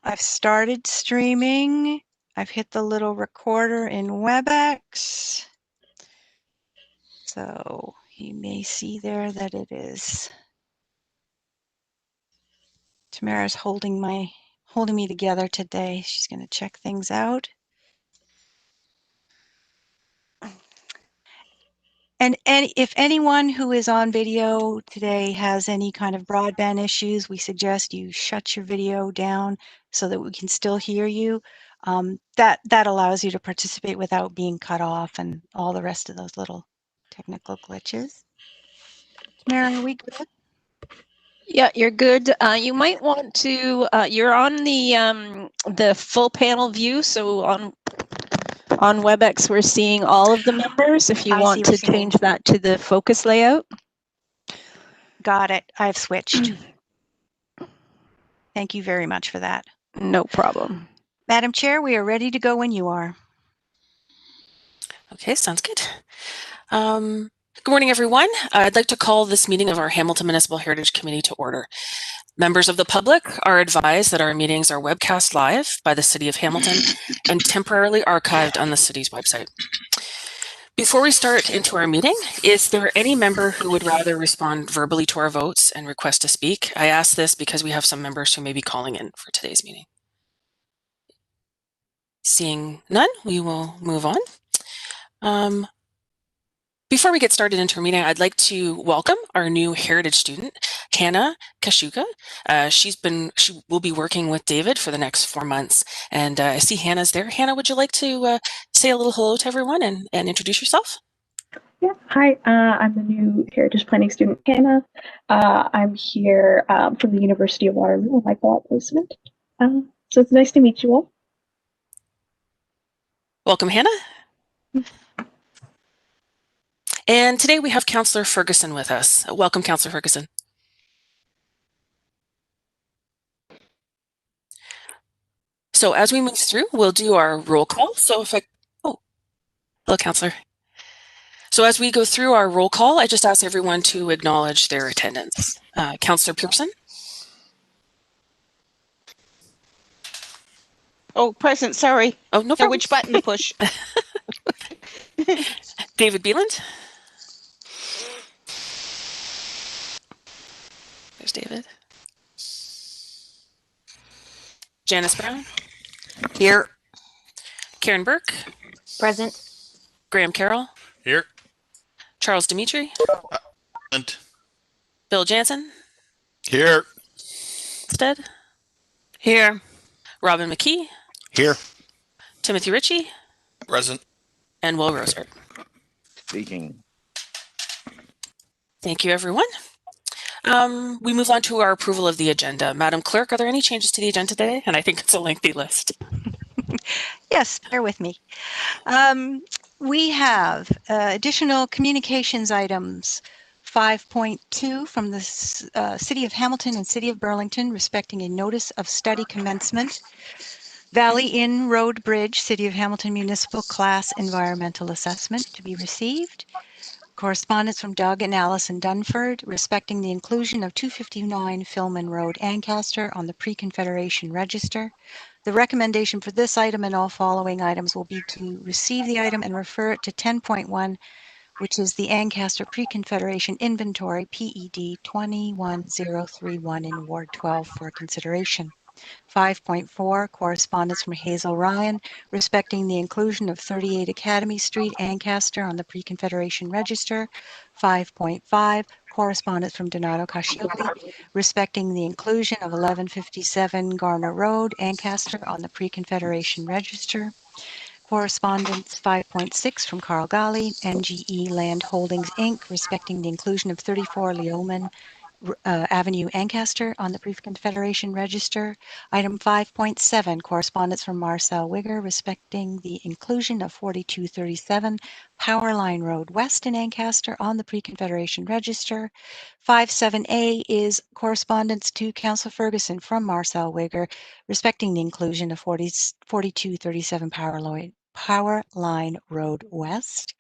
I've started streaming. I've hit the little recorder in WebEx. So you may see there that it is. Tamara's holding me together today. She's going to check things out. And if anyone who is on video today has any kind of broadband issues, we suggest you shut your video down so that we can still hear you. That allows you to participate without being cut off and all the rest of those little technical glitches. Tamara, are we good? Yeah, you're good. You might want to, you're on the full panel view. So on WebEx, we're seeing all of the members. If you want to change that to the focus layout. Got it. I've switched. Thank you very much for that. No problem. Madam Chair, we are ready to go when you are. Okay, sounds good. Good morning, everyone. I'd like to call this meeting of our Hamilton Municipal Heritage Committee to order. Members of the public are advised that our meetings are webcast live by the City of Hamilton and temporarily archived on the city's website. Before we start into our meeting, is there any member who would rather respond verbally to our votes and request to speak? I ask this because we have some members who may be calling in for today's meeting. Seeing none, we will move on. Before we get started into our meeting, I'd like to welcome our new heritage student, Hannah Kashuka. She will be working with David for the next 4 months, and I see Hannah's there. Hannah, would you like to say a little hello to everyone and introduce yourself? Yeah, hi, I'm the new heritage planning student, Hannah. I'm here from the University of Waterloo on my co-op placement. So it's nice to meet you all. Welcome, Hannah. And today we have Councillor Ferguson with us. Welcome, Councillor Ferguson. So as we move through, we'll do our roll call. So hello, Councillor. So as we go through our roll call, I just ask everyone to acknowledge their attendance. Councillor Pearson. Oh, present, sorry. Oh, no problem. Which button to push? David Beeland. There's David. Janice Brown. Here. Karen Burke. Present. Graham Carroll. Here. Charles Dimitri. Present. Bill Jansen. Here. Stead. Here. Robin McKee. Here. Timothy Ritchie. Present. And Will Rosert. Speaking. Thank you, everyone. We move on to our approval of the agenda. Madam Clerk, are there any changes to the agenda today? And I think it's a lengthy list. Yes, bear with me. We have additional communications items. 5.2 from the City of Hamilton and City of Burlington respecting a notice of study commencement. Valley Inn Road Bridge, City of Hamilton Municipal Class Environmental Assessment to be received. Correspondence from Doug and Allison Dunford respecting the inclusion of 259 Filman Road, Ancaster on the Pre-Confederation Register. The recommendation for this item and all following items will be to receive the item and refer it to 10.1, which is the Ancaster Pre-Confederation Inventory, PED 21031 in Ward 12 for consideration. 5.4, correspondence from Hazel Ryan respecting the inclusion of 38 Academy Street, Ancaster on the Pre-Confederation Register. 5.5, correspondence from Donato Cassioli respecting the inclusion of 1157 Garner Road, Ancaster on the Pre-Confederation Register. Correspondence 5.6 from Carl Galley, NGE Land Holdings, Inc., respecting the inclusion of 34 Leoman Avenue, Ancaster on the Pre-Confederation Register. Item 5.7, correspondence from Marcel Wigger respecting the inclusion of 4237 Powerline Road West in Ancaster on the Pre-Confederation Register. 5.7a is correspondence to Councillor Ferguson from Marcel Wigger respecting the inclusion of 4237 Powerline Road West.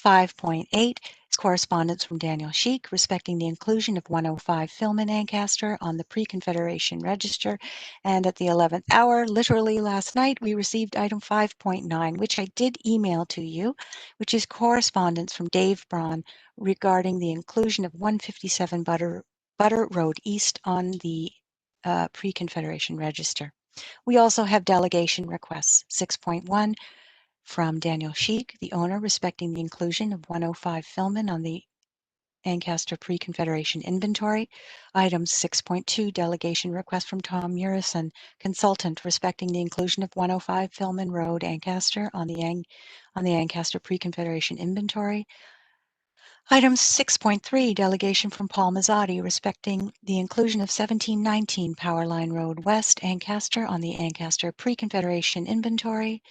5.8 Correspondence from Daniel Sheik respecting the inclusion of 105 film in Ancaster on the pre-Confederation register. And at the 11th hour, literally last night, we received item 5.9, which I did email to you, which is correspondence from Dave Braun regarding the inclusion of 157 Butter Road East on the pre-Confederation register. We also have delegation requests. 6.1 from Daniel Sheik, the owner, respecting the inclusion of 105 Filman on the Ancaster pre-Confederation inventory. Item 6.2, delegation request from Tom Murison, consultant, respecting the inclusion of 105 Filman Road, Ancaster on the Ancaster pre-Confederation inventory. Item 6.3, delegation from Paul Mazzotti, respecting the inclusion of 1719 Powerline Road West, Ancaster on the Ancaster pre-Confederation inventory.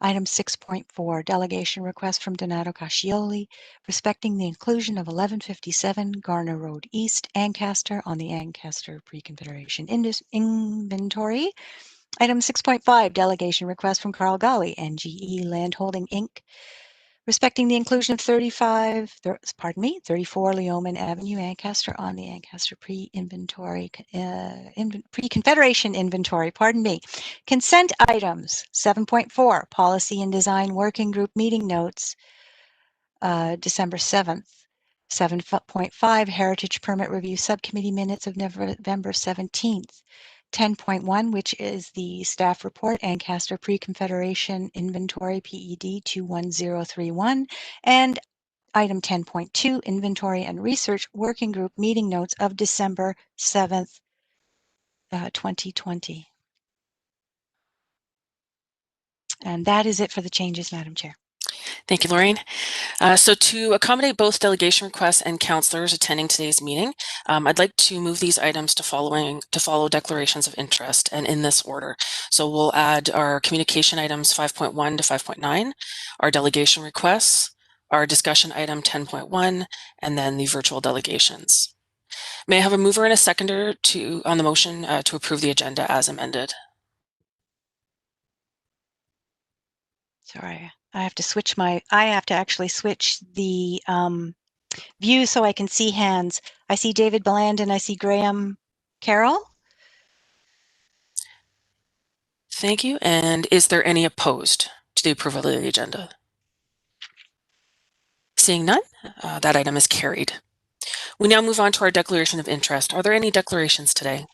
Item 6.4, delegation request from Donato Cassioli, respecting the inclusion of 1157 Garner Road East, Ancaster on the Ancaster pre-Confederation inventory. Item 6.5, delegation request from Carl Galley, NGE Land Holding Inc., respecting the inclusion of 34 Leoman Avenue, Ancaster on the Ancaster pre-Confederation inventory, Consent items, 7.4, policy and design working group meeting notes, December 7th. 7.5, heritage permit review subcommittee minutes of November 17th. 10.1, which is the staff report, Ancaster Pre-Confederation Inventory PED 21031, and item 10.2, inventory and research working group meeting notes of December 7th, 2020. And that is it for the changes, Madam Chair. Thank you, Lorraine. So to accommodate both delegation requests and councillors attending today's meeting, I'd like to move these items to follow declarations of interest and in this order. So we'll add our communication items 5.1 to 5.9, our delegation requests, our discussion item 10.1, and then the virtual delegations. May I have a mover and a seconder on the motion to approve the agenda as amended? Sorry, I have to actually switch the view so I can see hands. I see David Bland and I see Graham Carroll. Thank you. And is there any opposed to the approval of the agenda? Seeing none, that item is carried. We now move on to our declaration of interest. Are there any declarations today?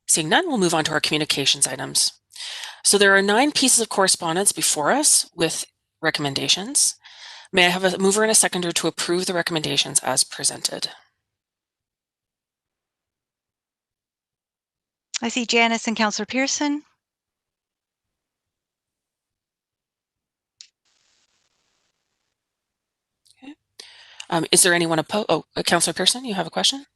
Seeing none, we'll move on to our communications items. So there are 9 pieces of correspondence before us with recommendations. May I have a mover and a seconder to approve the recommendations as presented? I see Janice and Councillor Pearson. Okay. Is there anyone opposed? Oh, Councillor Pearson, you have a question?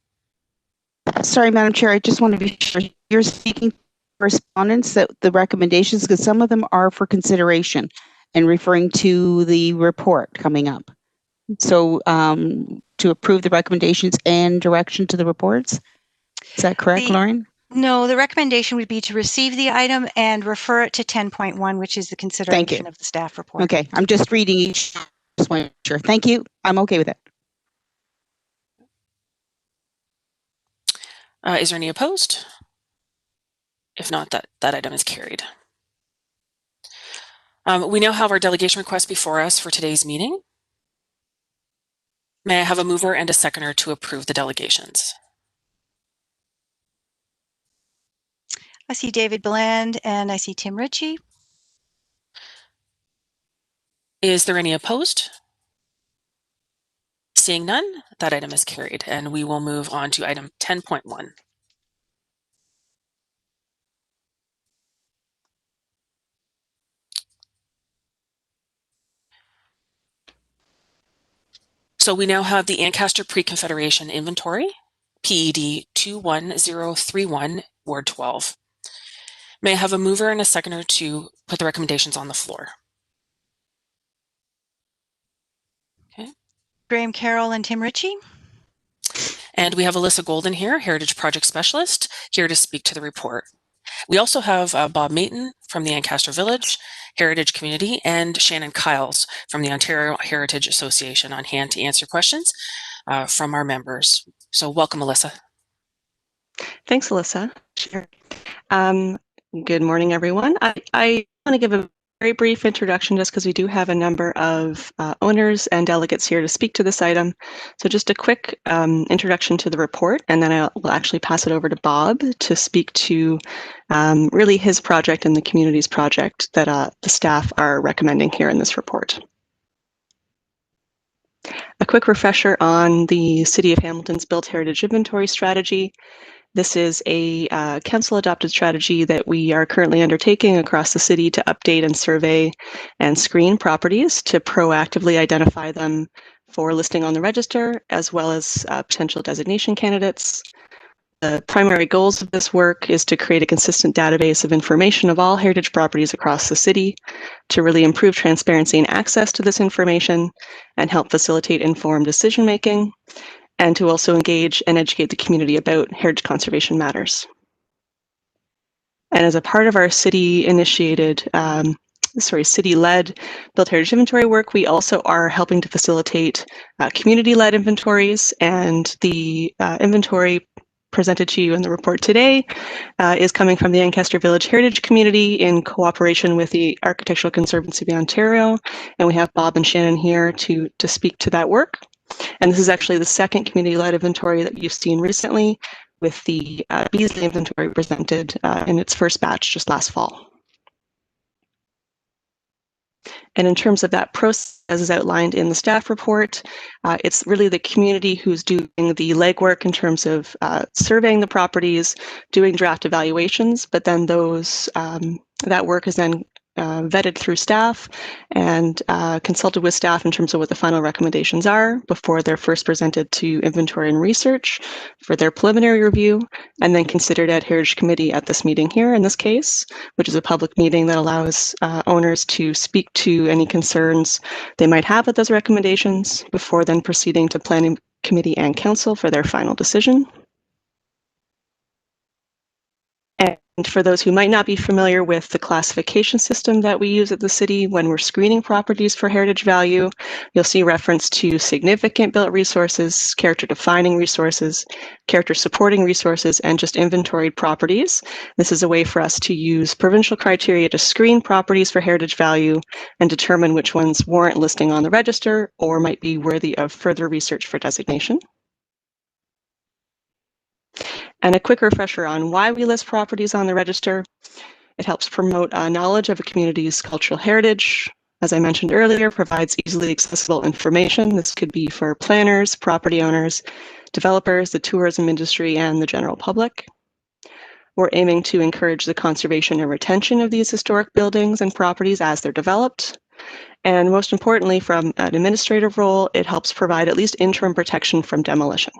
Sorry, Madam Chair, I just want to be sure you're speaking correspondence that the recommendations, because some of them are for consideration and referring to the report coming up. So to approve the recommendations and direction to the reports. Is that correct, Lauren? No, the recommendation would be to receive the item and refer it to 10.1, which is the consideration of the staff report. Okay, I'm just reading each. Just want to make sure. Thank you. I'm okay with it. Is there any opposed? If not, that item is carried. We now have our delegation request before us for today's meeting. May I have a mover and a seconder to approve the delegations? I see David Bland and I see Tim Ritchie. Is there any opposed? Seeing none, that item is carried, and we will move on to item 10.1. So we now have the Ancaster Pre-Confederation Inventory, PED 21031, Ward 12. May I have a mover and a seconder to put the recommendations on the floor? Okay. Graham Carroll and Tim Ritchie. And we have Alyssa Golden here, Heritage Project Specialist, here to speak to the report. We also have Bob Mayton from the Ancaster Village Heritage Community, and Shannon Kyles from the Ontario Heritage Association on hand to answer questions from our members. So welcome, Alyssa. Thanks, Alyssa. Sure. Good morning, everyone. I want to give a very brief introduction just because we do have a number of owners and delegates here to speak to this item. So just a quick introduction to the report, and then I will actually pass it over to Bob to speak to really his project and the community's project that the staff are recommending here in this report. A quick refresher on the City of Hamilton's Built Heritage Inventory Strategy. This is a council-adopted strategy that we are currently undertaking across the city to update and survey and screen properties to proactively identify them for listing on the register, as well as potential designation candidates. The primary goals of this work is to create a consistent database of information of all heritage properties across the city, to really improve transparency and access to this information, and help facilitate informed decision-making, and to also engage and educate the community about heritage conservation matters. And as a part of our city-led Built Heritage Inventory work, we also are helping to facilitate community-led inventories, and the inventory presented to you in the report today is coming from the Ancaster Village Heritage Community in cooperation with the Architectural Conservancy of Ontario, and we have Bob and Shannon here to speak to that work. And this is actually the second community-led inventory that you've seen recently, with the Beasley inventory presented in its first batch just last fall. And in terms of that process, as is outlined in the staff report, it's really the community who's doing the legwork in terms of surveying the properties, doing draft evaluations, but then that work is then vetted through staff and consulted with staff in terms of what the final recommendations are before they're first presented to inventory and research for their preliminary review, and then considered at Heritage Committee at this meeting here in this case, which is a public meeting that allows owners to speak to any concerns they might have with those recommendations before then proceeding to Planning Committee and Council for their final decision. And for those who might not be familiar with the classification system that we use at the city when we're screening properties for heritage value, you'll see reference to significant built resources, character defining resources, character supporting resources, and just inventoried properties. This is a way for us to use provincial criteria to screen properties for heritage value and determine which ones warrant listing on the register or might be worthy of further research for designation. And a quick refresher on why we list properties on the register. It helps promote knowledge of a community's cultural heritage. As I mentioned earlier, provides easily accessible information. This could be for planners, property owners, developers, the tourism industry, and the general public. We're aiming to encourage the conservation and retention of these historic buildings and properties as they're developed. And most importantly, from an administrative role, it helps provide at least interim protection from demolition.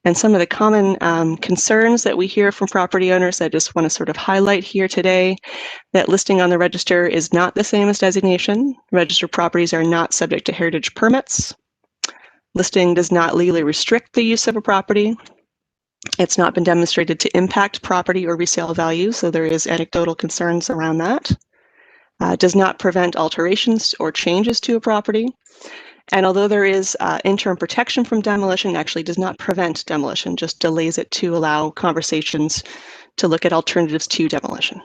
And some of the common concerns that we hear from property owners, I just want to sort of highlight here today, that listing on the register is not the same as designation. Registered properties are not subject to heritage permits. Listing does not legally restrict the use of a property. It's not been demonstrated to impact property or resale value, so there is anecdotal concerns around that. Does not prevent alterations or changes to a property. And although there is interim protection from demolition, actually does not prevent demolition, just delays it to allow conversations to look at alternatives to demolition.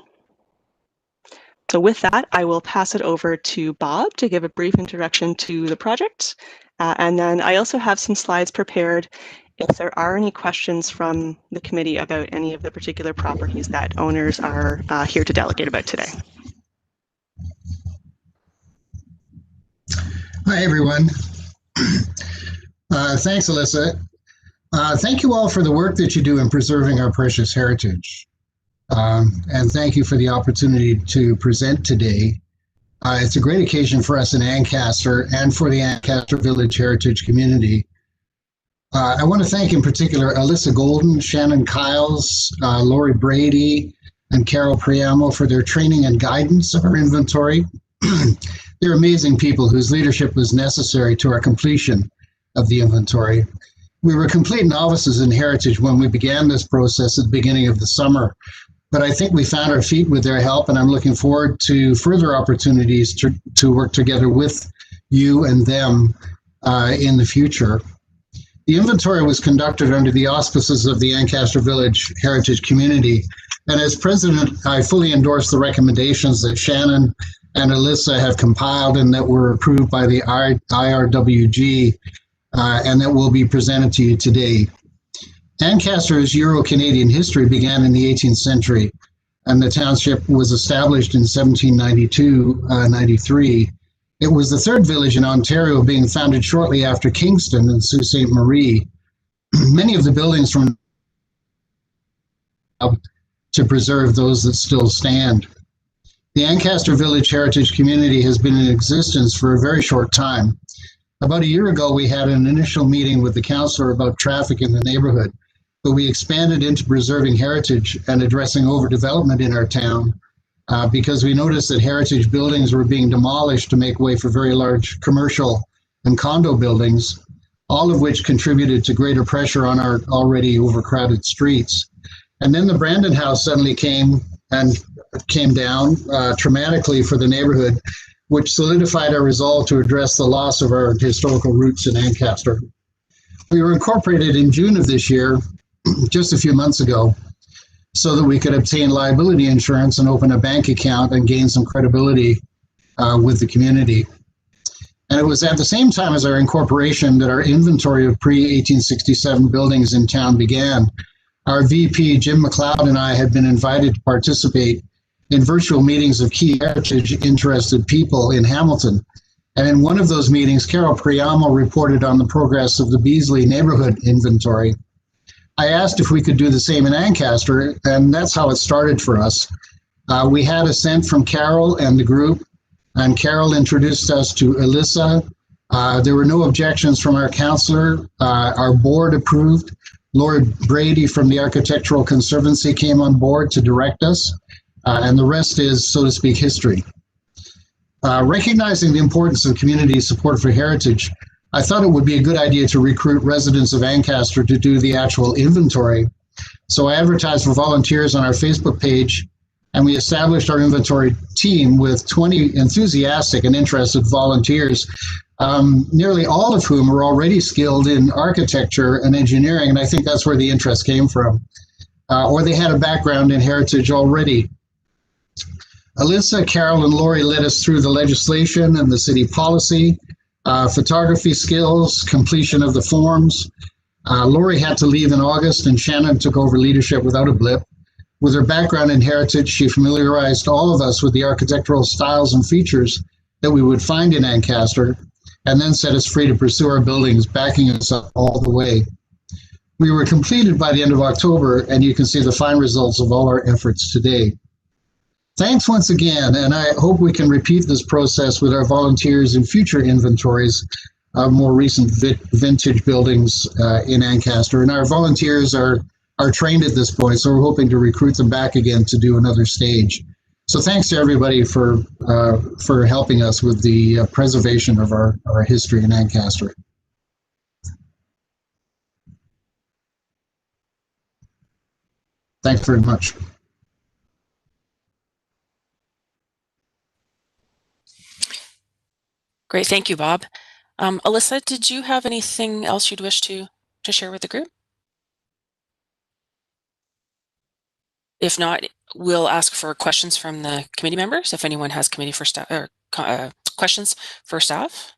So with that, I will pass it over to Bob to give a brief introduction to the project. And then I also have some slides prepared if there are any questions from the committee about any of the particular properties that owners are here to delegate about today. Hi, everyone. Thanks, Alyssa. Thank you all for the work that you do in preserving our precious heritage. And thank you for the opportunity to present today. It's a great occasion for us in Ancaster and for the Ancaster Village Heritage Community. I want to thank in particular Alyssa Golden, Shannon Kyles, Lori Brady, and Carol Priamo for their training and guidance of our inventory. They're amazing people whose leadership was necessary to our completion of the inventory. We were complete novices in heritage when we began this process at the beginning of the summer but I think we found our feet with their help, and I'm looking forward to further opportunities to work together with you and them in the future. The inventory was conducted under the auspices of the Ancaster Village Heritage Community, and as president, I fully endorse the recommendations that Shannon and Alyssa have compiled and that were approved by the IRWG and that will be presented to you today. Ancaster's Euro-Canadian history began in the 18th century, and the township was established in 1792-93. It was the third village in Ontario, being founded shortly after Kingston and Sault Ste. Marie. Many of the buildings from to preserve those that still stand. The Ancaster Village Heritage Community has been in existence for a very short time. About a year ago, we had an initial meeting with the councillor about traffic in the neighborhood, but we expanded into preserving heritage and addressing overdevelopment in our town because we noticed that heritage buildings were being demolished to make way for very large commercial and condo buildings, all of which contributed to greater pressure on our already overcrowded streets. And then the Brandon House suddenly came down traumatically for the neighborhood, which solidified our resolve to address the loss of our historical roots in Ancaster. We were incorporated in June of this year, just a few months ago, so that we could obtain liability insurance and open a bank account and gain some credibility with the community. And it was at the same time as our incorporation that our inventory of pre-1867 buildings in town began. Our VP, Jim McLeod, and I had been invited to participate in virtual meetings of key heritage-interested people in Hamilton. And in one of those meetings, Carol Priamo reported on the progress of the Beasley neighborhood inventory. I asked if we could do the same in Ancaster, and that's how it started for us. We had assent from Carol and the group, and Carol introduced us to Alyssa. There were no objections from our councillor. Our board approved. Lord Brady from the Architectural Conservancy came on board to direct us, and the rest is, so to speak, history. Recognizing the importance of community support for heritage, I thought it would be a good idea to recruit residents of Ancaster to do the actual inventory. So I advertised for volunteers on our Facebook page, and we established our inventory team with 20 enthusiastic and interested volunteers, nearly all of whom were already skilled in architecture and engineering, and I think that's where the interest came from. Or they had a background in heritage already. Alyssa, Carol, and Lori led us through the legislation and the city policy, photography skills, completion of the forms. Lori had to leave in August, and Shannon took over leadership without a blip. With her background in heritage, she familiarized all of us with the architectural styles and features that we would find in Ancaster, and then set us free to pursue our buildings, backing us up all the way. We were completed by the end of October, and you can see the fine results of all our efforts today. Thanks once again, and I hope we can repeat this process with our volunteers in future inventories of more recent vintage buildings in Ancaster. And our volunteers are trained at this point, so we're hoping to recruit them back again to do another stage. So thanks to everybody for helping us with the preservation of our history in Ancaster. Thanks very much. Great, thank you, Bob. Alyssa, did you have anything else you'd wish to share with the group? If not, we'll ask for questions from the committee members, if anyone has committee for staff or questions for staff.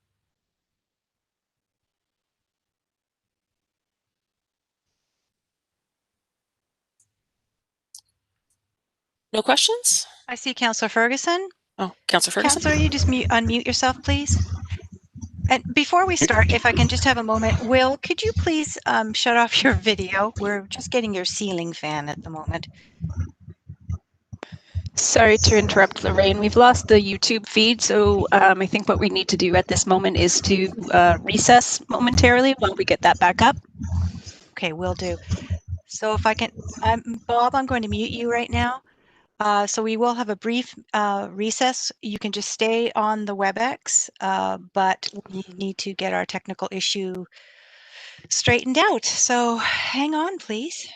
No questions? I see Councillor Ferguson. Oh, Councillor Ferguson. Councillor, you just unmute yourself, please. And before we start, if I can just have a moment, Will, could you please shut off your video? We're just getting your ceiling fan at the moment. Sorry to interrupt, Lorraine. We've lost the YouTube feed, so I think what we need to do at this moment is to recess momentarily while we get that back up. Okay, will do. So if I can, Bob, I'm going to mute you right now. So we will have a brief recess. You can just stay on the WebEx, but we need to get our technical issue straightened out. So hang on, please.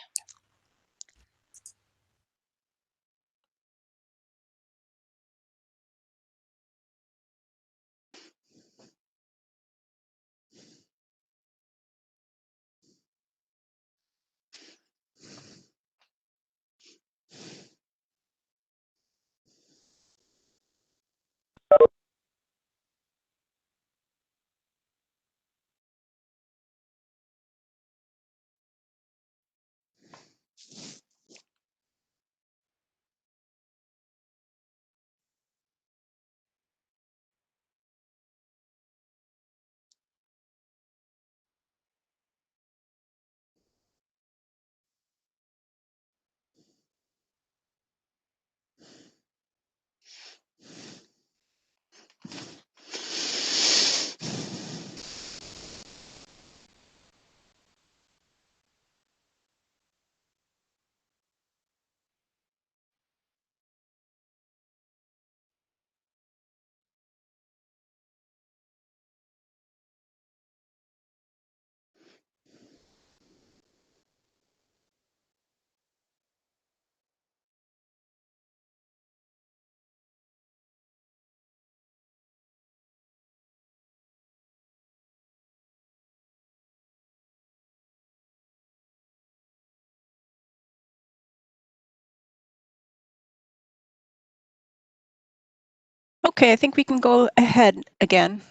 Okay, I think we can go ahead again.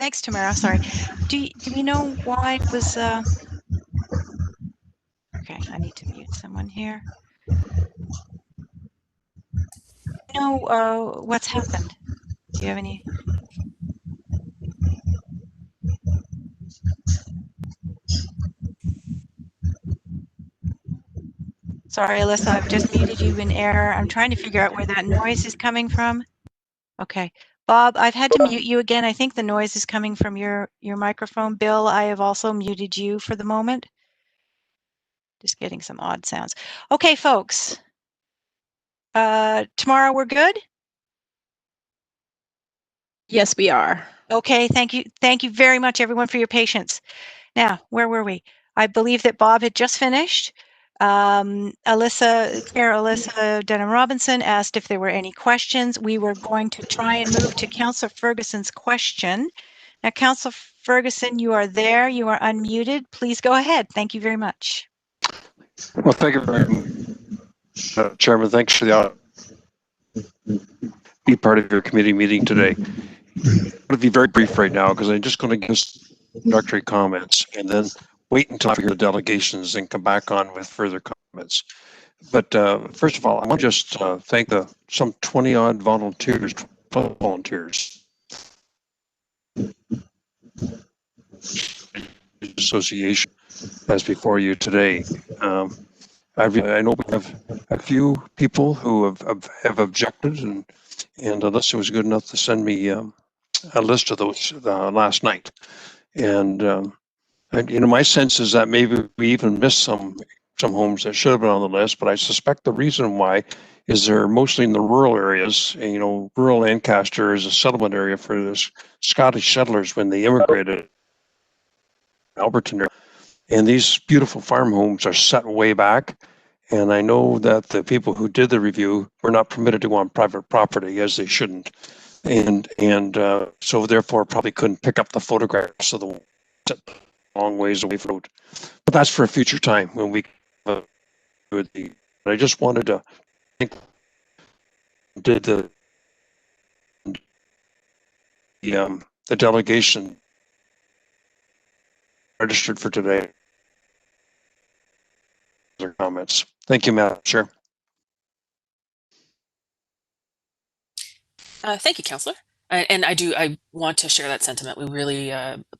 Thanks, Tamara. Sorry. Do we know why it was? Okay, I need to mute someone here. You know what's happened? Do you have any? Sorry, Alyssa, I've just muted you in error. I'm trying to figure out where that noise is coming from. Okay. Bob, I've had to mute you again. I think the noise is coming from your microphone. Bill, I have also muted you for the moment. Just getting some odd sounds. Okay, folks. Tomorrow we're good? Yes, we are. Okay, thank you. Thank you very much, everyone, for your patience. Now, where were we? I believe that Bob had just finished. Alyssa Denham-Robinson asked if there were any questions. We were going to try and move to Councillor Ferguson's question. Now, Councillor Ferguson, you are there. You are unmuted. Please go ahead. Thank you very much. Well, thank you very much, Chairman. Thanks for the be part of your committee meeting today. I'm going to be very brief right now because I'm just going to give introductory comments and then wait until I hear the delegations and come back on with further comments. But first of all, I want to just thank the some 20 odd volunteers, association that's before you today. I know we have a few people who have objected, and Alyssa was good enough to send me a list of those last night. And you know, my sense is that maybe we even missed some homes that should have been on the list. But I suspect the reason why is they're mostly in the rural areas. And, you know, rural Lancaster is a settlement area for the Scottish settlers when they immigrated Alberton area. And these beautiful farm homes are set way back. And I know that the people who did the review were not permitted to go on private property, as they shouldn't. And so therefore probably couldn't pick up the photographs of the long ways away from the road. But that's for a future time when we do the. I just wanted to think did the delegation registered for today. Comments. Thank you, Madam Chair. Thank you, Councillor. And I want to share that sentiment. We really,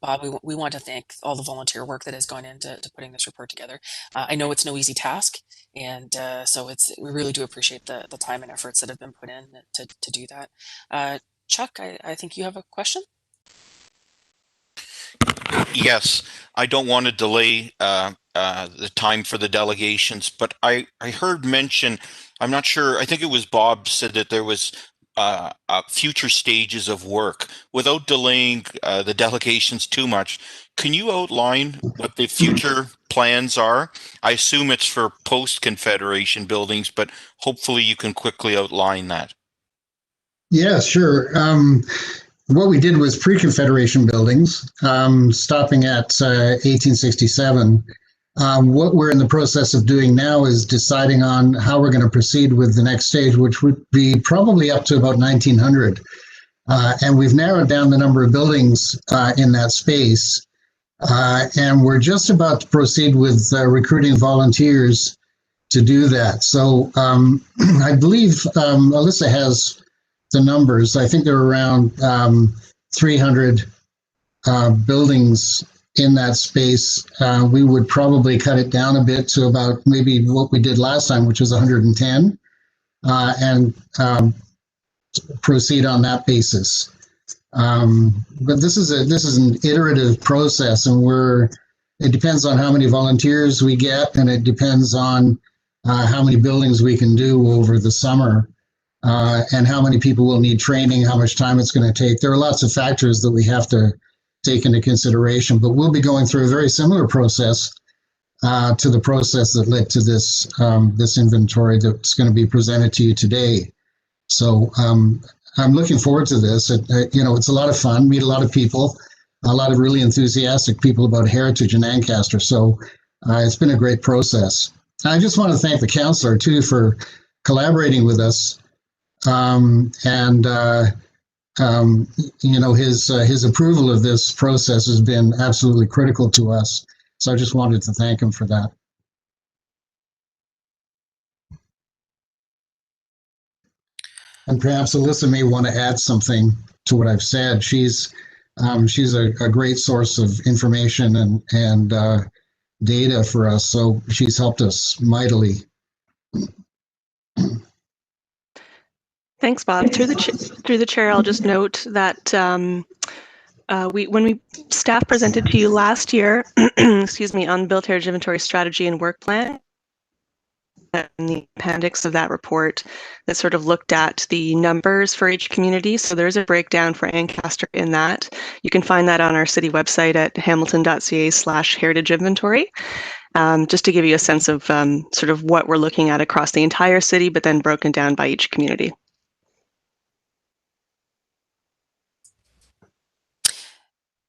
Bob, we want to thank all the volunteer work that has gone into putting this report together. I know it's no easy task, and so we really do appreciate the time and efforts that have been put in to do that. Chuck, I think you have a question. Yes, I don't want to delay the time for the delegations, but I heard mention, I'm not sure, I think it was Bob said that there was future stages of work. Without delaying the delegations too much, can you outline what the future plans are? I assume it's for post-Confederation buildings, but hopefully you can quickly outline that. Yeah, sure. What we did was pre-Confederation buildings, stopping at 1867. What we're in the process of doing now is deciding on how we're going to proceed with the next stage, which would be probably up to about 1900. And we've narrowed down the number of buildings in that space. And we're just about to proceed with recruiting volunteers to do that. So I believe Alyssa has the numbers. I think there are around 300 buildings in that space. We would probably cut it down a bit to about maybe what we did last time, which was 110, and proceed on that basis. But this is an iterative process, and it depends on how many volunteers we get, and it depends on how many buildings we can do over the summer. And how many people will need training, how much time it's going to take. There are lots of factors that we have to take into consideration, but we'll be going through a very similar process to the process that led to this inventory that's going to be presented to you today. So I'm looking forward to this. It's a lot of fun, meet a lot of people, a lot of really enthusiastic people about heritage in Lancaster. So it's been a great process. I just want to thank the councillor too for collaborating with us, and you know, his approval of this process has been absolutely critical to us. So I just wanted to thank him for that. And perhaps Alyssa may want to add something to what I've said. She's a great source of information and data for us, so she's helped us mightily. Thanks, Bob. Through the chair, I'll just note that when staff presented to you last year, excuse me, on Built Heritage Inventory Strategy and Work Plan, in the appendix of that report that sort of looked at the numbers for each community. So there's a breakdown for Ancaster in that. You can find that on our city website at hamilton.ca/heritage inventory, just to give you a sense of sort of what we're looking at across the entire city, but then broken down by each community.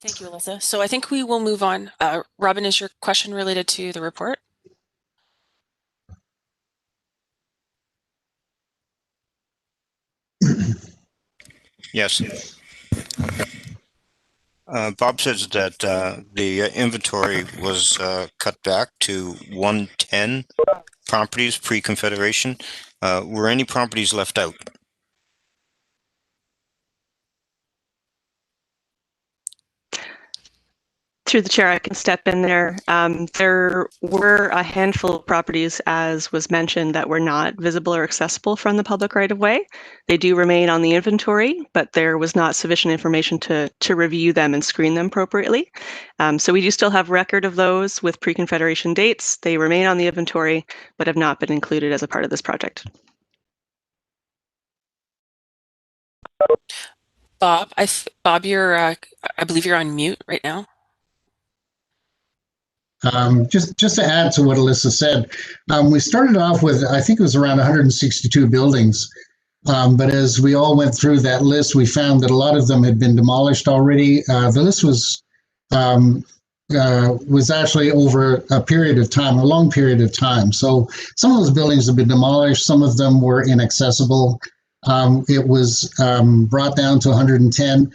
Thank you, Alyssa. So I think we will move on. Robin, is your question related to the report? Yes. Bob says that the inventory was cut back to 110 properties pre-Confederation. Were any properties left out? Through the chair, I can step in there. There were a handful of properties, as was mentioned, that were not visible or accessible from the public right-of-way. They do remain on the inventory, but there was not sufficient information to review them and screen them appropriately. So we do still have record of those with pre-Confederation dates. They remain on the inventory, but have not been included as a part of this project. Bob, you're, I believe you're on mute right now. Just to add to what Alyssa said, we started off with, I think it was around 162 buildings. But as we all went through that list, we found that a lot of them had been demolished already. The list was actually over a period of time, a long period of time. So some of those buildings have been demolished. Some of them were inaccessible. It was brought down to 110.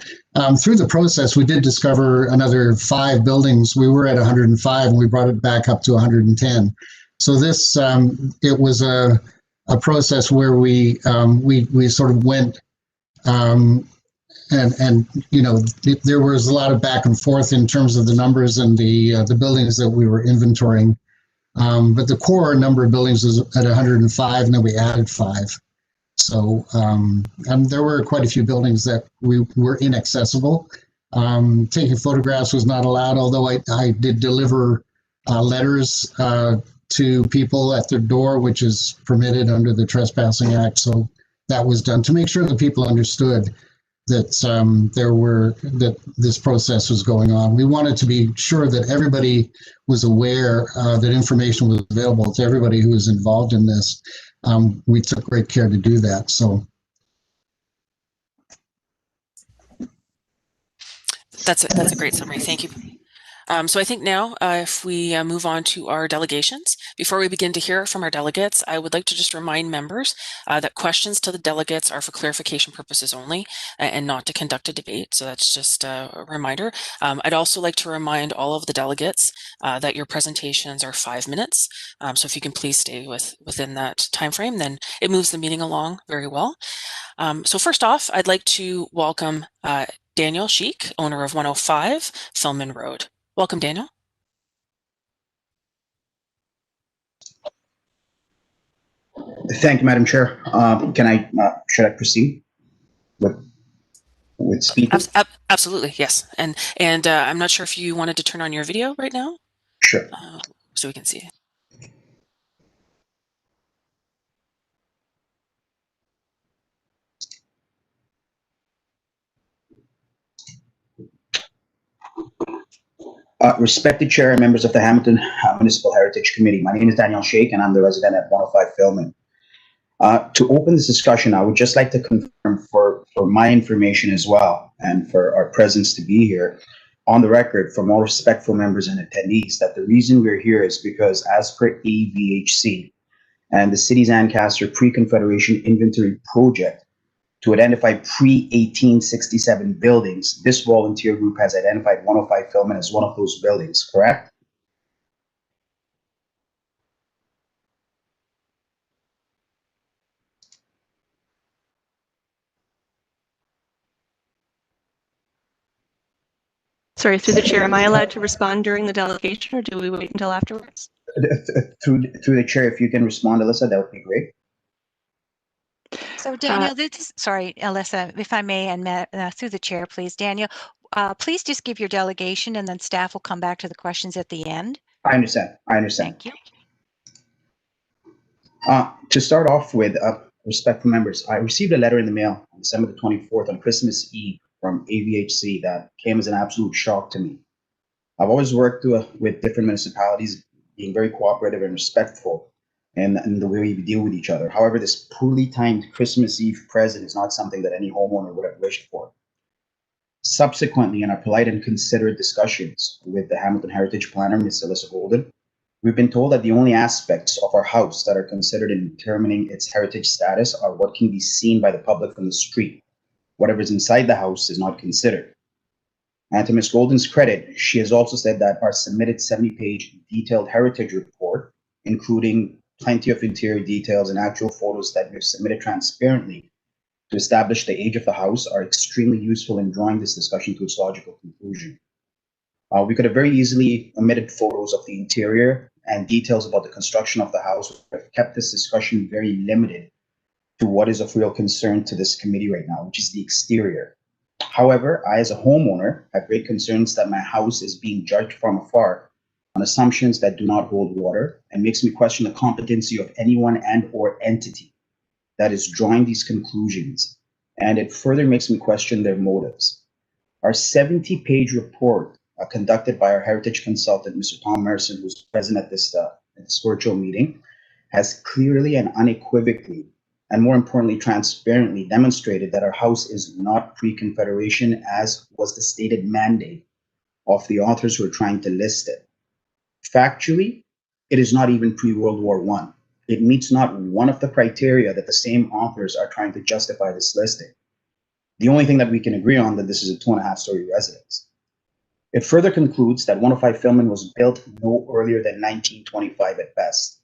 Through the process, we did discover another 5 buildings. We were at 105 and we brought it back up to 110. So this, it was a process where we sort of went, and you know, there was a lot of back and forth in terms of the numbers and the buildings that we were inventorying. But the core number of buildings was at 105, and then we added 5. So there were quite a few buildings that were inaccessible. Taking photographs was not allowed, although I did deliver letters to people at their door, which is permitted under the Trespassing Act. So that was done to make sure that people understood that that this process was going on. We wanted to be sure that everybody was aware that information was available to everybody who was involved in this. We took great care to do that. So that's a great summary. Thank you. So I think now if we move on to our delegations, before we begin to hear from our delegates, I would like to just remind members that questions to the delegates are for clarification purposes only and not to conduct a debate. So that's just a reminder. I'd also like to remind all of the delegates that your presentations are 5 minutes. So if you can please stay within that time frame, then it moves the meeting along very well. So first off, I'd like to welcome Daniel Sheik, owner of 105 Filman Road. Welcome, Daniel. Thank you, Madam Chair. Should I proceed with speaking? Absolutely, yes. And I'm not sure if you wanted to turn on your video right now. Sure. So we can see. Respected Chair and members of the Hamilton Municipal Heritage Committee, my name is Daniel Sheik and I'm the resident at 105 Filman. To open this discussion, I would just like to confirm for my information as well and for our presence to be here, on the record from all respectful members and attendees that the reason we're here is because, as per AVHC and the city's Ancaster pre-Confederation inventory project to identify pre-1867 buildings, this volunteer group has identified 105 Philman as one of those buildings, correct? Sorry, through the chair, am I allowed to respond during the delegation, or do we wait until afterwards? Through the chair, if you can respond, Alyssa, that would be great. So Daniel, sorry, Alyssa, if I may, and through the chair, please, Daniel, please just give your delegation and then staff will come back to the questions at the end. I understand. Thank you. To start off with, respectful members, I received a letter in the mail on December the 24th on Christmas Eve from AVHC that came as an absolute shock to me. I've always worked with different municipalities being very cooperative and respectful in the way we deal with each other. However, this poorly timed Christmas Eve present is not something that any homeowner would have wished for. Subsequently, in our polite and considerate discussions with the Hamilton Heritage Planner, Ms. Alyssa Golden, we've been told that the only aspects of our house that are considered in determining its heritage status are what can be seen by the public from the street. Whatever is inside the house is not considered. And to Ms. Golden's credit, she has also said that our submitted 70-page detailed heritage report, including plenty of interior details and actual photos that we've submitted transparently to establish the age of the house, are extremely useful in drawing this discussion to its logical conclusion. We could have very easily omitted photos of the interior and details about the construction of the house, but have kept this discussion very limited to what is of real concern to this committee right now, which is the exterior. However, I, as a homeowner, have great concerns that my house is being judged from afar on assumptions that do not hold water, and makes me question the competency of anyone and or entity that is drawing these conclusions. And it further makes me question their motives. Our 70-page report conducted by our heritage consultant, Mr. Tom Merson, who's present at this virtual meeting, has clearly and unequivocally, and more importantly, transparently demonstrated that our house is not pre-Confederation, as was the stated mandate of the authors who are trying to list it. Factually, it is not even pre-World War I. It meets not one of the criteria that the same authors are trying to justify this listing. The only thing that we can agree on that this is a 2.5-story residence. It further concludes that 105 Philman was built no earlier than 1925 at best.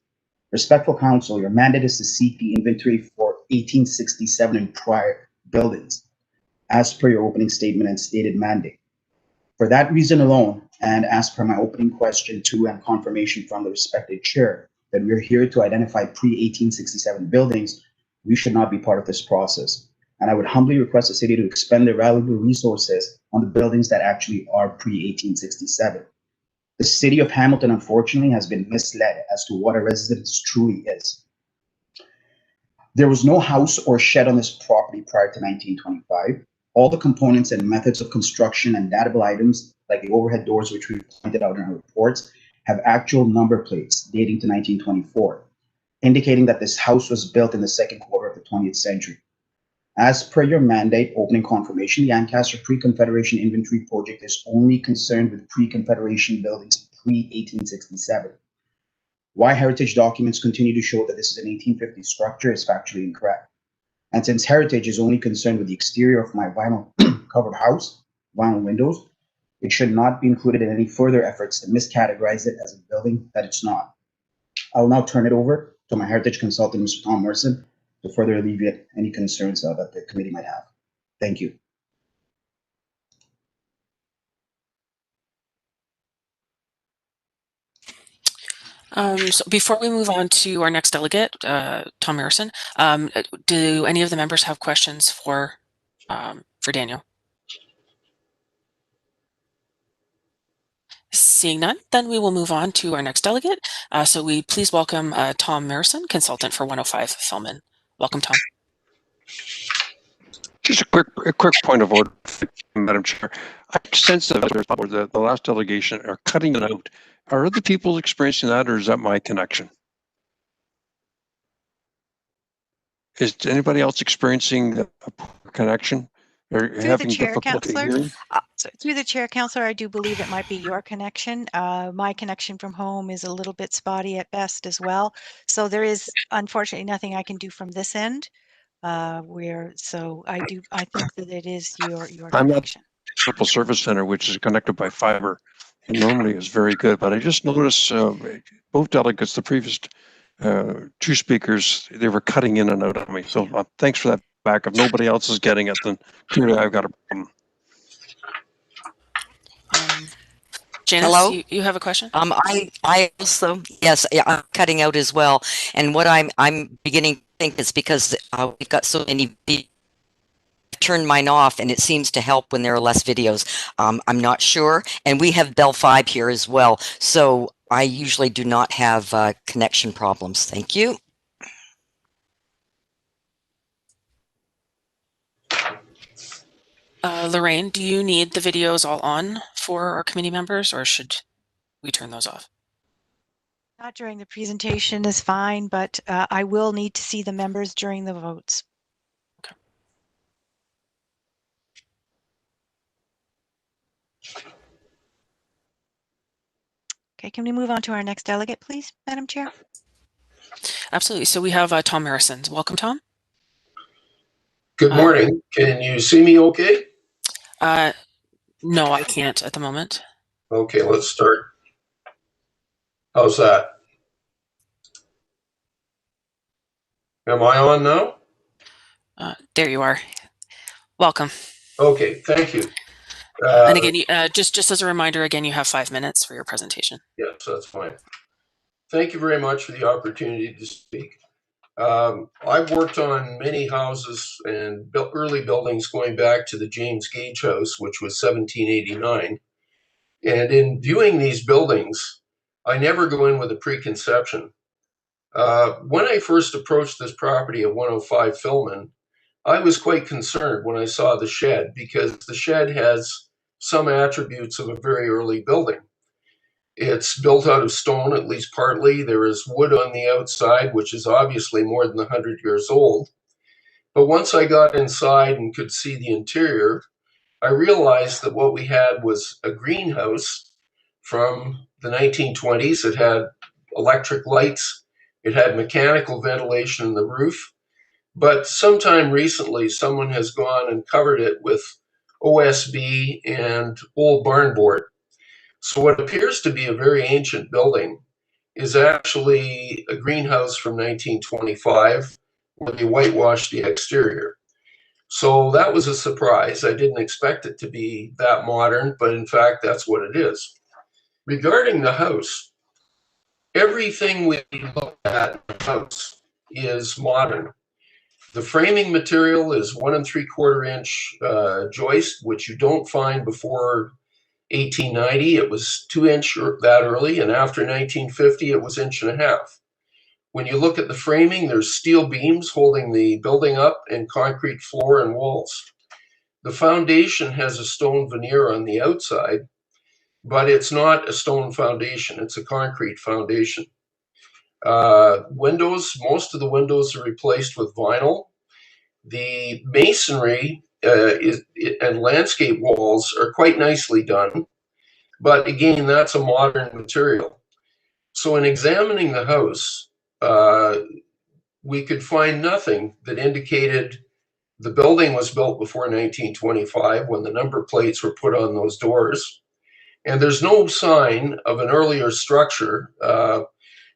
Respectful council, your mandate is to seek the inventory for 1867 and prior buildings, as per your opening statement and stated mandate. For that reason alone, and as per my opening question to and confirmation from the respected chair, that we're here to identify pre-1867 buildings, we should not be part of this process. And I would humbly request the city to expend their valuable resources on the buildings that actually are pre-1867. The city of Hamilton, unfortunately, has been misled as to what a residence truly is. There was no house or shed on this property prior to 1925. All the components and methods of construction and datable items, like the overhead doors, which we've pointed out in our reports, have actual number plates dating to 1924, indicating that this house was built in the second quarter of the 20th century. As per your mandate opening confirmation, the Ancaster Pre-Confederation Inventory Project is only concerned with pre-Confederation buildings pre-1867. Why heritage documents continue to show that this is an 1850 structure is factually incorrect. And since heritage is only concerned with the exterior of my vinyl covered house, vinyl windows, it should not be included in any further efforts to miscategorize it as a building that it's not. I'll now turn it over to my heritage consultant, Mr. Tom Merson, to further alleviate any concerns that the committee might have. Thank you. So before we move on to our next delegate, Tom Merson, do any of the members have questions for Daniel? Seeing none, then we will move on to our next delegate. So we please welcome Tom Merson, consultant for 105 Philman. Welcome, Tom. Just a quick point of order, Madam Chair. I sense that the last delegation are cutting it out. Are other people experiencing that, or is that my connection? Is anybody else experiencing a poor connection? are Through the having chair, difficulty Councillor. hearing? So through the chair, Councillor, I do believe it might be your connection. My connection from home is a little bit spotty at best as well. So there is unfortunately nothing I can do from this end. So I think that it is your I'm at connection. Municipal Service Center, which is connected by fiber, and normally is very good. But I just noticed both delegates, the previous two speakers, they were cutting in and out on me. So thanks for that back. If nobody else is getting it, then clearly I've got a problem. Janice, Hello? you have a question? I also, yes, I'm cutting out as well. And what I'm beginning to think is because we've got so many turn mine off and it seems to help when there are less videos. I'm not sure. And we have Bell 5 here as well. So I usually do not have connection problems. Thank you. Lorraine, do you need the videos all on for our committee members, or should we turn those off? Not during the presentation is fine, but I will need to see the members during the votes. Okay. Okay, can we move on to our next delegate, please, Madam Chair? Absolutely. So we have Tom Harrison. Welcome, Tom. Good morning. Can you see me okay? No, I can't at the moment. Okay, let's start. How's that? Am I on now? There you are. Welcome. Okay, thank you. And again, just as a reminder, again, you have 5 minutes for your presentation. Yes, that's fine. Thank you very much for the opportunity to speak. I've worked on many houses and built early buildings going back to the James Gage House, which was 1789. And in viewing these buildings, I never go in with a preconception. When I first approached this property at 105 Filman, I was quite concerned when I saw the shed because the shed has some attributes of a very early building. It's built out of stone, at least partly. There is wood on the outside, which is obviously more than 100 years old. But once I got inside and could see the interior, I realized that what we had was a greenhouse from the 1920s. It had electric lights. It had mechanical ventilation in the roof. But sometime recently, someone has gone and covered it with OSB and old barn board. So what appears to be a very ancient building is actually a greenhouse from 1925 where they whitewashed the exterior. So that was a surprise. I didn't expect it to be that modern, but in fact, that's what it is. Regarding the house, everything we look at in the house is modern. The framing material is 1 3/4 inch joist, which you don't find before 1890. It was 2-inch that early, and after 1950, it was 1.5 inches. When you look at the framing, there's steel beams holding the building up and concrete floor and walls. The foundation has a stone veneer on the outside, but it's not a stone foundation. It's a concrete foundation. Windows, most of the windows are replaced with vinyl. The masonry and landscape walls are quite nicely done, but again, that's a modern material. So in examining the house, we could find nothing that indicated the building was built before 1925 when the number plates were put on those doors. And there's no sign of an earlier structure.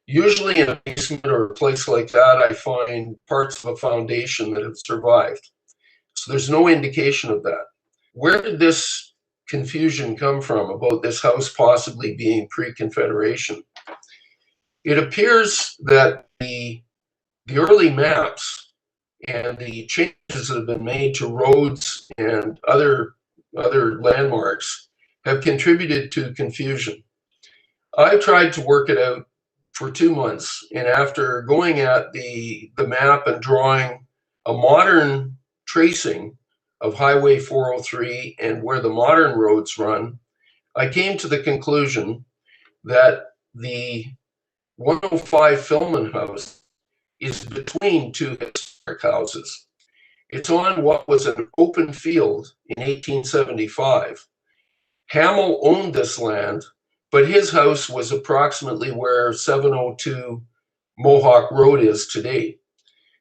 Usually in a basement or a place like that, I find parts of a foundation that have survived. So there's no indication of that. Where did this confusion come from about this house possibly being pre-Confederation? It appears that the early maps and the changes that have been made to roads and other landmarks have contributed to confusion. I tried to work it out for 2 months, and after going at the map and drawing a modern tracing of Highway 403 and where the modern roads run, I came to the conclusion that the 105 Filman House is between two historic houses. It's on what was an open field in 1875. Hamel owned this land, but his house was approximately where 702 Mohawk Road is today.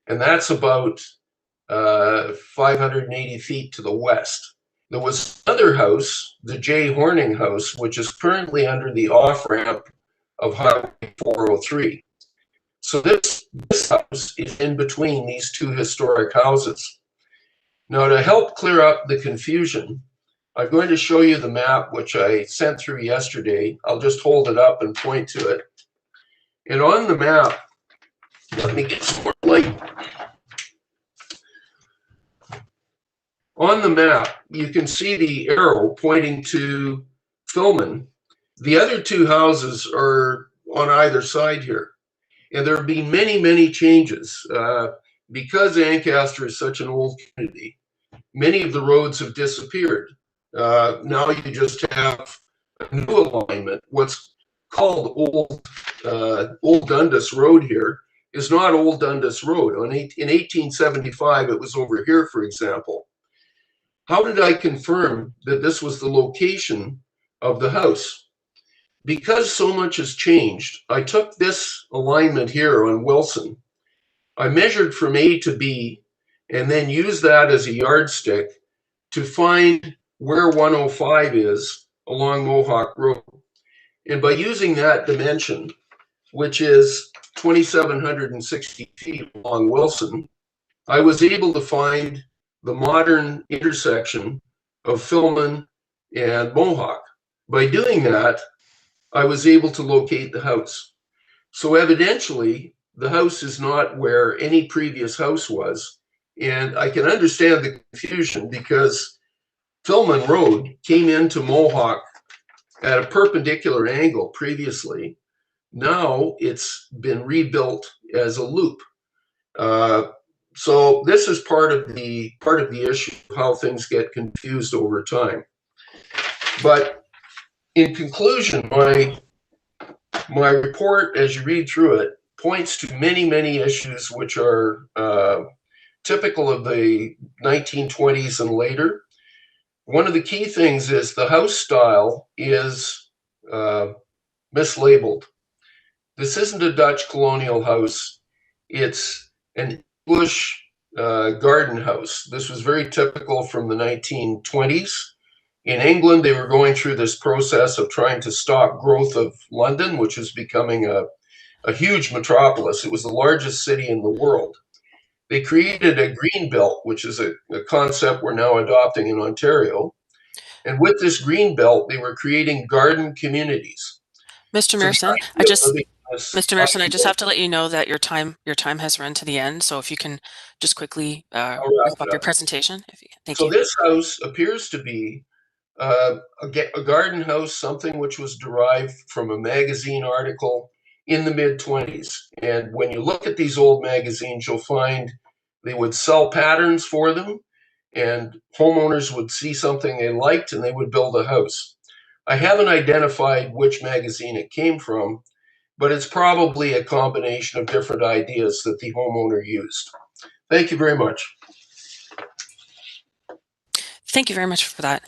And that's about 580 feet to the west. There was another house, the J. Horning House, which is currently under the off-ramp of Highway 403. So this house is in between these two historic houses. Now, to help clear up the confusion, I'm going to show you the map, which I sent through yesterday. I'll just hold it up and point to it. And on the map, let me get some more light. On the map, you can see the arrow pointing to Filman. The other two houses are on either side here. And there have been many, many changes. Because Ancaster is such an old community, many of the roads have disappeared. Now you just have a new alignment. What's called Old Dundas Road here is not Old Dundas Road. In 1875, it was over here, for example. How did I confirm that this was the location of the house? Because so much has changed, I took this alignment here on Wilson. I measured from A to B and then used that as a yardstick to find where 105 is along Mohawk Road. And by using that dimension, which is 2,760 feet along Wilson, I was able to find the modern intersection of Filman and Mohawk. By doing that, I was able to locate the house. So evidentially, the house is not where any previous house was. And I can understand the confusion because Filman Road came into Mohawk at a perpendicular angle previously. Now it's been rebuilt as a loop. So this is part of the issue of how things get confused over time. But in conclusion, my report, as you read through it, points to many, many issues which are typical of the 1920s and later. One of the key things is the house style is mislabeled. This isn't a Dutch colonial house. It's an English garden house. This was very typical from the 1920s. In England, they were going through this process of trying to stop growth of London, which was becoming a huge metropolis. It was the largest city in the world. They created a green belt, which is a concept we're now adopting in Ontario. And with this green belt, they were creating garden communities. Mr. Mearson, I just have to let you know that your time has run to the end. So if you can just quickly wrap up your presentation. Thank you. So this house appears to be a garden house, something which was derived from a magazine article in the mid-20s. And when you look at these old magazines, you'll find they would sell patterns for them, and homeowners would see something they liked and they would build a house. I haven't identified which magazine it came from, but it's probably a combination of different ideas that the homeowner used. Thank you very much. Thank you very much for that.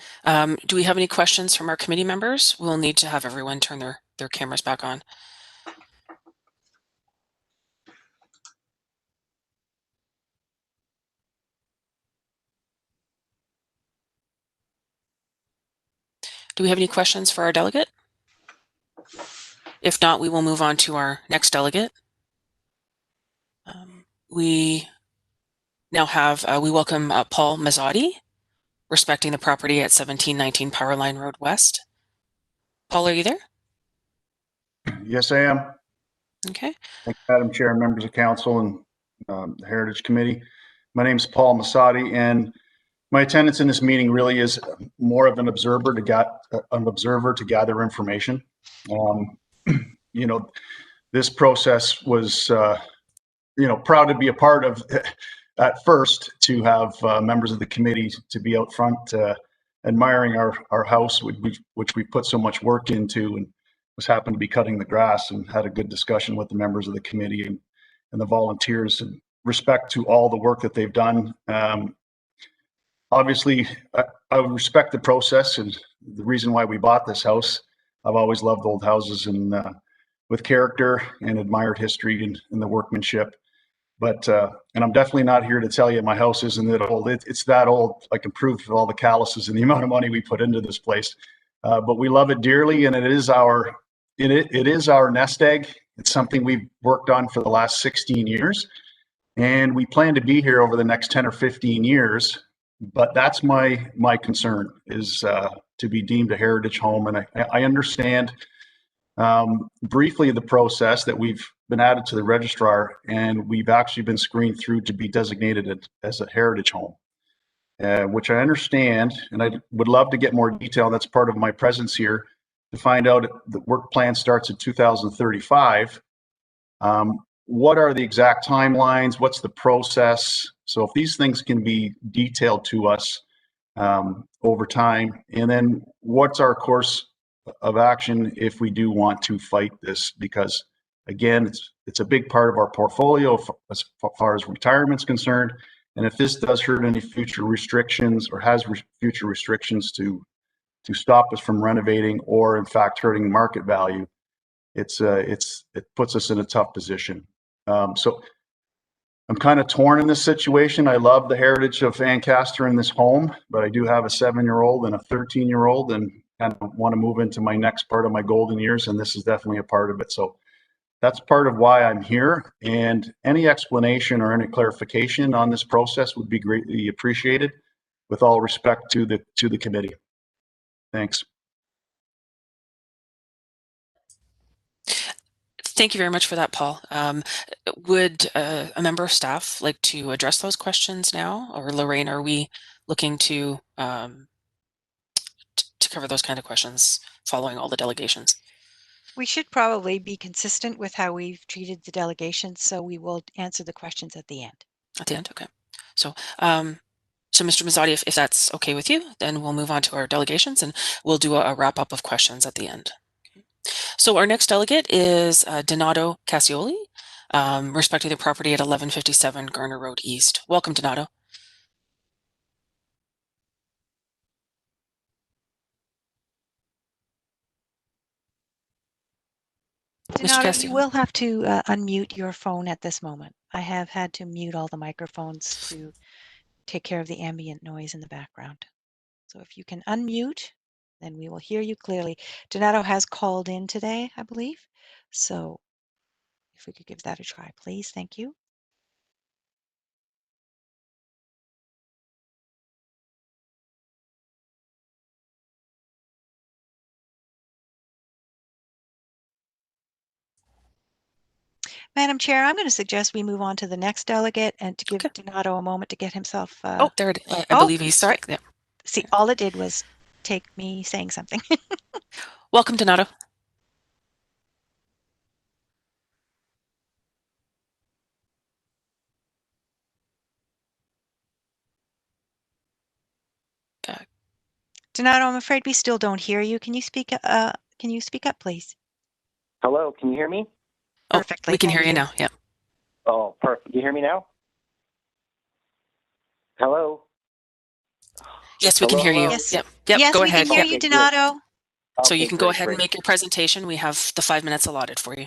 Do we have any questions from our committee members? We'll need to have everyone turn their cameras back on. Do we have any questions for our delegate? If not, we will move on to our next delegate. We now have, we welcome Paul Mazzotti, respecting the property at 1719 Powerline Road West. Paul, are you there? Yes, I am. Okay. Thank you, Madam Chair, members of council, and the Heritage Committee. My name is Paul Mazzotti, and my attendance in this meeting really is more of an observer to gather information. You know, this process was, you know, proud to be a part of. At first, to have members of the committee to be out front admiring our house, which we put so much work into, and was happened to be cutting the grass, and had a good discussion with the members of the committee and the volunteers, and respect to all the work that they've done. Obviously, I respect the process and the reason why we bought this house. I've always loved old houses and with character and admired history and the workmanship. But, and I'm definitely not here to tell you my house isn't that old. It's that old. I can prove with all the calluses and the amount of money we put into this place. But we love it dearly, and it is our nest egg. It's something we've worked on for the last 16 years. And we plan to be here over the next 10 or 15 years. But that's my concern, is to be deemed a heritage home. And I understand briefly the process that we've been added to the registrar, and we've actually been screened through to be designated as a heritage home, which I understand, and I would love to get more detail. That's part of my presence here, to find out the work plan starts in 2035. What are the exact timelines? What's the process? So if these things can be detailed to us over time, and then what's our course of action if we do want to fight this? Because again, it's a big part of our portfolio as far as retirement's concerned. And if this does hurt any future restrictions or has future restrictions to stop us from renovating, or in fact hurting market value, it puts us in a tough position. So I'm kind of torn in this situation. I love the heritage of Ancaster in this home, but I do have a 7-year-old and a 13-year-old, and kind of want to move into my next part of my golden years, and this is definitely a part of it. So that's part of why I'm here, and any explanation or any clarification on this process would be greatly appreciated, with all respect to the committee. Thanks. Thank you very much for that, Paul. Would a member of staff like to address those questions now? Or Lorraine, are we looking to cover those kind of questions following all the delegations? We should probably be consistent with how we've treated the delegations, so we will answer the questions at the end. At the end, okay. So, so Mr. Mazzotti, if that's okay with you, then we'll move on to our delegations, and we'll do a wrap up of questions at the end. So our next delegate is Donato Cassioli, respecting the property at 1157 Garner Road East. Welcome, Donato. Donato, you will have to unmute your phone at this moment. I have had to mute all the microphones to take care of the ambient noise in the background. So if you can unmute, then we will hear you clearly. Donato has called in today, I believe. So if we could give that a try, please. Thank you. Madam Chair, I'm going to suggest we move on to the next delegate and to give Donato a moment to get himself. Oh, there it is. I believe he's sorry. Yeah. See, all it did was take me saying something. Welcome, Donato. Donato, I'm afraid we still don't hear you. Can you speak up, please? Hello, can you hear me? Perfectly. We can hear you now. Yeah. Oh, perfect. You hear me now? Hello? Yes, we can hear you. Yes. Yep. Yes, go we ahead. can hear you, Donato. So you Okay, can go ahead and make your presentation. We have the 5 minutes allotted for you.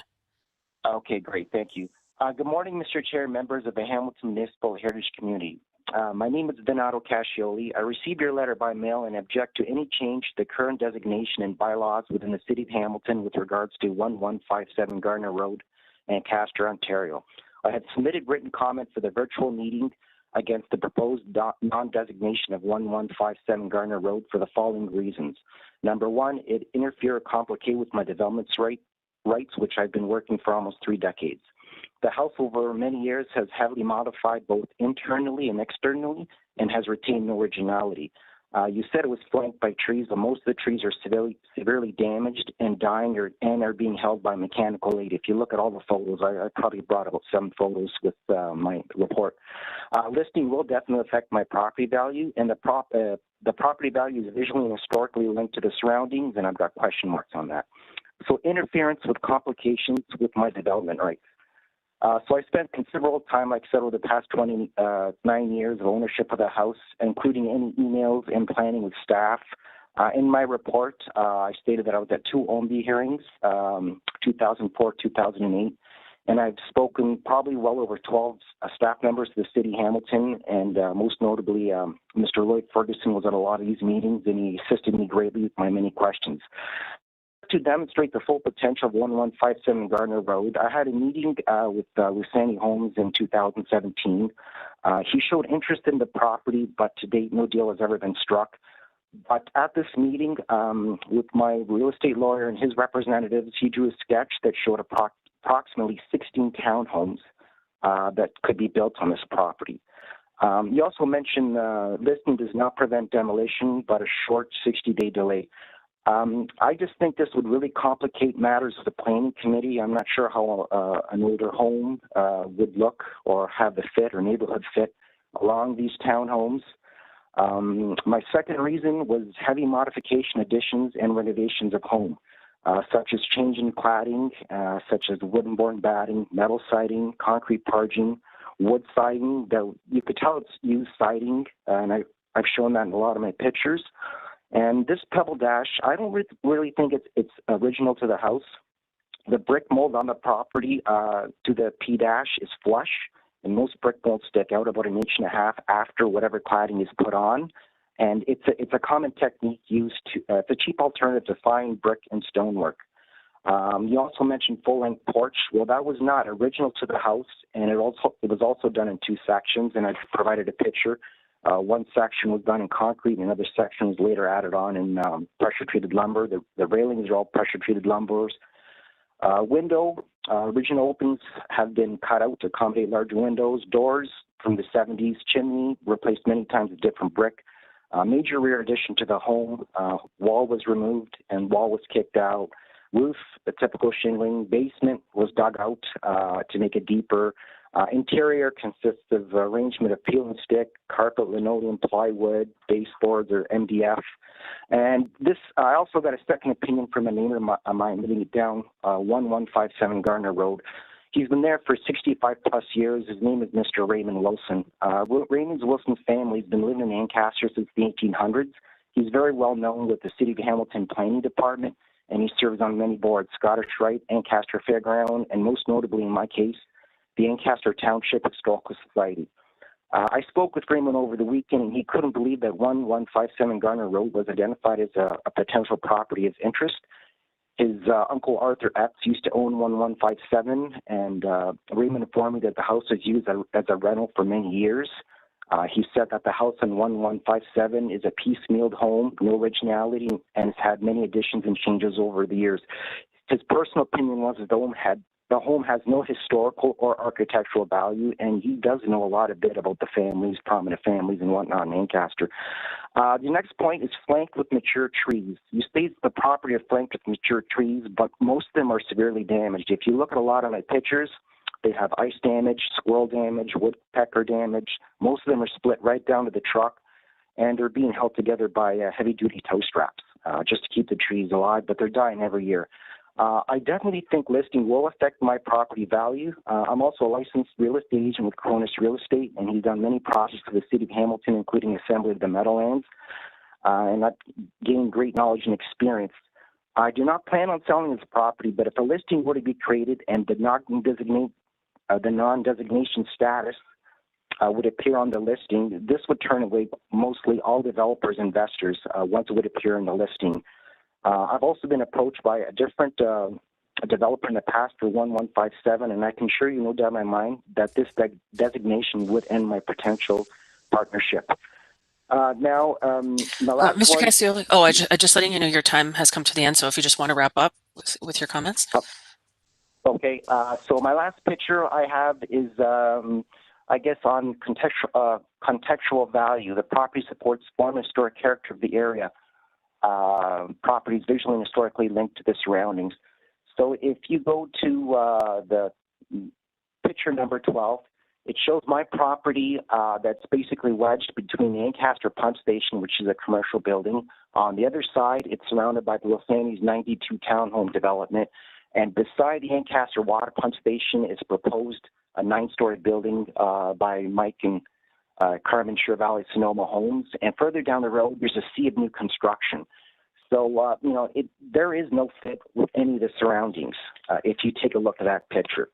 Okay, great. Thank you. Good morning, Mr. Chair, members of the Hamilton Municipal Heritage Community. My name is Donato Cassioli. I received your letter by mail and object to any change to the current designation and bylaws within the City of Hamilton with regards to 1157 Garner Road, Ancaster, Ontario. I had submitted written comment for the virtual meeting against the proposed non-designation of 1157 Garner Road for the following reasons. Number one, it interferes or complicates with my development rights, which I've been working for almost 3 decades. The house over many years has heavily modified both internally and externally and has retained no originality. You said it was flanked by trees, but most of the trees are severely damaged and dying and are being held by mechanical aid. If you look at all the photos, I probably brought about 7 photos with my report. Listing will definitely affect my property value, and the property value is visually and historically linked to the surroundings, and I've got question marks on that. So interference with complications with my development rights. So I spent considerable time, like I said, over the past 29 years of ownership of the house, including any emails and planning with staff. In my report, I stated that I was at 2 OMB hearings, 2004, 2008, and I've spoken probably well over 12 staff members to the City of Hamilton, and most notably, Mr. Lloyd Ferguson was at a lot of these meetings, and he assisted me greatly with my many questions. To demonstrate the full potential of 1157 Gardner Road, I had a meeting with Lusani Homes in 2017. He showed interest in the property, but to date, no deal has ever been struck. But at this meeting, with my real estate lawyer and his representatives, he drew a sketch that showed approximately 16 townhomes that could be built on this property. You also mentioned listing does not prevent demolition, but a short 60-day delay. I just think this would really complicate matters of the planning committee. I'm not sure how an older home would look or have the fit or neighborhood fit along these townhomes. My second reason was heavy modification, additions, and renovations of home, such as changing cladding, such as wooden board batting, metal siding, concrete parging, wood siding. That you could tell it's used siding, and I've shown that in a lot of my pictures. And this pebble dash, I don't really think it's original to the house. The brick mold on the property to the P dash is flush, and most brick molds stick out about 1.5 inches after whatever cladding is put on. And it's a common technique used to, it's a cheap alternative to fine brick and stonework. You also mentioned full-length porch. Well, that was not original to the house, and it was also done in 2 sections, and I've provided a picture. One section was done in concrete, and another section was later added on in pressure-treated lumber. The railings are all pressure-treated lumbers. Window, original openings have been cut out to accommodate larger windows. Doors from the 70s, chimney replaced many times with different brick. Major rear addition to the home, wall was removed and wall was kicked out. Roof, the typical shingling. Basement was dug out to make it deeper. Interior consists of arrangement of peel and stick, carpet, linoleum, plywood, baseboards, or MDF. And this, I also got a second opinion from a neighbor of mine living it down 1157 Gardner Road. He's been there for 65 plus years. His name is Mr. Raymond Wilson. Raymond Wilson's family has been living in Ancaster since the 1800s. He's very well known with the City of Hamilton Planning Department, and he serves on many boards, Scottish Rite, Ancaster Fairground, and most notably in my case, the Ancaster Township Historical Society. I spoke with Raymond over the weekend, and he couldn't believe that 1157 Gardner Road was identified as a potential property of interest. His uncle Arthur Epps used to own 1157, and Raymond informed me that the house was used as a rental for many years. He said that the house on 1157 is a piecemealed home, no originality, and has had many additions and changes over the years. His personal opinion was that the home has no historical or architectural value, and he does know a lot about the families, prominent families, and whatnot in Ancaster. The next point is flanked with mature trees. You state the property is flanked with mature trees, but most of them are severely damaged. If you look at a lot of my pictures, they have ice damage, squirrel damage, woodpecker damage. Most of them are split right down to the truck, and they're being held together by heavy-duty tow straps just to keep the trees alive, but they're dying every year. I definitely think listing will affect my property value. I'm also a licensed real estate agent with Cronus Real Estate, and he's done many projects for the City of Hamilton, including assembly of the Meadowlands, and I've gained great knowledge and experience. I do not plan on selling this property, but if a listing were to be created and did not designate the non-designation status would appear on the listing, this would turn away mostly all developers, investors, once it would appear in the listing. I've also been approached by a different developer in the past for 1157, and I can assure you, no doubt in my mind, that this designation would end my potential partnership. Now, the last Mr. one. Cassioli, I just letting you know your time has come to the end, so if you just want to wrap up with your comments. Okay, so my last picture I have is, I guess, on contextual value. The property supports form and historic character of the area. Properties visually and historically linked to the surroundings. So if you go to the picture number 12, it shows my property that's basically wedged between the Ancaster Pump Station, which is a commercial building. On the other side, it's surrounded by the Los Angeles 92 townhome development. And beside the Ancaster Water Pump Station is proposed a 9-story building by Mike and Carmen Valley Sonoma Homes. And further down the road, there's a sea of new construction. So, you know, there is no fit with any of the surroundings if you take a look at that picture.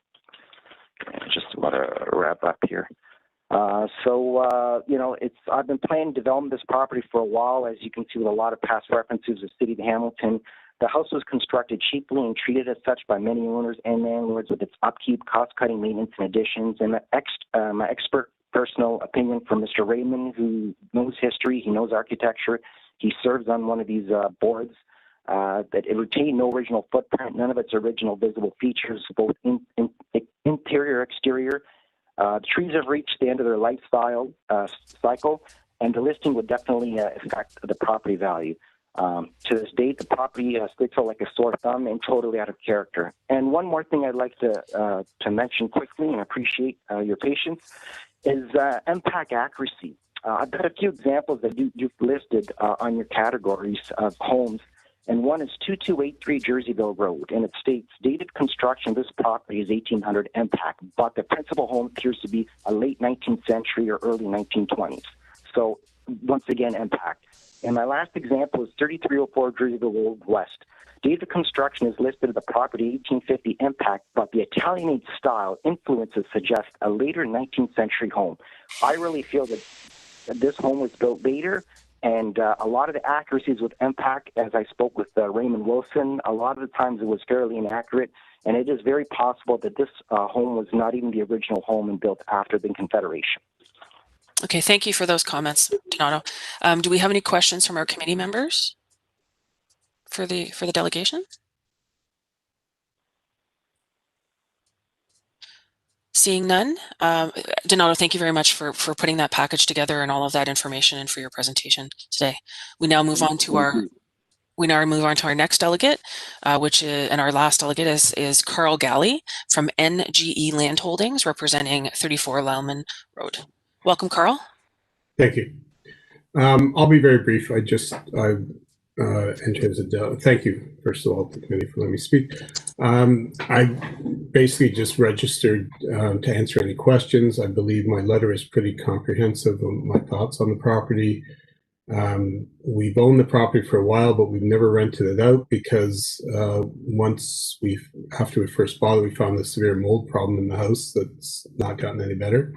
Just about to wrap up here. You know, I've been planning to develop this property for a while, as you can see with a lot of past references to the City of Hamilton. The house was constructed cheaply and treated as such by many owners and landlords with its upkeep, cost-cutting maintenance, and additions. And my expert personal opinion from Mr. Raymond, who knows history, he knows architecture, he serves on one of these boards, that it retained no original footprint, none of its original visible features, both interior, exterior. Trees have reached the end of their lifestyle cycle, and the listing would definitely affect the property value. To this date, the property sticks out like a sore thumb and totally out of character. And one more thing I'd like to mention quickly, and appreciate your patience, is impact accuracy. I've got a few examples that you've listed on your categories of homes, and one is 2283 Jerseyville Road, and it states, dated construction of this property is 1800 impact, but the principal home appears to be a late 19th century or early 1920s. So, once again, impact. And my last example is 3304 Jerseyville Road West. Date of construction is listed as the property 1850 impact, but the Italianate style influences suggest a later 19th century home. I really feel that this home was built later, and a lot of the accuracies with impact, as I spoke with Raymond Wilson, a lot of the times it was fairly inaccurate, and it is very possible that this home was not even the original home and built after the Confederation. Okay, thank you for those comments, Donato. Do we have any questions from our committee members for the delegation? Seeing none, Donato, thank you very much for putting that package together and all of that information and for your presentation today. We now move on to our next delegate, and our last delegate is Carl Galley from NGE Land Holdings, representing 34 Lauman Road. Welcome, Carl. Thank you. I'll be very brief. Thank you, first of all, to the committee for letting me speak. I basically just registered to answer any questions. I believe my letter is pretty comprehensive on my thoughts on the property. We've owned the property for a while, but we've never rented it out because after we first bought it, we found a severe mold problem in the house that's not gotten any better.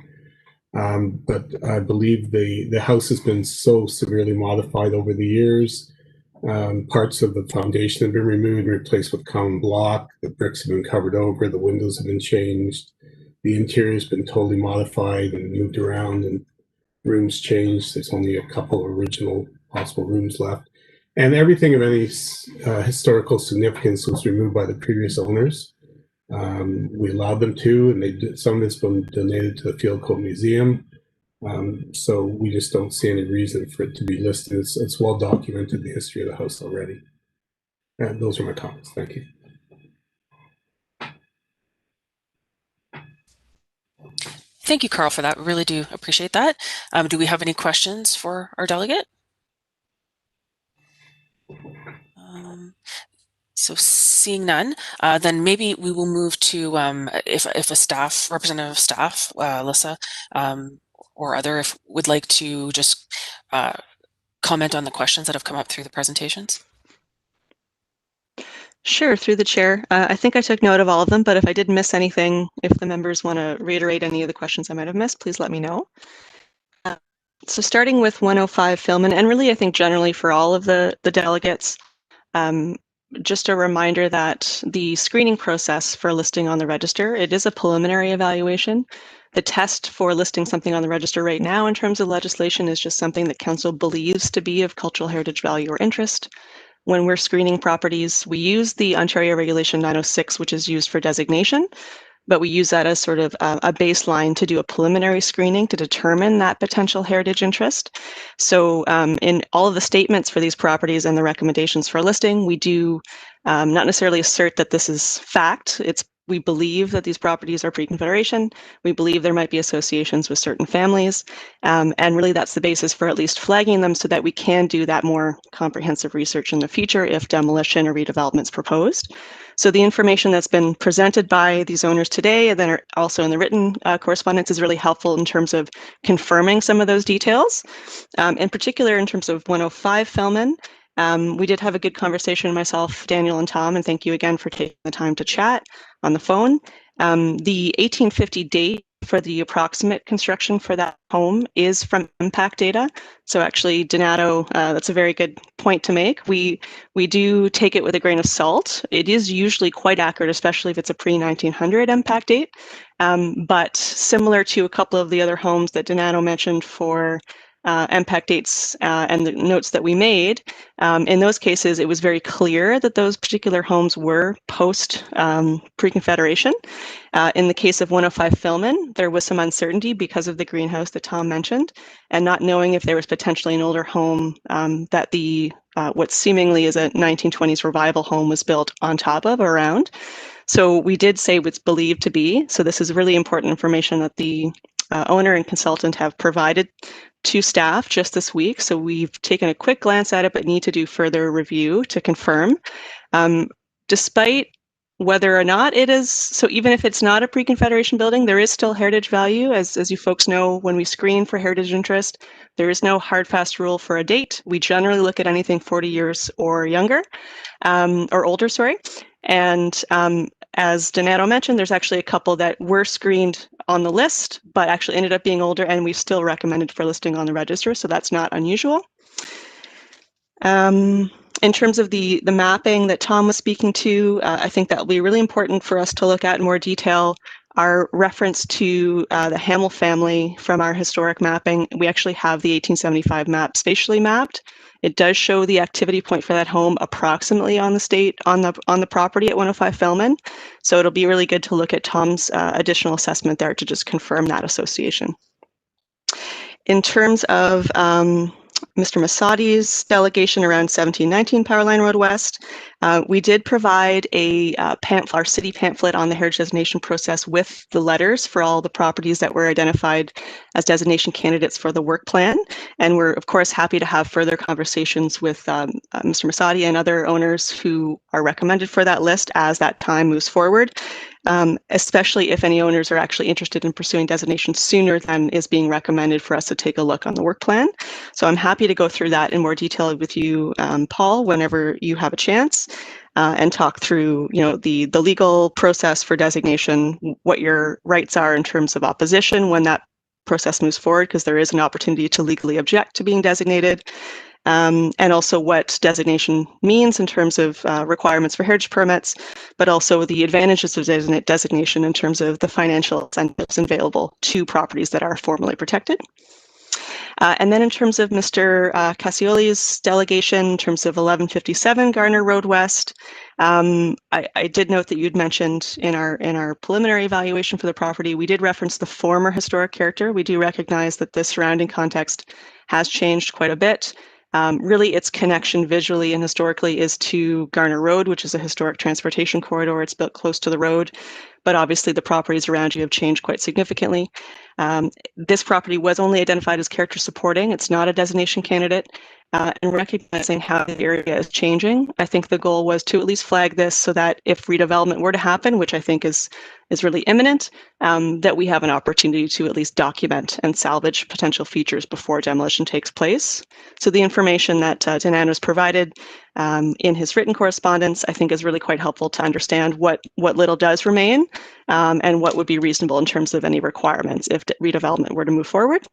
But I believe the house has been so severely modified over the years. Parts of the foundation have been removed and replaced with common block. The bricks have been covered over. The windows have been changed. The interior has been totally modified and moved around, and rooms changed. There's only a couple of original possible rooms left. And everything of any historical significance was removed by the previous owners. We allowed them to, and some of it's been donated to the Field Coat Museum. So we just don't see any reason for it to be listed. It's well documented, the history of the house already. And those are my comments. Thank you. Thank you, Carl, for that. We really do appreciate that. Do we have any questions for our delegate? So seeing none, then maybe we will move to if a representative of staff, Alyssa, or other, if would like to just comment on the questions that have come up through the presentations. Sure, through the chair. I think I took note of all of them, but if I did miss anything, if the members want to reiterate any of the questions I might have missed, please let me know. So starting with 105 Filman, and really I think generally for all of the delegates, just a reminder that the screening process for listing on the register, it is a preliminary evaluation. The test for listing something on the register right now in terms of legislation is just something that council believes to be of cultural heritage value or interest. When we're screening properties, we use the Ontario Regulation 906, which is used for designation, but we use that as sort of a baseline to do a preliminary screening to determine that potential heritage interest. So in all of the statements for these properties and the recommendations for listing, we do not necessarily assert that this is fact. It's we believe that these properties are pre-Confederation. We believe there might be associations with certain families. And really that's the basis for at least flagging them so that we can do that more comprehensive research in the future if demolition or redevelopment is proposed. So the information that's been presented by these owners today and then also in the written correspondence is really helpful in terms of confirming some of those details. In particular, in terms of 105 Fellman, we did have a good conversation, myself, Daniel, and Tom, and thank you again for taking the time to chat on the phone. The 1850 date for the approximate construction for that home is from impact data. So actually, Donato, that's a very good point to make. We do take it with a grain of salt. It is usually quite accurate, especially if it's a pre-1900 impact date. But similar to a couple of the other homes that Donato mentioned for impact dates and the notes that we made, in those cases, it was very clear that those particular homes were post pre-Confederation. In the case of 105 Fillman, there was some uncertainty because of the greenhouse that Tom mentioned, and not knowing if there was potentially an older home that the what seemingly is a 1920s revival home was built on top of or around. So we did say what's believed to be. So this is really important information that the owner and consultant have provided to staff just this week. So we've taken a quick glance at it, but need to do further review to confirm. Despite whether or not it is, so even if it's not a pre-Confederation building, there is still heritage value. As you folks know, when we screen for heritage interest, there is no hard, fast rule for a date. We generally look at anything 40 years or younger, or older, sorry. And as Donato mentioned, there's actually a couple that were screened on the list, but actually ended up being older, and we've still recommended for listing on the register, so that's not unusual. In terms of the mapping that Tom was speaking to, I think that will be really important for us to look at in more detail. Our reference to the Hamill family from our historic mapping, we actually have the 1875 map spatially mapped. It does show the activity point for that home approximately on the property at 105 Fellman. So it'll be really good to look at Tom's additional assessment there to just confirm that association. In terms of Mr. Mazzotti's delegation around 1719 Powerline Road West, we did provide a our city pamphlet on the heritage designation process with the letters for all the properties that were identified as designation candidates for the work plan. And we're, of course, happy to have further conversations with Mr. Mazzotti and other owners who are recommended for that list as that time moves forward. Especially if any owners are actually interested in pursuing designation sooner than is being recommended for us to take a look on the work plan. So I'm happy to go through that in more detail with you, Paul, whenever you have a chance, and talk through, the legal process for designation, what your rights are in terms of opposition when that process moves forward, because there is an opportunity to legally object to being designated. And also what designation means in terms of requirements for heritage permits, but also the advantages of designation in terms of the financial incentives available to properties that are formally protected. And then in terms of Mr. Cassioli's delegation, in terms of 1157 Garner Road West, I did note that you'd mentioned in our preliminary evaluation for the property, we did reference the former historic character. We do recognize that the surrounding context has changed quite a bit. Really, its connection visually and historically is to Garner Road, which is a historic transportation corridor. It's built close to the road, but obviously the properties around you have changed quite significantly. This property was only identified as character supporting. It's not a designation candidate. And recognizing how the area is changing, I think the goal was to at least flag this so that if redevelopment were to happen, which I think is really imminent, that we have an opportunity to at least document and salvage potential features before demolition takes place. So the information that Donato's provided in his written correspondence, I think is really quite helpful to understand what little does remain and what would be reasonable in terms of any requirements if redevelopment were to move forward.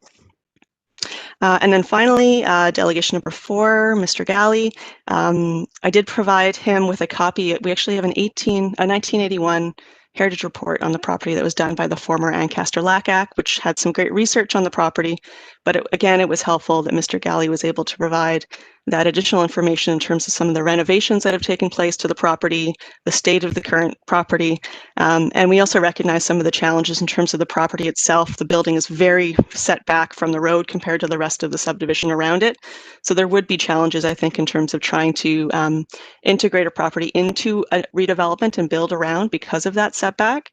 And then finally, delegation number 4, Mr. Galley. I did provide him with a copy. We actually have a 1981 heritage report on the property that was done by the former Ancaster Lacac, which had some great research on the property. But again, it was helpful that Mr. Galley was able to provide that additional information in terms of some of the renovations that have taken place to the property, the state of the current property. And we also recognize some of the challenges in terms of the property itself. The building is very set back from the road compared to the rest of the subdivision around it. So there would be challenges, I think, in terms of trying to integrate a property into a redevelopment and build around because of that setback.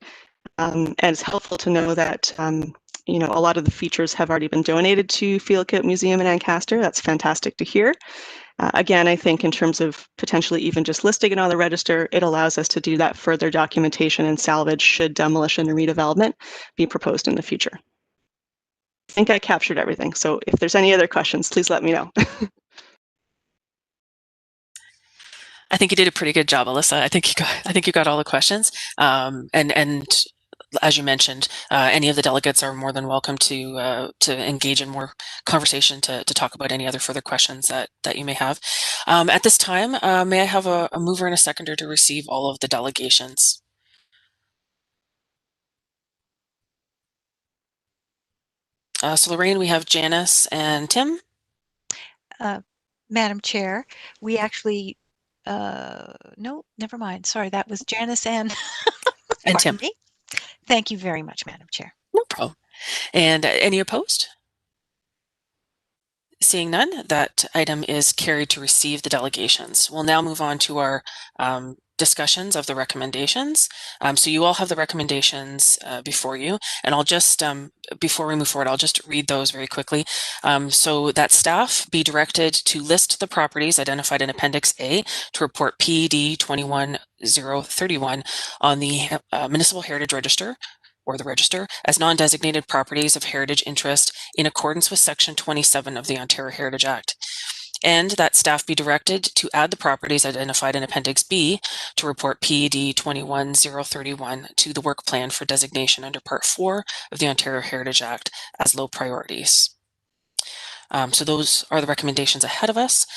And it's helpful to know that a lot of the features have already been donated to Fieldcoat Museum in Ancaster. That's fantastic to hear. Again, I think in terms of potentially even just listing it on the register, it allows us to do that further documentation and salvage should demolition and redevelopment be proposed in the future. I think I captured everything. So if there's any other questions, please let me know. I think you did a pretty good job, Alyssa. I think you got all the questions. And as you mentioned, any of the delegates are more than welcome to engage in more conversation to talk about any other further questions that you may have. At this time, may I have a mover and a seconder to receive all of the delegations? So Lorraine, we have Janice and Tim. Madam Chair, we actually, no, never mind. Sorry, that was Janice and Tim. Me. Thank you very much, Madam Chair. No problem. And any opposed? Seeing none, that item is carried to receive the delegations. We'll now move on to our discussions of the recommendations. So you all have the recommendations before you, and I'll just, before we move forward, I'll just read those very quickly. So that staff be directed to list the properties identified in Appendix A to report PED 21031 on the Municipal Heritage Register, or the register, as non-designated properties of heritage interest in accordance with Section 27 of the Ontario Heritage Act. And that staff be directed to add the properties identified in Appendix B to report PED 21031 to the work plan for designation under Part 4 of the Ontario Heritage Act as low priorities. So those are the recommendations ahead of us.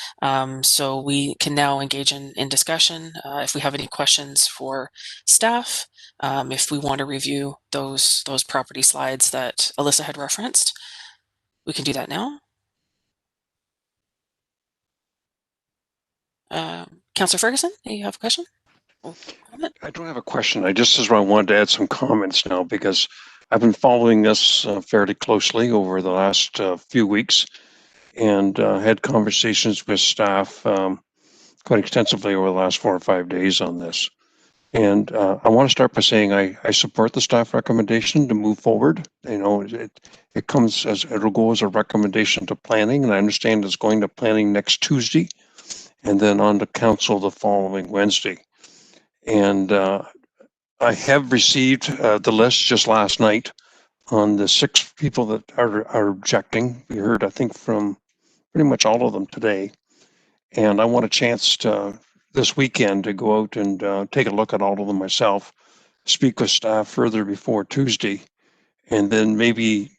So we can now engage in discussion. If we have any questions for staff, if we want to review those property slides that Alyssa had referenced, we can do that now. Councillor Ferguson, you have a question? I don't have a question. I wanted to add some comments now because I've been following this fairly closely over the last few weeks and had conversations with staff quite extensively over the last 4 or 5 days on this. And I want to start by saying I support the staff recommendation to move forward. You know, it comes as, it'll go as a recommendation to planning, and I understand it's going to planning next Tuesday and then on to council the following Wednesday. And I have received the list just last night on the 6 people that are objecting. We heard, I think, from pretty much all of them today. And I want a chance to this weekend to go out and take a look at all of them myself, speak with staff further before Tuesday, and then maybe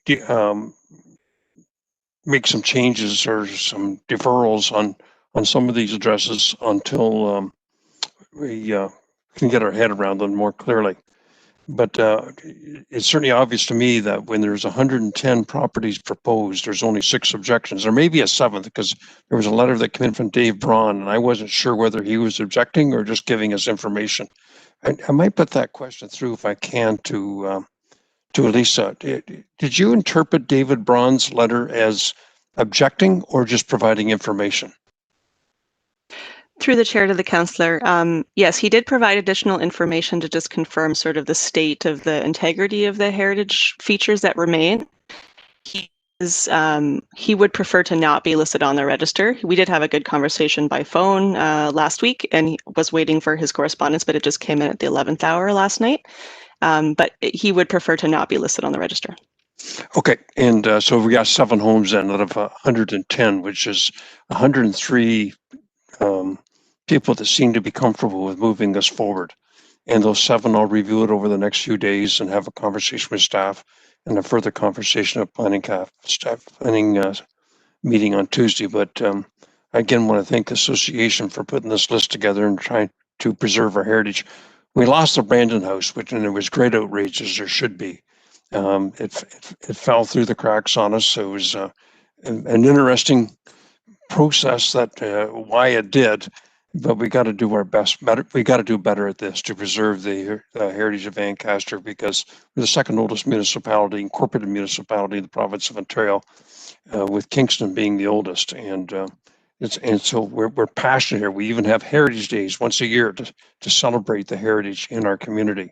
make some changes or some deferrals on some of these addresses until we can get our head around them more clearly. But it's certainly obvious to me that when there's 110 properties proposed, there's only 6 objections. There may be a 7th because there was a letter that came in from Dave Braun, and I wasn't sure whether he was objecting or just giving us information. I might put that question through if I can to Elisa. Did you interpret David Braun's letter as objecting or just providing information? Through the chair to the councillor, yes, he did provide additional information to just confirm sort of the state of the integrity of the heritage features that remain. He would prefer to not be listed on the register. We did have a good conversation by phone last week, and he was waiting for his correspondence, but it just came in at the 11th hour last night. But he would prefer to not be listed on the register. Okay, and so we got 7 homes then out of 110, which is 103 people that seem to be comfortable with moving this forward. And those 7, I'll review it over the next few days and have a conversation with staff and a further conversation of staff planning meeting on Tuesday. But I again want to thank the association for putting this list together and trying to preserve our heritage. We lost the Brandon House, and there was great outrage, as there should be. It fell through the cracks on us. It was an interesting process that why it did, but we got to do our best. We got to do better at this to preserve the heritage of Ancaster, because we're the second oldest municipality, incorporated municipality in the province of Ontario, with Kingston being the oldest. And so we're passionate here. We even have heritage days once a year to celebrate the heritage in our community.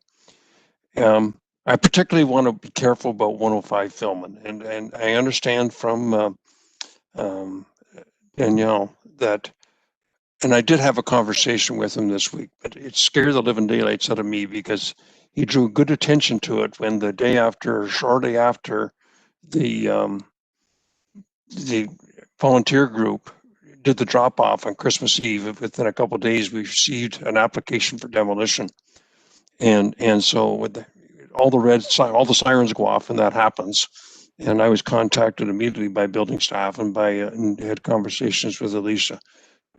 I particularly want to be careful about 105 Filmon, and I understand from Danielle that, and I did have a conversation with him this week, but it scared the living daylights out of me because he drew good attention to it when the day after, shortly after, the volunteer group did the drop off on Christmas Eve. Within a couple of days, we received an application for demolition, and so with all the sirens go off, and that happens. And I was contacted immediately by building staff and and had conversations with Alicia.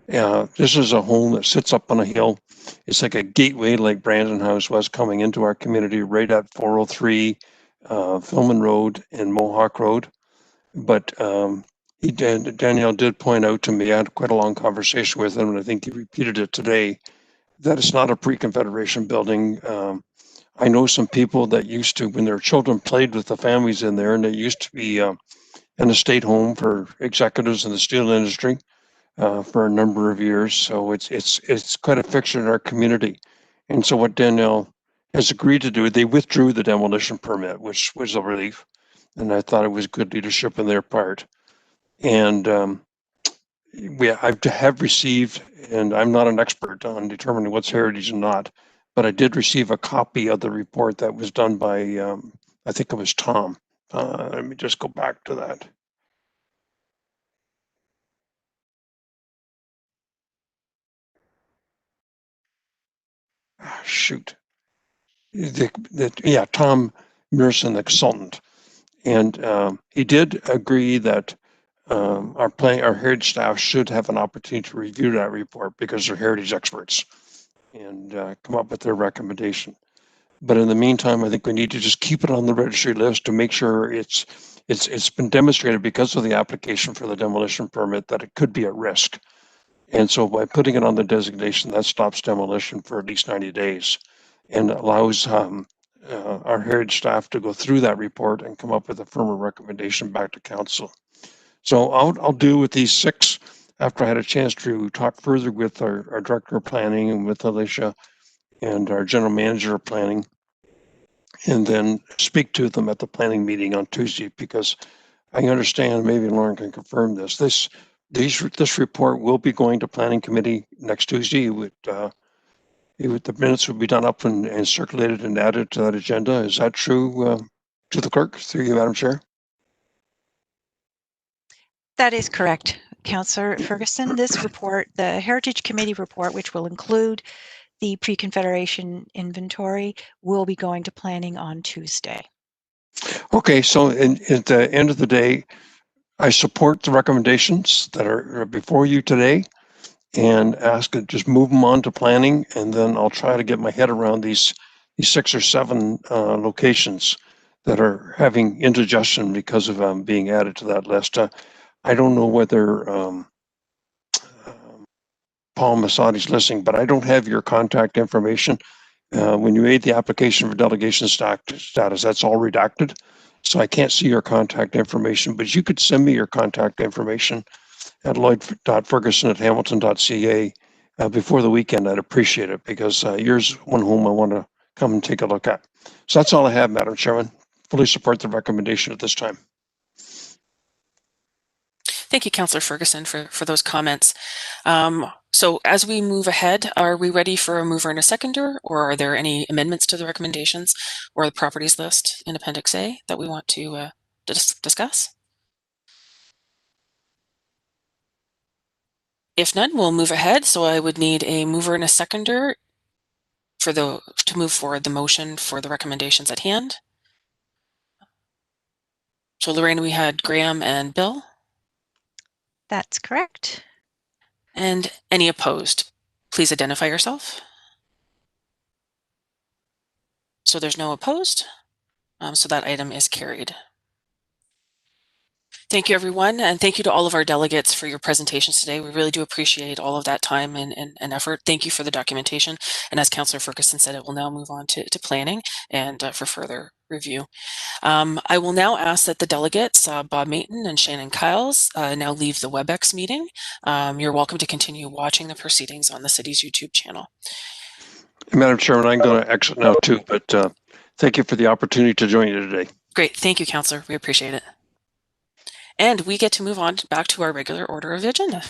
This is a home that sits up on a hill. It's like a gateway, like Brandon House was, coming into our community right at 403 Filmon Road and Mohawk Road. But Danielle did point out to me, I had quite a long conversation with him, and I think he repeated it today, that it's not a pre-Confederation building. I know some people that used to, when their children played with the families in there, and it used to be an estate home for executives in the steel industry for a number of years. So it's quite a fixture in our community. And so what Danielle has agreed to do, they withdrew the demolition permit, which was a relief. And I thought it was good leadership on their part. And I have received, and I'm not an expert on determining what's heritage and not, but I did receive a copy of the report that was done by, I think it was Tom. Let me just go back to that. Shoot. Yeah, Tom Mearson, the consultant. And he did agree that our heritage staff should have an opportunity to review that report because they're heritage experts and come up with their recommendation. But in the meantime, I think we need to just keep it on the registry list to make sure it's been demonstrated because of the application for the demolition permit that it could be at risk. And so by putting it on the designation, that stops demolition for at least 90 days and allows our heritage staff to go through that report and come up with a firmer recommendation back to council. So I'll do with these 6 after I had a chance to talk further with our director of planning and with Alicia and our general manager of planning, and then speak to them at the planning meeting on Tuesday, because I understand, maybe Lauren can confirm this, this report will be going to planning committee next Tuesday. The minutes will be done up and circulated and added to that agenda. Is that true, to the clerk, through you, Madam Chair? That is correct, Councillor Ferguson. This report, the Heritage Committee report, which will include the pre-Confederation inventory, will be going to planning on Tuesday. Okay, so at the end of the day, I support the recommendations that are before you today, and ask it, just move them on to planning, and then I'll try to get my head around these 6 or 7 locations that are having indigestion because of being added to that list. I don't know whether Paul Massotti's listening, but I don't have your contact information. When you made the application for delegation status, that's all redacted. So I can't see your contact information, but you could send me your contact information at lloyd.ferguson@hamilton.ca before the weekend. I'd appreciate it, because yours one home I want to come and take a look at. So that's all I have, Madam Chairman. Fully support the recommendation at this time. Thank you, Councillor Ferguson, for those comments. So as we move ahead, are we ready for a mover and a seconder, or are there any amendments to the recommendations or the properties list in Appendix A that we want to discuss? If none, we'll move ahead. So I would need a mover and a seconder to move forward the motion for the recommendations at hand. So Lorraine, we had Graham and Bill. That's correct. And any opposed? Please identify yourself. So there's no opposed. So that item is carried. Thank you, everyone, and thank you to all of our delegates for your presentations today. We really do appreciate all of that time and effort. Thank you for the documentation. And as Councillor Ferguson said, it will now move on to planning and for further review. I will now ask that the delegates, Bob Mayton and Shannon Kyles, now leave the WebEx meeting. You're welcome to continue watching the proceedings on the city's YouTube channel. Madam Chairman, I'm going to exit now too, but thank you for the opportunity to join you today. Great. Thank you, Councillor. We appreciate it. And we get to move on back to our regular order of the agenda.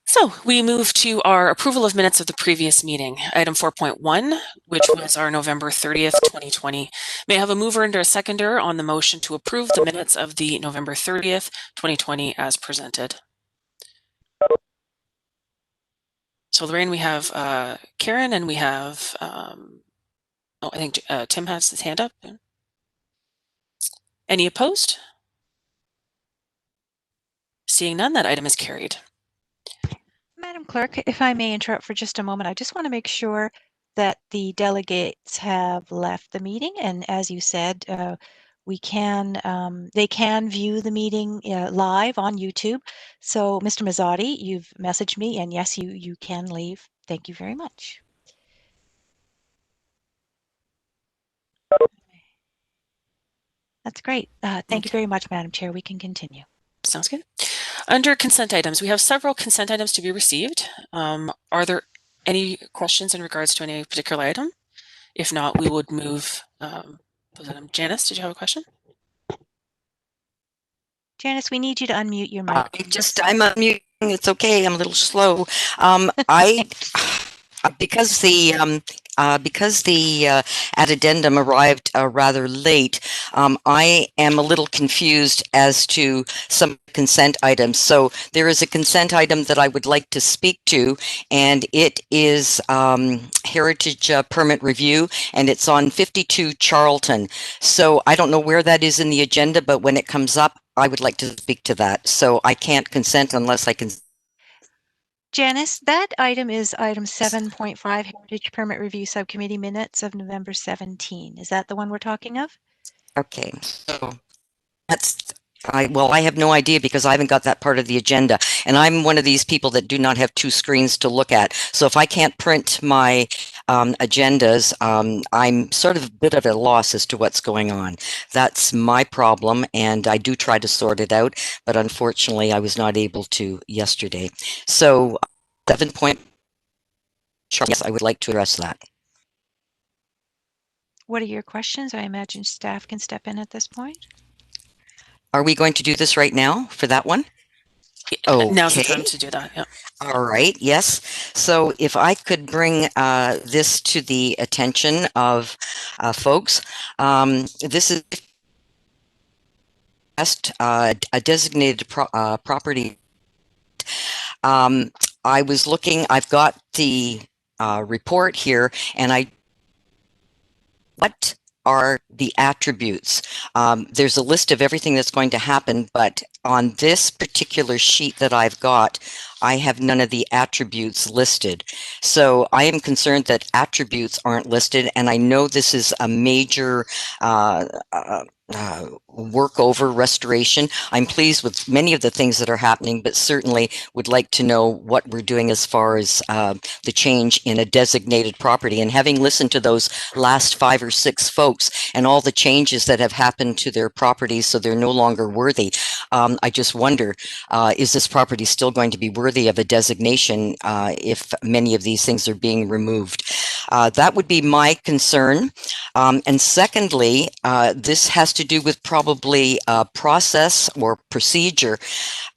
So we move to our approval of minutes of the previous meeting, item 4.1, which was our November 30th, 2020. May I have a mover and a seconder on the motion to approve the minutes of the November 30th, 2020 as presented? So Lorraine, we have Karen and we have, I think Tim has his hand up. Any opposed? Seeing none, that item is carried. Madam Clerk, if I may interrupt for just a moment, I just want to make sure that the delegates have left the meeting. And as you said, they can view the meeting live on YouTube. So Mr. Mazzotti, you've messaged me, and yes, you can leave. Thank you very much. That's great. Thank you very much, Madam Chair. We can continue. Sounds good. Under consent items, we have several consent items to be received. Are there any questions in regards to any particular item? If not, we would move. Janice, did you have a question? Janice, we need you to unmute your mic. I'm unmuting. It's okay. I'm a little slow. Because the addendum arrived rather late, I am a little confused as to some consent items. So there is a consent item that I would like to speak to, and it is heritage permit review, and it's on 52 Charlton. So I don't know where that is in the agenda, but when it comes up, I would like to speak to that. So I can't consent unless I can. Janice, that item is item 7.5, Heritage Permit Review Subcommittee Minutes of November 17. Is that the one we're talking of? Okay, so that's, I have no idea because I haven't got that part of the agenda. And I'm one of these people that do not have two screens to look at. So if I can't print my agendas, I'm sort of a bit of a loss as to what's going on. That's my problem, and I do try to sort it out, but unfortunately I was not able to yesterday. So 7 point, yes, I would like to address that. What are your questions? I imagine staff can step in at this point. Are we going to do this right now for that one? Okay. Now's the time to do that. Yeah. All right. Yes. So if I could bring this to the attention of folks, this is a designated property. I was looking. I've got the report here, and what are the attributes? There's a list of everything that's going to happen, but on this particular sheet that I've got, I have none of the attributes listed. So I am concerned that attributes aren't listed, and I know this is a major workover restoration. I'm pleased with many of the things that are happening, but certainly would like to know what we're doing as far as the change in a designated property. And having listened to those last 5 or 6 folks and all the changes that have happened to their properties so they're no longer worthy, I just wonder, is this property still going to be worthy of a designation if many of these things are being removed? That would be my concern. And secondly, this has to do with probably process or procedure.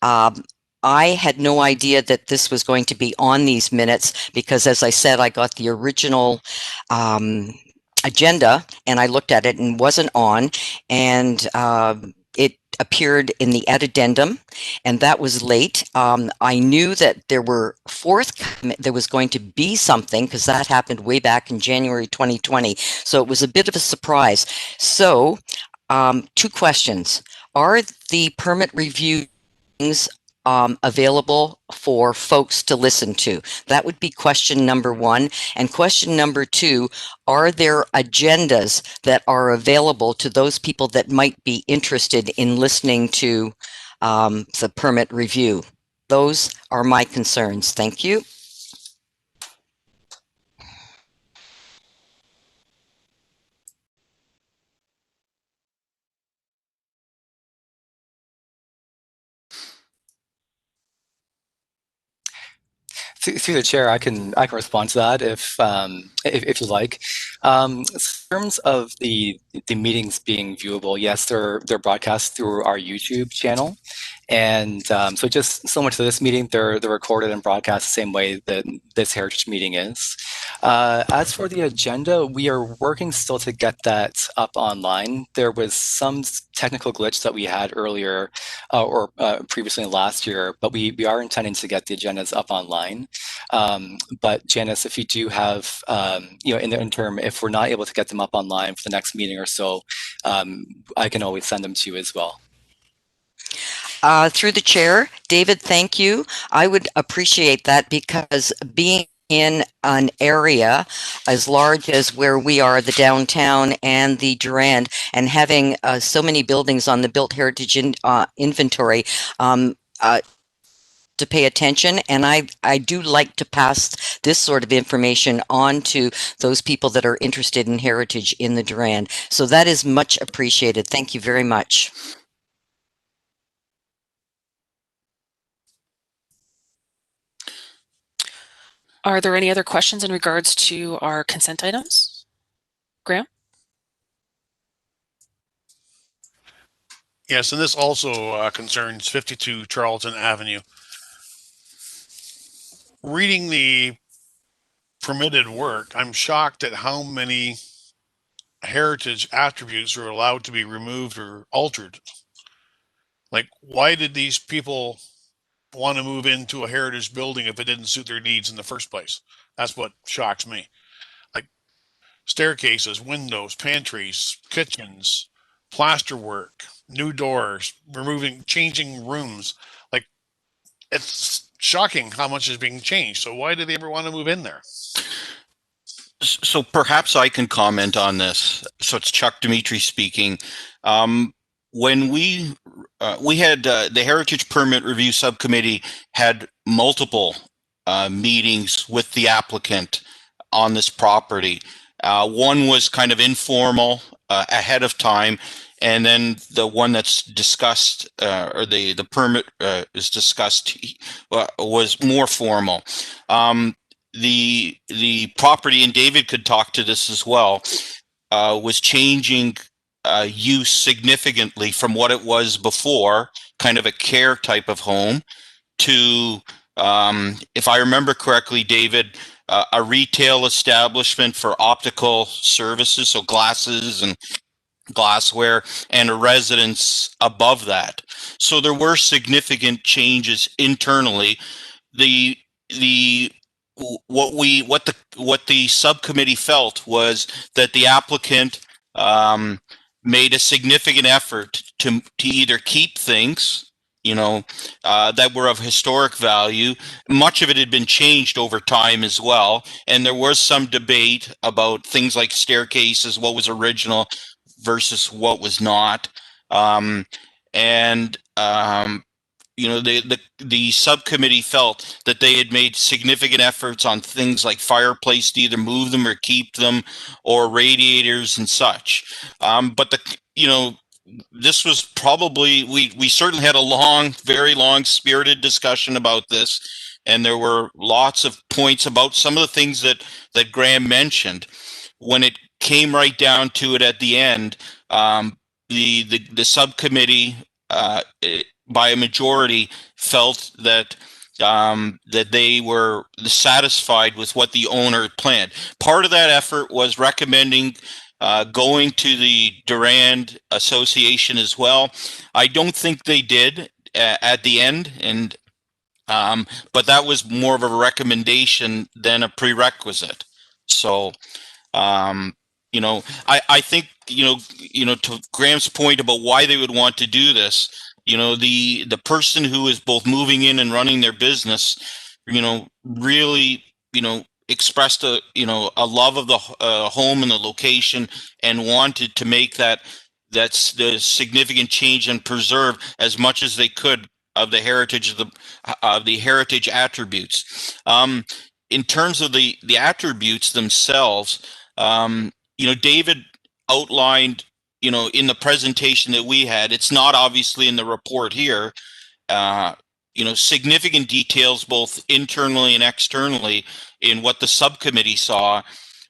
I had no idea that this was going to be on these minutes because, as I said, I got the original agenda and I looked at it and wasn't on, and it appeared in the addendum, and that was late. I knew that there was going to be something because that happened way back in January 2020. So it was a bit of a surprise. So 2 questions. Are the permit reviews available for folks to listen to? That would be question number one. And question number two, are there agendas that are available to those people that might be interested in listening to the permit review? Those are my concerns. Thank you. Through the chair, I can respond to that if you like. In terms of the meetings being viewable, yes, they're broadcast through our YouTube channel, and so just similar to this meeting, they're recorded and broadcast the same way that this Heritage meeting is. As for the agenda, we are working still to get that up online. There was some technical glitch that we had earlier or previously last year, but we are intending to get the agendas up online. But Janice, if you do have, in the interim, if we're not able to get them up online for the next meeting or so, I can always send them to you as well. Through the chair, David, thank you. I would appreciate that, because being in an area as large as where we are, the downtown and the Durand, and having so many buildings on the Built Heritage inventory, to pay attention, and I do like to pass this sort of information on to those people that are interested in heritage in the Durand. So that is much appreciated. Thank you very much. Are there any other questions in regards to our consent items? Graham? Yes, and this also concerns 52 Charlton Avenue. Reading the permitted work, I'm shocked at how many heritage attributes are allowed to be removed or altered. Like, why did these people want to move into a heritage building if it didn't suit their needs in the first place? That's what shocks me. Like staircases, windows, pantries, kitchens, plasterwork, new doors, changing rooms. Like, it's shocking how much is being changed. So why do they ever want to move in there? So perhaps I can comment on this. So it's Chuck Dimitri speaking. When we had the Heritage Permit Review Subcommittee had multiple meetings with the applicant on this property. One was kind of informal ahead of time, and then the one that's discussed or the permit is discussed was more formal. The property, and David could talk to this as well, was changing use significantly from what it was before, kind of a care type of home, to, if I remember correctly, David, a retail establishment for optical services, so glasses and glassware, and a residence above that. So there were significant changes internally. What the subcommittee felt was that the applicant made a significant effort to either keep things, that were of historic value. Much of it had been changed over time as well, and there was some debate about things like staircases, what was original versus what was not. The subcommittee felt that they had made significant efforts on things like fireplace to either move them or keep them, or radiators and such. This was probably, we certainly had a very long spirited discussion about this, and there were lots of points about some of the things that Graham mentioned. When it came right down to it at the end, the subcommittee, by a majority, felt that they were satisfied with what the owner planned. Part of that effort was recommending going to the Durand Association as well. I don't think they did at the end, and but that was more of a recommendation than a prerequisite. So I think to Graham's point about why they would want to do this, the person who is both moving in and running their business, really, expressed a love of the home and the location, and wanted to make that's the significant change and preserve as much as they could of the heritage of the heritage attributes. In terms of the attributes themselves, David outlined, in the presentation that we had. It's not obviously in the report here. Significant details both internally and externally in what the subcommittee saw,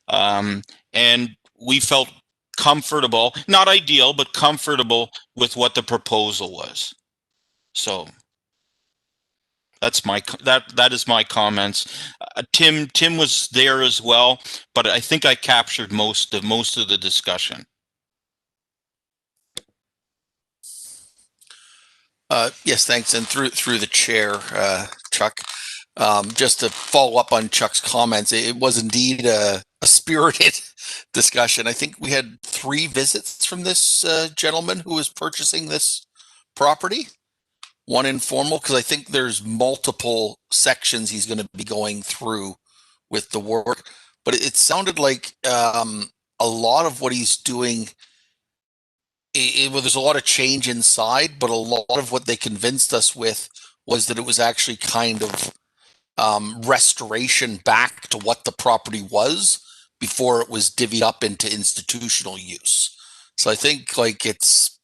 and we felt comfortable, not ideal, but comfortable with what the proposal was. So that's that is my comments. Tim was there as well, but I think I captured most of the discussion. Yes, thanks. And through the chair, Chuck, just to follow up on Chuck's comments, it was indeed a spirited discussion. I think we had 3 visits from this gentleman who was purchasing this property. One informal, because I think there's multiple sections he's going to be going through with the work. But it sounded like a lot of what he's doing, well, there's a lot of change inside, but a lot of what they convinced us with was that it was actually kind of restoration back to what the property was before it was divvied up into institutional use. So I think like it's,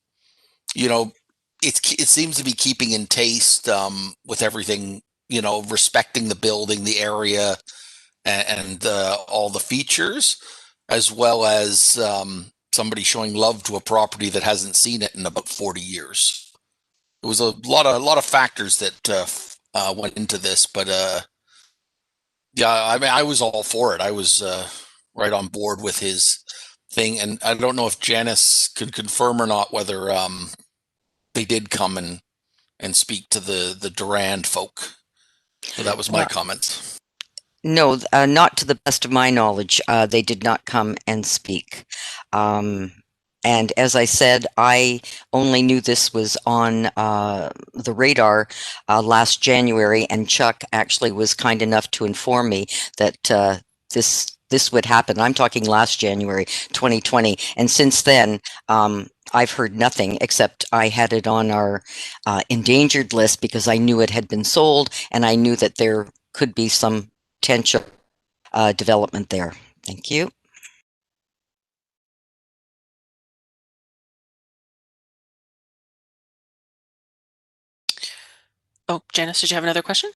it seems to be keeping in taste with everything, respecting the building, the area, and all the features, as well as somebody showing love to a property that hasn't seen it in about 40 years. It was a lot of factors that went into this, but yeah, I mean, I was all for it. I was right on board with his thing, and I don't know if Janice could confirm or not whether they did come and speak to the Durand folk. So that was my comments. No, not to the best of my knowledge. They did not come and speak. And as I said, I only knew this was on the radar last January, and Chuck actually was kind enough to inform me that this would happen. I'm talking last January 2020, and since then I've heard nothing, except I had it on our endangered list because I knew it had been sold, and I knew that there could be some potential development there. Thank you. Oh, Janice, did you have another question?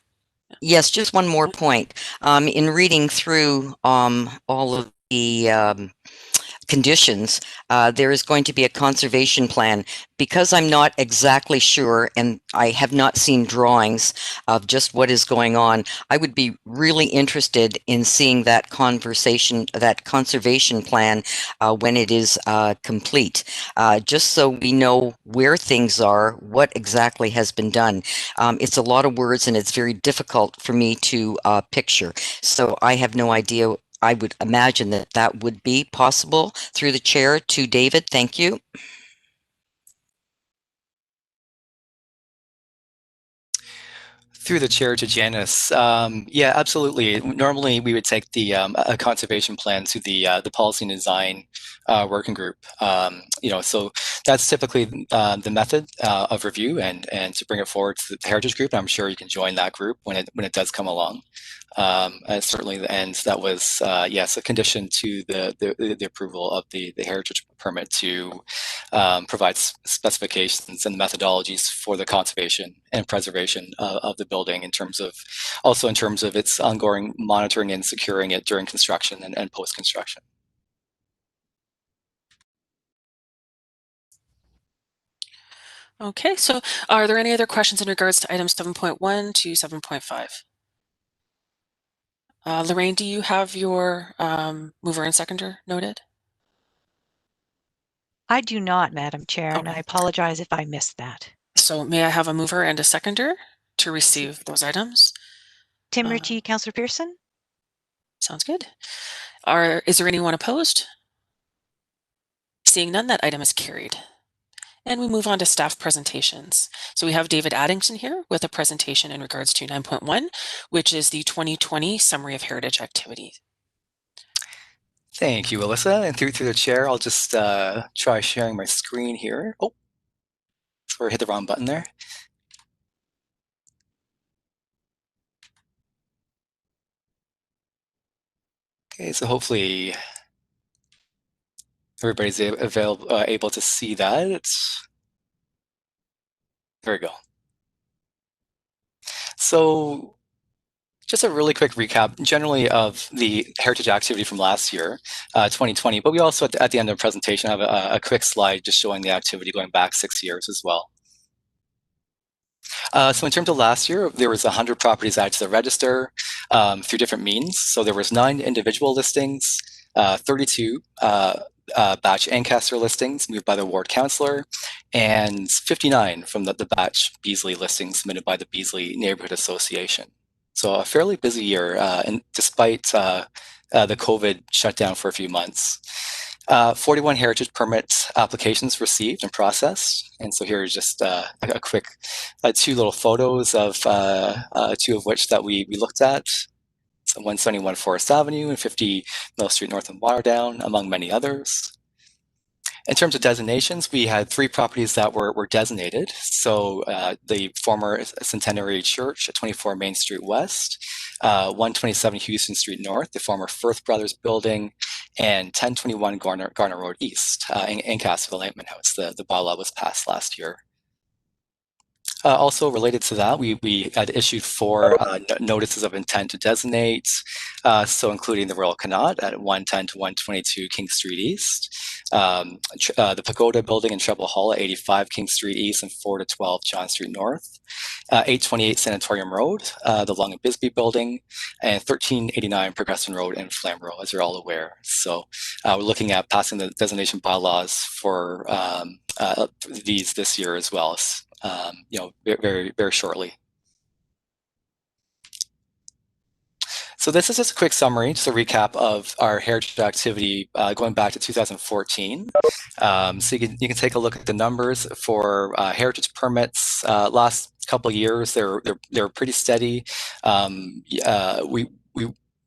Yes, just one more point. In reading through all of the conditions, there is going to be a conservation plan. Because I'm not exactly sure, and I have not seen drawings of just what is going on, I would be really interested in seeing that conservation plan when it is complete, just so we know where things are, what exactly has been done. It's a lot of words, and it's very difficult for me to picture. So I have no idea. I would imagine that would be possible through the chair to David. Thank you. Through the chair to Janice, yeah, absolutely. Normally, we would take the a conservation plan to the policy and design working group. So that's typically the method of review, and to bring it forward to the heritage group. I'm sure you can join that group when it does come along. Certainly, and that was yes, a condition to the approval of the heritage permit to provide specifications and methodologies for the conservation and preservation of the building in terms of its ongoing monitoring and securing it during construction and post-construction. Okay, so are there any other questions in regards to items 7.1 to 7.5? Lorraine, do you have your mover and seconder noted? I do not, Madam Chair, and I apologize if I missed that. So may I have a mover and a seconder to receive those items? Tim Ritchie, Councillor Pearson. Sounds good. Is there anyone opposed? Seeing none, that item is carried. And we move on to staff presentations. So we have David Addington here with a presentation in regards to 9.1, which is the 2020 Summary of Heritage Activities. Thank you, Alyssa. And through the chair, I'll just try sharing my screen here. Oh, sorry, I hit the wrong button there. Okay, so hopefully everybody's able to see that. There we go. So just a really quick recap generally of the heritage activity from last year, 2020, but we also at the end of the presentation have a quick slide just showing the activity going back 6 years as well. So in terms of last year, there was 100 properties added to the register through different means. So there was 9 individual listings, 32 batch Ancaster listings moved by the ward councillor, and 59 from the batch Beasley listings submitted by the Beasley Neighborhood Association. So a fairly busy year, and despite the COVID shutdown for a few months. 41 heritage permit applications received and processed. And so here is just a quick 2 little photos of 2 of which that we looked at. So 171 Forest Avenue and 50 Mill Street North and Waterdown, among many others. In terms of designations, we had 3 properties that were designated. So the former Centenary Church at 24 Main Street West, 127 Houston Street North, the former Firth Brothers Building, and 1021 Garner Road East in Ancaster, the Lampman House. The bylaw was passed last year. Also related to that, we had issued 4 notices of intent to designate, so including the Royal Connaught at 110 to 122 King Street East, the Pagoda Building in Treble Hall at 85 King Street East and 4 to 12 John Street North, 828 Sanatorium Road, the Long and Bisbee Building, and 1389 Progression Road and Flamborough, as you're all aware. So we're looking at passing the designation bylaws for these this year as well. Very, very shortly. So this is just a quick summary, just a recap of our heritage activity going back to 2014. So you can take a look at the numbers for heritage permits. Last couple of years, they're pretty steady. We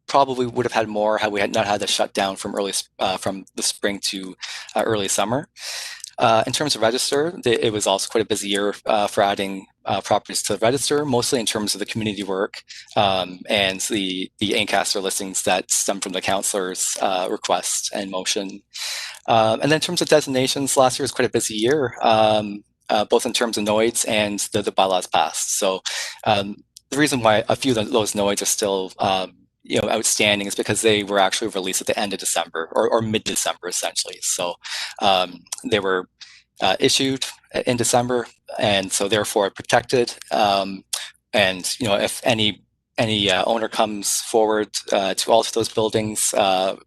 probably would have had more had we not had the shutdown from the spring to early summer. In terms of register, it was also quite a busy year for adding properties to the register, mostly in terms of the community work and the Ancaster listings that stem from the councillor's request and motion. And then in terms of designations, last year was quite a busy year, both in terms of NOIDs and the bylaws passed. So the reason why a few of those NOIDs are still outstanding is because they were actually released at the end of December or mid-December, essentially. So they were issued in December, and so therefore protected. And if any owner comes forward to alter those buildings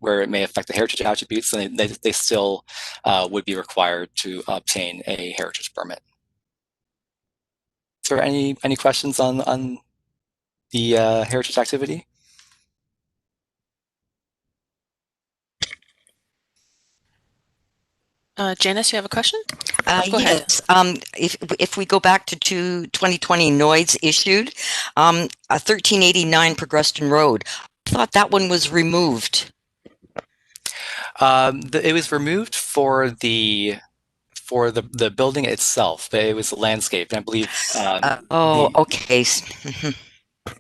where it may affect the heritage attributes, then they still would be required to obtain a heritage permit. Is there any questions on the heritage activity? Janice, you have a question? Go ahead. If we go back to 2020 NOIDs issued, 1389 Progreston Road, I thought that one was removed. It was removed for the building itself, but it was a landscape, and I believe. Okay.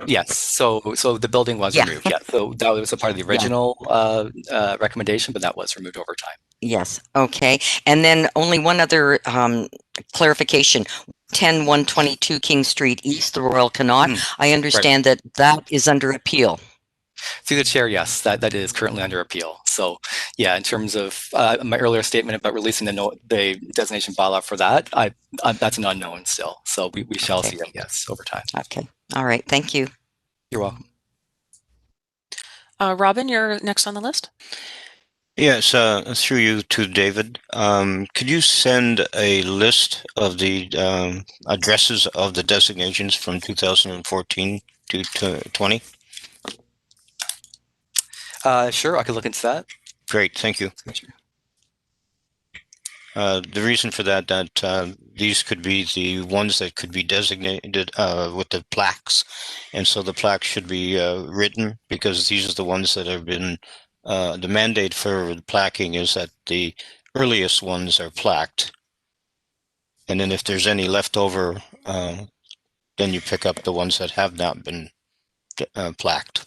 Yes, so the building was removed. Yeah, so that was a part of the original recommendation, but that was removed over time. Yes. Okay. And then only one other clarification. 122 King Street East, the Royal Connaught. I understand that is under appeal. Through the chair, yes, that is currently under appeal. So, yeah, in terms of my earlier statement about releasing the designation bylaw for that, that's an unknown still. So we shall see, I guess, over time. Okay. All right. Thank you. You're welcome. Robin, you're next on the list. Yes, through you to David. Could you send a list of the addresses of the designations from 2014 to 2020? Sure, I could look into that. Great, thank you. The reason for that these could be the ones that could be designated with the plaques, and so the plaque should be written, because these are the ones that have been the mandate for plaquing is that the earliest ones are plaqued, and then if there's any left over, then you pick up the ones that have not been plaqued.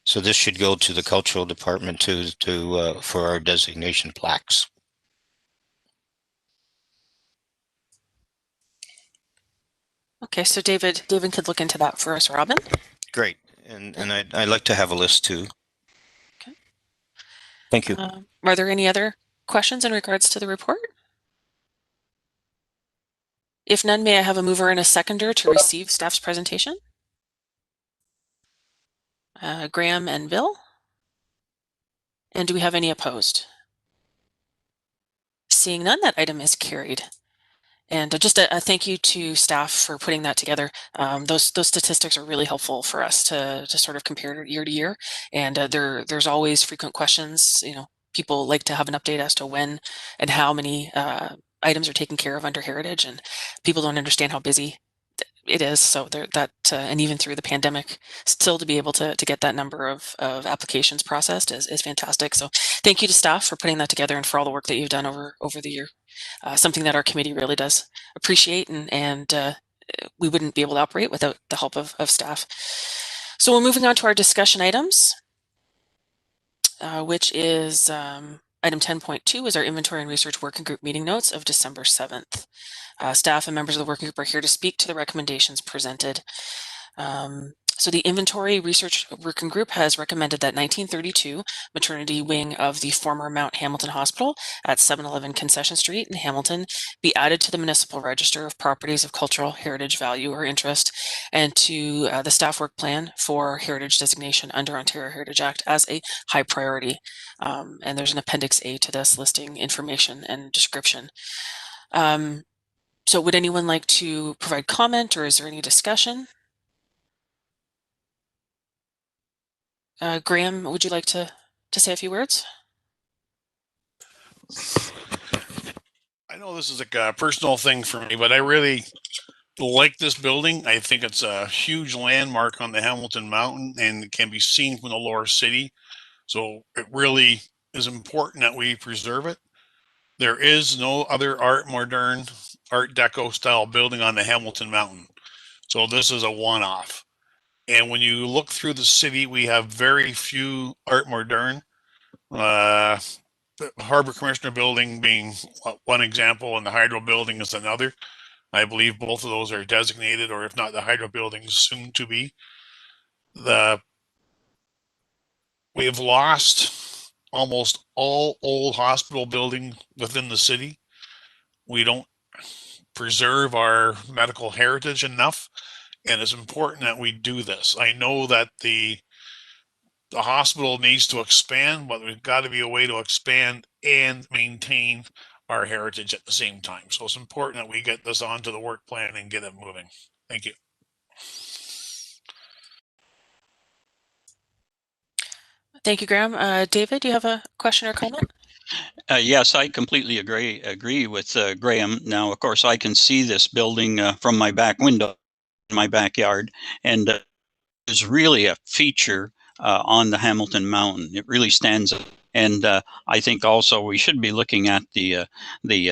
So this should go to the cultural department for our designation plaques. Okay, so David could look into that for us, Robin. Great, and I'd like to have a list too. Okay. Thank you. Are there any other questions in regards to the report? If none, may I have a mover and a seconder to receive staff's presentation? Graham and Bill? And do we have any opposed? Seeing none, that item is carried. And just a thank you to staff for putting that together. Those statistics are really helpful for us to sort of compare year to year. And there's always frequent questions. You know, people like to have an update as to when and how many items are taken care of under heritage, and people don't understand how busy it is. So and even through the pandemic, still to be able to get that number of applications processed is fantastic. So thank you to staff for putting that together and for all the work that you've done over the year. Something that our committee really does appreciate, and we wouldn't be able to operate without the help of staff. So we're moving on to our discussion items, which is item 10.2 is our inventory and research working group meeting notes of December 7th. Staff and members of the working group are here to speak to the recommendations presented. So the inventory research working group has recommended that 1932 maternity wing of the former Mount Hamilton Hospital at 711 Concession Street in Hamilton be added to the municipal register of properties of cultural heritage value or interest, and to the staff work plan for heritage designation under Ontario Heritage Act as a high priority. And there's an appendix A to this listing information and description. So would anyone like to provide comment, or is there any discussion? Graham, would you like to say a few words? I know this is a personal thing for me, but I really like this building. I think it's a huge landmark on the Hamilton Mountain, and it can be seen from the lower city. So it really is important that we preserve it. There is no other modern Art Deco style building on the Hamilton Mountain. So this is a one-off. And when you look through the city, we have very few Art Moderne. The Harbor Commissioner Building being one example, and the Hydro Building is another. I believe both of those are designated, or if not, the Hydro Building is soon to be. We have lost almost all old hospital building within the city. We don't preserve our medical heritage enough, and it's important that we do this. I know that the hospital needs to expand, but there's got to be a way to expand and maintain our heritage at the same time. So it's important that we get this onto the work plan and get it moving. Thank you. Thank you, Graham. David, do you have a question or comment? Yes, I completely agree with Graham. Now, of course, I can see this building from my back window in my backyard, and it's really a feature on the Hamilton Mountain. It really stands out. And I think also we should be looking at the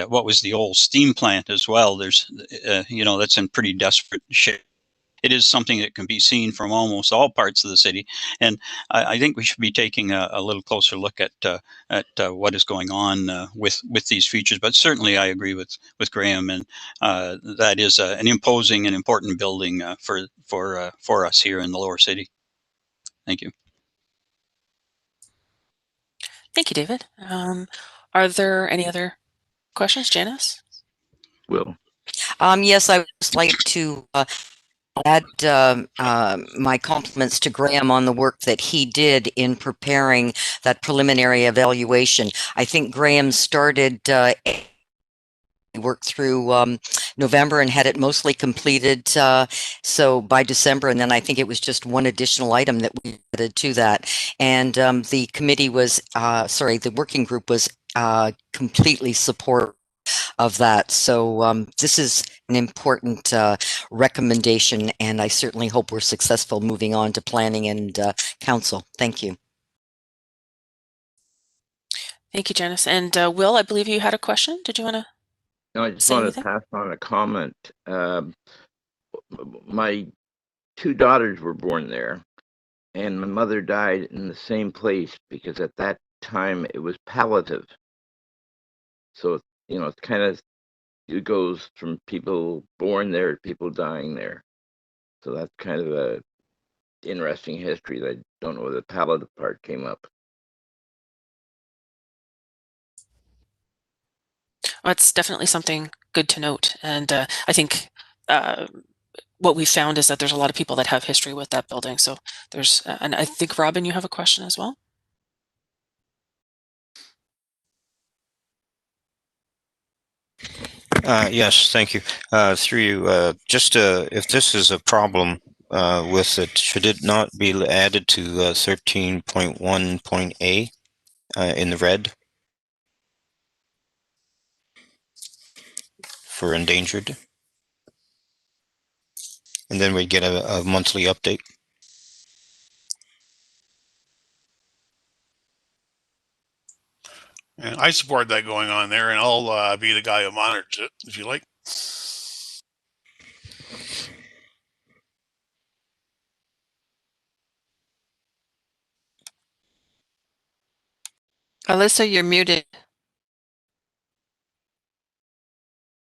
what was the old steam plant as well. There's that's in pretty desperate shape. It is something that can be seen from almost all parts of the city, and I think we should be taking a little closer look at what is going on with these features. But certainly, I agree with Graham, and that is an imposing and important building for us here in the lower city. Thank you. Thank you, David. Are there any other questions, Janice? Will. Yes, I would just like to add my compliments to Graham on the work that he did in preparing that preliminary evaluation. I think Graham started worked through November and had it mostly completed so by December, and then I think it was just one additional item that we had to that. And the committee was, the working group was completely supportive of that. So this is an important recommendation, and I certainly hope we're successful moving on to planning and council. Thank you. Thank you, Janice. And Will, I believe you had a question. Did you want to? No, I just want to pass on a comment. My two daughters were born there, and my mother died in the same place because at that time it was palliative. So, it's kind of, it goes from people born there to people dying there. So that's kind of a interesting history that I don't know where the palliative part came up. Well, it's definitely something good to note. And I think what we found is that there's a lot of people that have history with that building. So there's, and I think, Robin, you have a question as well? Yes, thank you. Through you, just if this is a problem with it, should it not be added to 13.1.a in the red for endangered? And then we get a monthly update. And I support that going on there, and I'll be the guy who monitors it if you like. Alyssa, you're muted.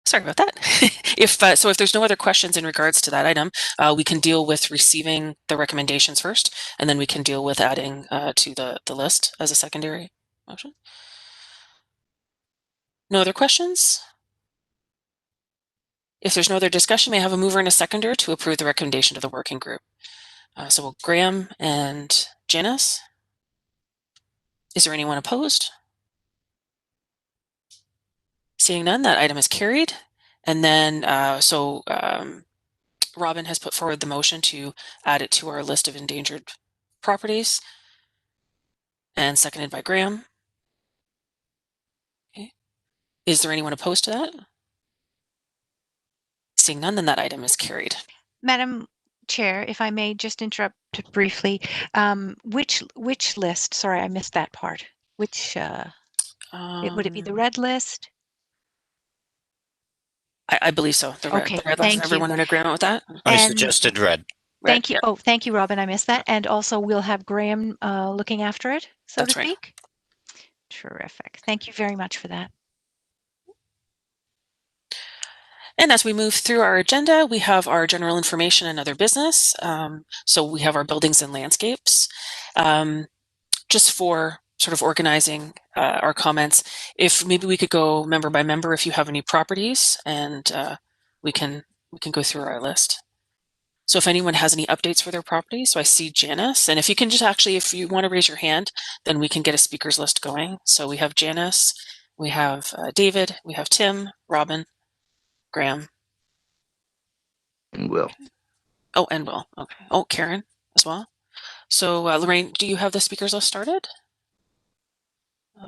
Sorry about that. If there's no other questions in regards to that item, we can deal with receiving the recommendations first, and then we can deal with adding to the list as a secondary motion. No other questions? If there's no other discussion, may I have a mover and a seconder to approve the recommendation to the working group? So Graham and Janice. Is there anyone opposed? Seeing none, that item is carried. And then, Robin has put forward the motion to add it to our list of endangered properties, and seconded by Graham. Okay. Is there anyone opposed to that? Seeing none, then that item is carried. Madam Chair, if I may just interrupt briefly, which list? Sorry, I missed that part. Which would it be the red list? I believe so. The red list. Thank Everyone you. in agreement with that? I suggested red. Thank you. Oh, thank you, Robin. I missed that. And also, we'll have Graham looking after it, so to speak. Terrific. Thank you very much for that. And as we move through our agenda, we have our general information and other business. So we have our buildings and landscapes. Just for sort of organizing our comments, if maybe we could go member by member if you have any properties, and we can go through our list. So if anyone has any updates for their properties, so I see Janice, and if you can just actually, if you want to raise your hand, then we can get a speakers list going. So we have Janice, we have David, we have Tim, Robin, Graham. And Will. Oh, and Will. Okay. Oh, Karen as well. So Lorraine, do you have the speakers list started?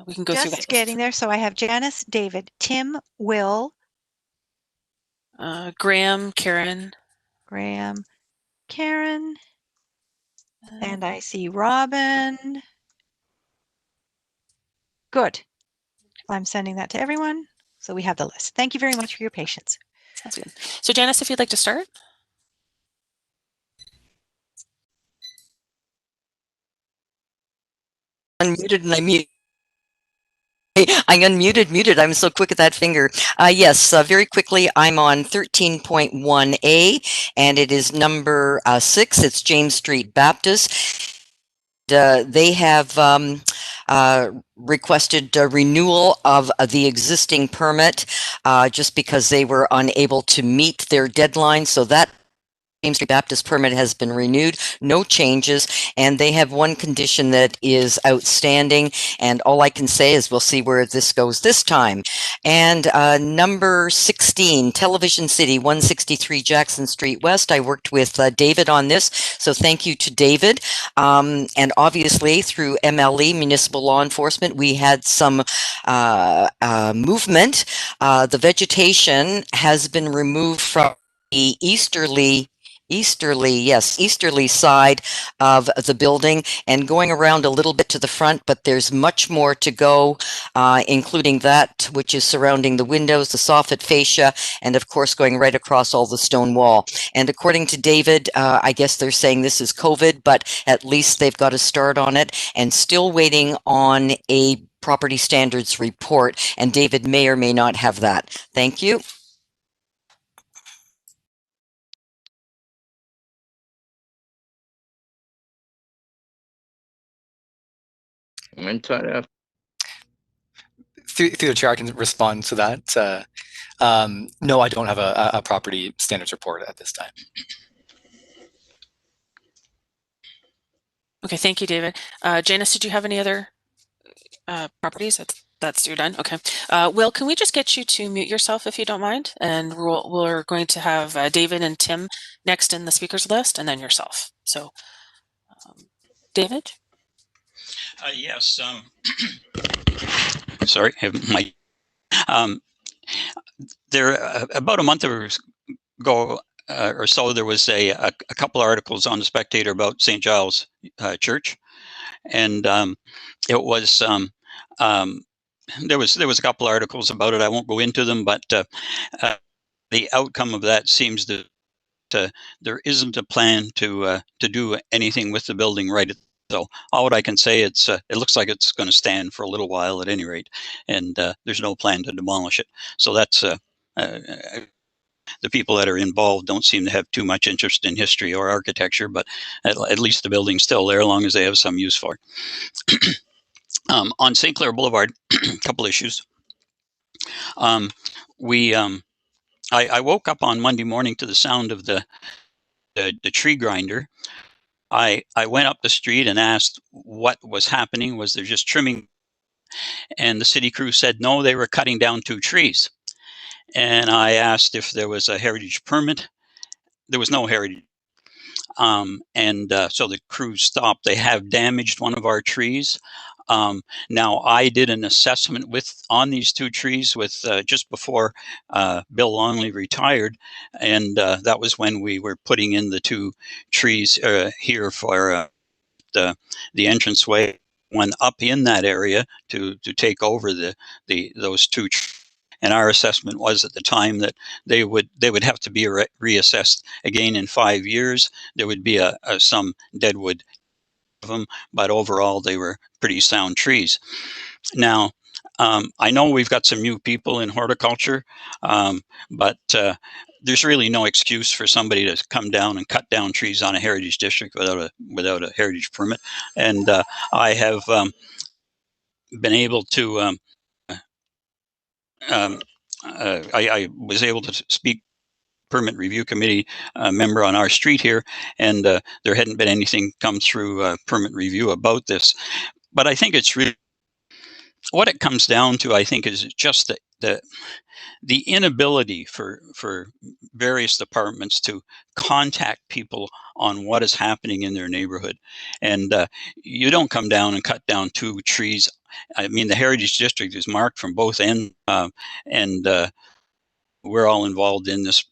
We can go through that. Just getting there. So I have Janice, David, Tim, Will, Graham, Karen, and I see Robin. Good. I'm sending that to everyone. So we have the list. Thank you very much for your patience. Sounds good. So Janice, if you'd like to start. Unmuted and I mute. I muted. I'm so quick at that finger. Yes, very quickly, I'm on 13.1A, and it is number 6. It's James Street Baptist. They have requested a renewal of the existing permit just because they were unable to meet their deadline. So that James Street Baptist permit has been renewed, no changes, and they have one condition that is outstanding, and all I can say is we'll see where this goes this time. And number 16, Television City, 163 Jackson Street West. I worked with David on this, so thank you to David. And obviously through MLE, Municipal Law Enforcement, we had some movement. The vegetation has been removed from the easterly side of the building and going around a little bit to the front, but there's much more to go, including that which is surrounding the windows, the soffit fascia, and of course going right across all the stone wall. And according to David, I guess they're saying this is COVID, but at least they've got a start on it, and still waiting on a property standards report, and David may or may not have that. Thank you. Through the chair, I can respond to that. No, I don't have a property standards report at this time. Okay, thank you, David. Janice, did you have any other properties? That's you're done. Okay. Will, can we just get you to mute yourself if you don't mind? And we're going to have David and Tim next in the speakers list, and then yourself. So, David. Yes. Sorry, my. There about a month ago or so, there was a couple articles on the Spectator about St. Giles Church, and it was there was a couple articles about it. I won't go into them, but the outcome of that seems that there isn't a plan to do anything with the building right. So all what I can say, it looks like it's going to stand for a little while at any rate, and there's no plan to demolish it. So that's the people that are involved don't seem to have too much interest in history or architecture, but at least the building's still there, as long as they have some use for it. On St. Clair Boulevard, a couple issues. I woke up on Monday morning to the sound of the tree grinder. I went up the street and asked what was happening. Was there just trimming? And the city crew said no, they were cutting down 2 trees. And I asked if there was a heritage permit. There was no heritage. So the crew stopped. They have damaged one of our trees. Now I did an assessment on these 2 trees with just before Bill Longley retired, and that was when we were putting in the 2 trees here for the entranceway, one up in that area to take over those 2 trees. And our assessment was at the time that they would have to be reassessed again in 5 years. There would be some deadwood of them, but overall they were pretty sound trees. Now, I know we've got some new people in horticulture, but there's really no excuse for somebody to come down and cut down trees on a heritage district without a heritage permit. And I have been able to. I was able to speak permit review committee member on our street here, and there hadn't been anything come through permit review about this. But I think it's really what it comes down to. I think is just the inability for various departments to contact people on what is happening in their neighborhood. And you don't come down and cut down 2 trees. I mean, the Heritage District is marked from both ends, and we're all involved in this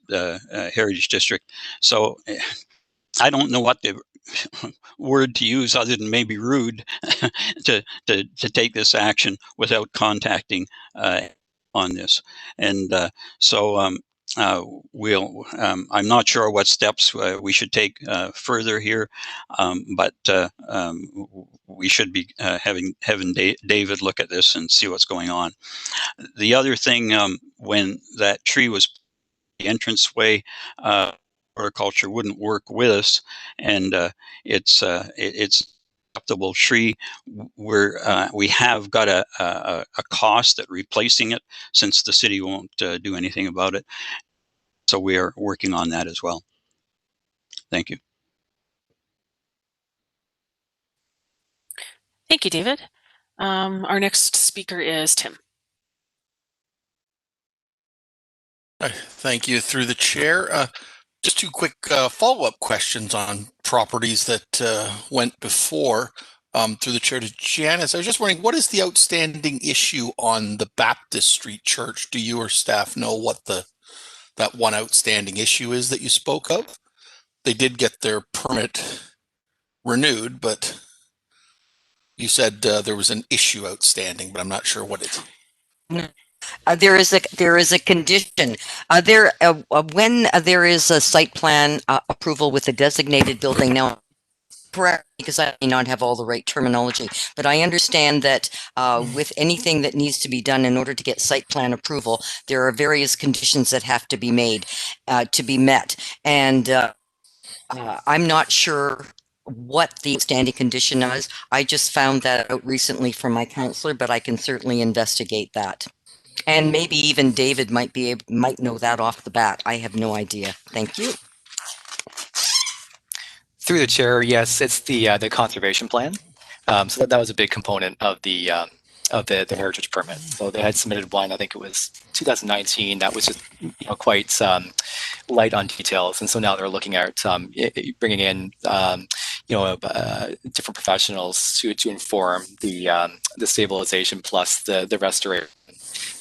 Heritage District. So I don't know what the word to use other than maybe rude to take this action without contacting on this. And I'm not sure what steps we should take further here, but we should be having David look at this and see what's going on. The other thing, when that tree was the entranceway, horticulture wouldn't work with us, and it's acceptable tree. We have got a cost at replacing it, since the city won't do anything about it. So we are working on that as well. Thank you. Thank you, David. Our next speaker is Tim. Thank you. Through the chair. Just two quick follow-up questions on properties that went before. Through the chair to Janice, I was just wondering, what is the outstanding issue on the Baptist Street Church? Do you or staff know what that one outstanding issue is that you spoke of? They did get their permit renewed, but you said there was an issue outstanding, but I'm not sure what it is. There is a condition. When there is a site plan approval with a designated building now. Correct, because I may not have all the right terminology, but I understand that with anything that needs to be done in order to get site plan approval, there are various conditions that have to be made to be met, and I'm not sure what the standing condition is. I just found that out recently from my counselor, but I can certainly investigate that. And maybe even David might know that off the bat. I have no idea. Thank you. Through the chair, yes, it's the conservation plan. So that was a big component of the heritage permit. So they had submitted one, I think it was 2019. That was just quite light on details, and so now they're looking at bringing in different professionals to inform the stabilization plus the restoration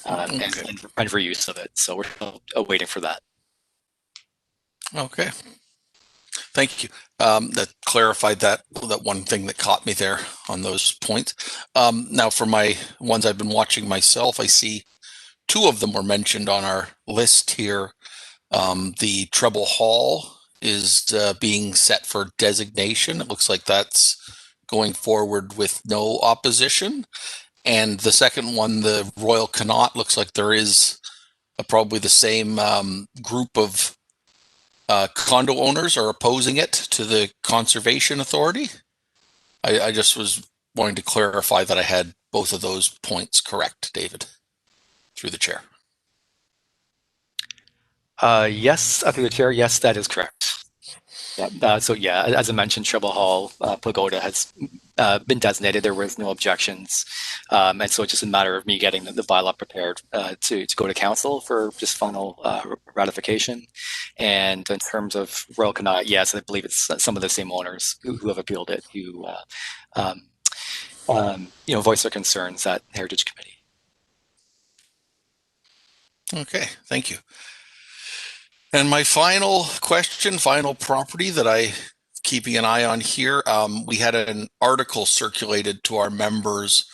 and for use of it. So we're still waiting for that. Okay. Thank you. That clarified that one thing that caught me there on those points. Now, for my ones I've been watching myself, I see two of them were mentioned on our list here. The Treble Hall is being set for designation. It looks like that's going forward with no opposition. And the second one, the Royal Connaught, looks like there is probably the same group of condo owners are opposing it to the Conservation Authority. I just was wanting to clarify that I had both of those points correct, David, through the chair. Yes, through the chair, yes, that is correct. Yeah, so yeah, as I mentioned, Treble Hall Pagoda has been designated. There was no objections, and so it's just a matter of me getting the bylaw prepared to go to council for just final ratification. And in terms of Royal Connaught, yes, I believe it's some of the same owners who have appealed it, who voice their concerns at Heritage Committee. Okay, thank you. And my final question, final property that I keeping an eye on here, we had an article circulated to our members,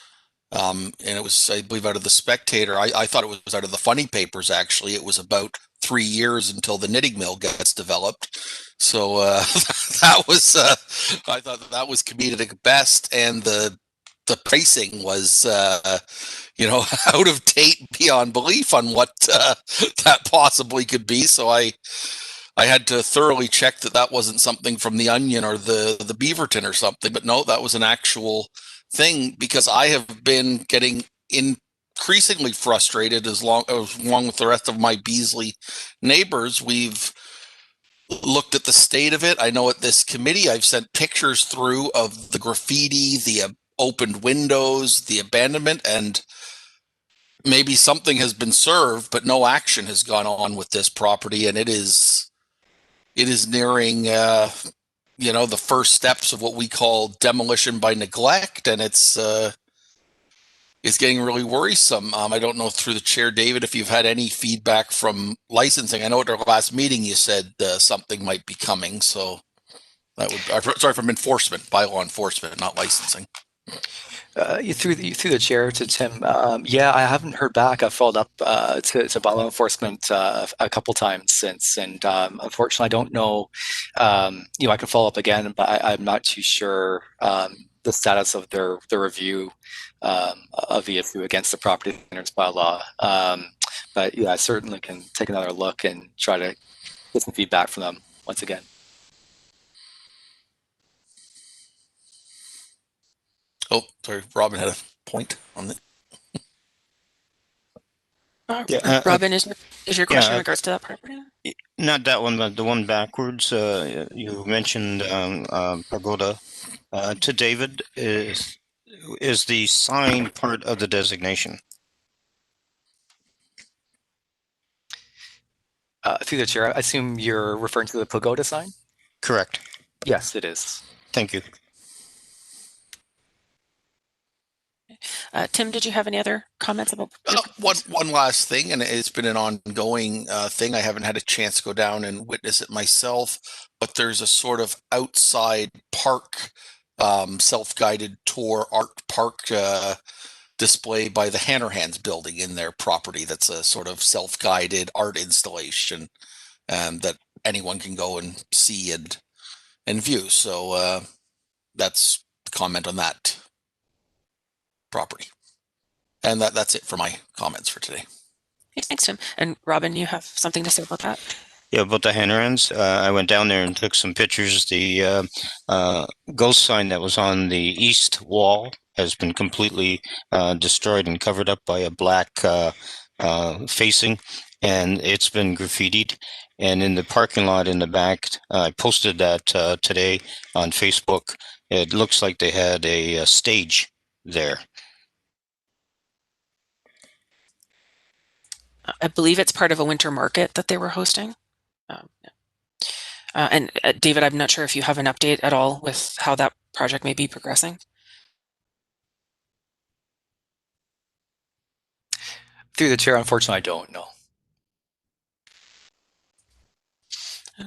and it was, I believe, out of the Spectator. I thought it was out of the funny papers, actually. It was about 3 years until the knitting mill gets developed. So that was, I thought that was comedic at best, and the pricing was, out of date beyond belief on what that possibly could be. So I had to thoroughly check that wasn't something from the Onion or the Beaverton or something. But no, that was an actual thing, because I have been getting increasingly frustrated along with the rest of my Beasley neighbors. We've looked at the state of it. I know at this committee, I've sent pictures through of the graffiti, the opened windows, the abandonment, and maybe something has been served, but no action has gone on with this property, and it is nearing the first steps of what we call demolition by neglect, and it's getting really worrisome. I don't know, through the chair, David, if you've had any feedback from licensing. I know at our last meeting you said something might be coming, so that would from enforcement, bylaw enforcement, not licensing. Through the chair to Tim, yeah, I haven't heard back. I've followed up to bylaw enforcement a couple times since, and unfortunately, I don't know. I can follow up again, but I'm not too sure the status of their review of the issue against the property standards bylaw. But yeah, I certainly can take another look and try to get some feedback from them once again. Oh, sorry, Robin had a point on it. Robin, is your question in regards to that property? Not that one, but the one backwards. You mentioned pagoda. To David, is the sign part of the designation? Through the chair, I assume you're referring to the pagoda sign? Correct. Yes, it is. Thank you. Tim, did you have any other comments about? One last thing, and it's been an ongoing thing. I haven't had a chance to go down and witness it myself, but there's a sort of outside park, self-guided tour art park display by the Hannerhands building in their property. That's a sort of self-guided art installation that anyone can go and see and view. So that's the comment on that property. And that's it for my comments for today. Yeah, thanks, Tim. And Robin, you have something to say about that? Yeah, about the Hannerans. I went down there and took some pictures. The ghost sign that was on the east wall has been completely destroyed and covered up by a black facing, and it's been graffitied. And in the parking lot in the back, I posted that today on Facebook. It looks like they had a stage there. I believe it's part of a winter market that they were hosting. And David, I'm not sure if you have an update at all with how that project may be progressing. Through the chair, unfortunately, I don't know.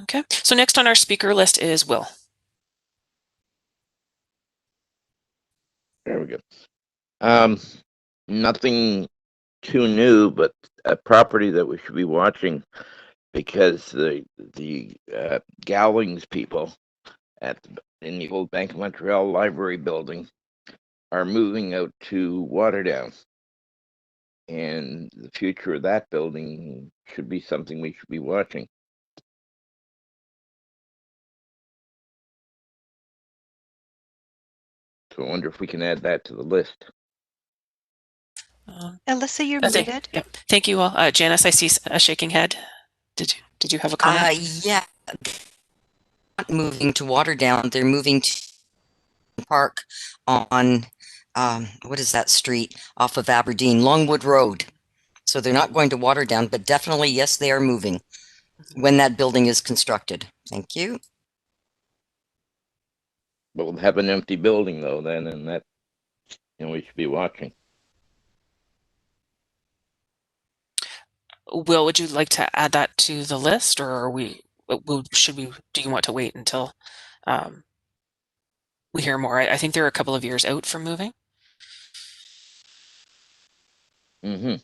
Okay, so next on our speaker list is Will. There we go. Nothing too new, but a property that we should be watching because the Gallings people in the old Bank of Montreal library building are moving out to Waterdown, and the future of that building should be something we should be watching. So I wonder if we can add that to the list. Alyssa, you're That's it. muted. Yep. Thank you all. Janice, I see a shaking head. Did you have a comment? Yeah. Not moving to Waterdown. They're moving to park on what is that street off of Aberdeen, Longwood Road. So they're not going to Waterdown, but definitely, yes, they are moving when that building is constructed. Thank you. But we'll have an empty building though then, and that we should be watching. Will, would you like to add that to the list, or are do you want to wait until we hear more? I think they're a couple of years out from moving. Mm-hmm.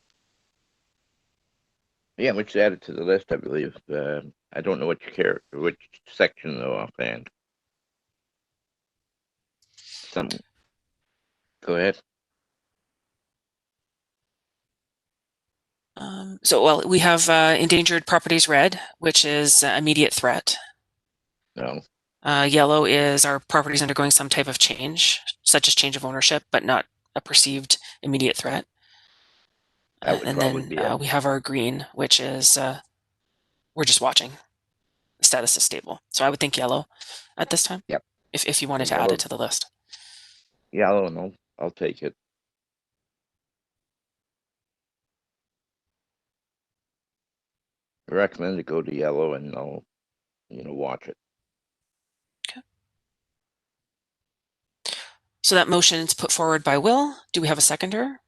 Yeah, we should add it to the list, I believe. I don't know which section though offhand. Go ahead. Well, we have endangered properties red, which is immediate threat. No. Yellow is our properties undergoing some type of change, such as change of ownership, but not a perceived immediate threat. And then we have our green, which is we're just watching. The status is stable. So I would think yellow at this time. Yep. If you wanted to add it to the list. Yellow, no, I'll take it. I recommend to go to yellow, and I'll, watch it. Okay. So that motion is put forward by Will. Do we have a seconder?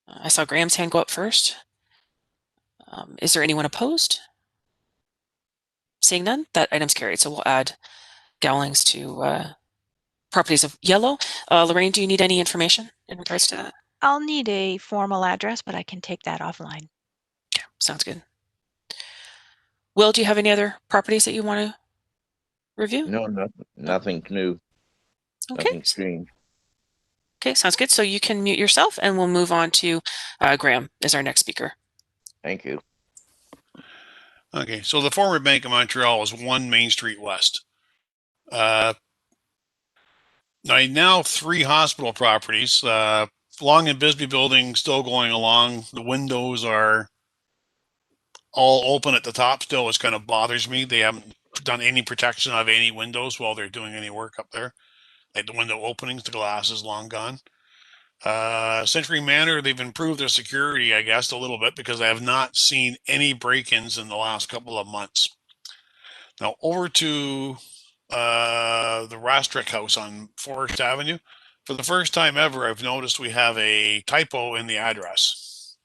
I saw Graham's hand go up first. Is there anyone opposed? Seeing none, that item's carried. So we'll add Gowlings to properties of yellow. Lorraine, do you need any information in regards to that? I'll need a formal address, but I can take that offline. Okay, sounds good. Will, do you have any other properties that you want to review? No, nothing new. Okay. Nothing changed. Okay, sounds good. So you can mute yourself, and we'll move on to Graham as our next speaker. Thank you. Okay, so the former Bank of Montreal is 1 Main Street West. Now 3 hospital properties. Long and Bisbee building still going along. The windows are all open at the top still, which kind of bothers me. They haven't done any protection of any windows while they're doing any work up there. Like the window openings, the glass is long gone. Century Manor, they've improved their security, I guess, a little bit because I have not seen any break-ins in the last couple of months. Now over to the Rastrick House on Forest Avenue. For the first time ever, I've noticed we have a typo in the address.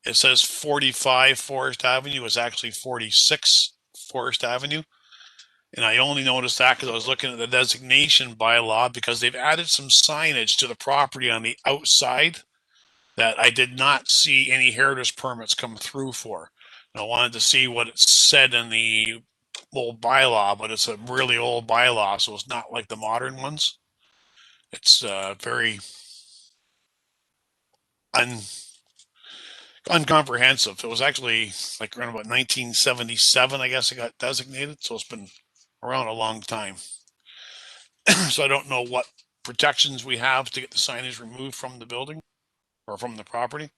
It says 45 Forest Avenue. It's actually 46 Forest Avenue. And I only noticed that because I was looking at the designation bylaw because they've added some signage to the property on the outside that I did not see any heritage permits come through for. And I wanted to see what it said in the old bylaw, but it's a really old bylaw, so it's not like the modern ones. It's very uncomprehensive. It was actually like around about 1977, I guess it got designated, so it's been around a long time. So I don't know what protections we have to get the signage removed from the building or from the property,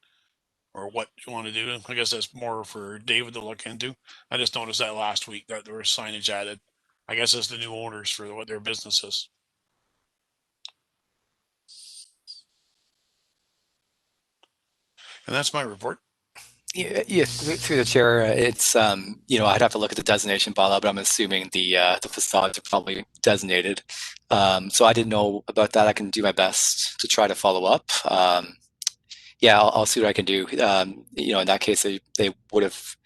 or what you want to do. I guess that's more for David to look into. I just noticed that last week that there was signage added. I guess it's the new owners for what their business is. And that's my report. Yeah, through the chair, it's I'd have to look at the designation bylaw, but I'm assuming the facades are probably designated. So I didn't know about that. I can do my best to try to follow up. Yeah, I'll see what I can do. In that case, they would have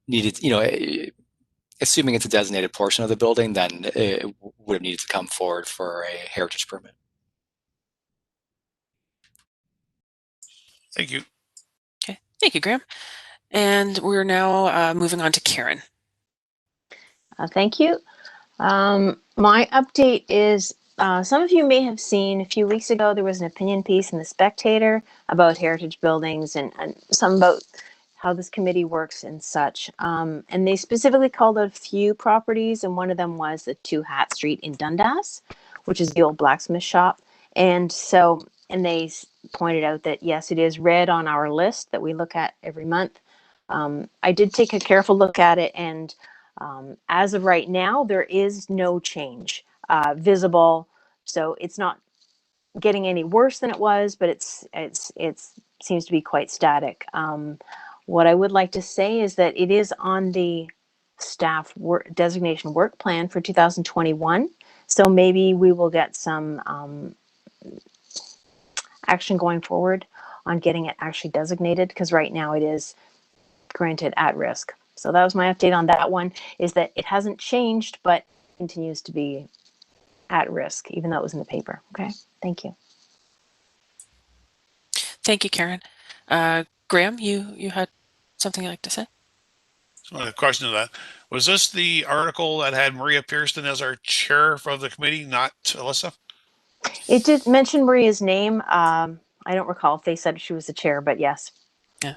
needed, assuming it's a designated portion of the building, then it would have needed to come forward for a heritage permit. Thank you. Okay, thank you, Graham. And we're now moving on to Karen. Thank you. My update is some of you may have seen a few weeks ago there was an opinion piece in the Spectator about heritage buildings and some about how this committee works and such. And they specifically called out a few properties, and one of them was the 2 Hat Street in Dundas, which is the old blacksmith shop. And they pointed out that yes, it is red on our list that we look at every month. I did take a careful look at it, and as of right now, there is no change visible. So it's not getting any worse than it was, but it's seems to be quite static. What I would like to say is that it is on the staff designation work plan for 2021. So maybe we will get some action going forward on getting it actually designated, because right now it is granted at risk. So that was my update on that one, is that it hasn't changed, but continues to be at risk, even though it was in the paper. Okay, thank you. Thank you, Karen. Graham, you had something you'd like to say? So a question to that. Was this the article that had Maria Pearson as our chair of the committee, not Alyssa? It did mention Maria's name. I don't recall if they said she was the chair, but yes. Yeah.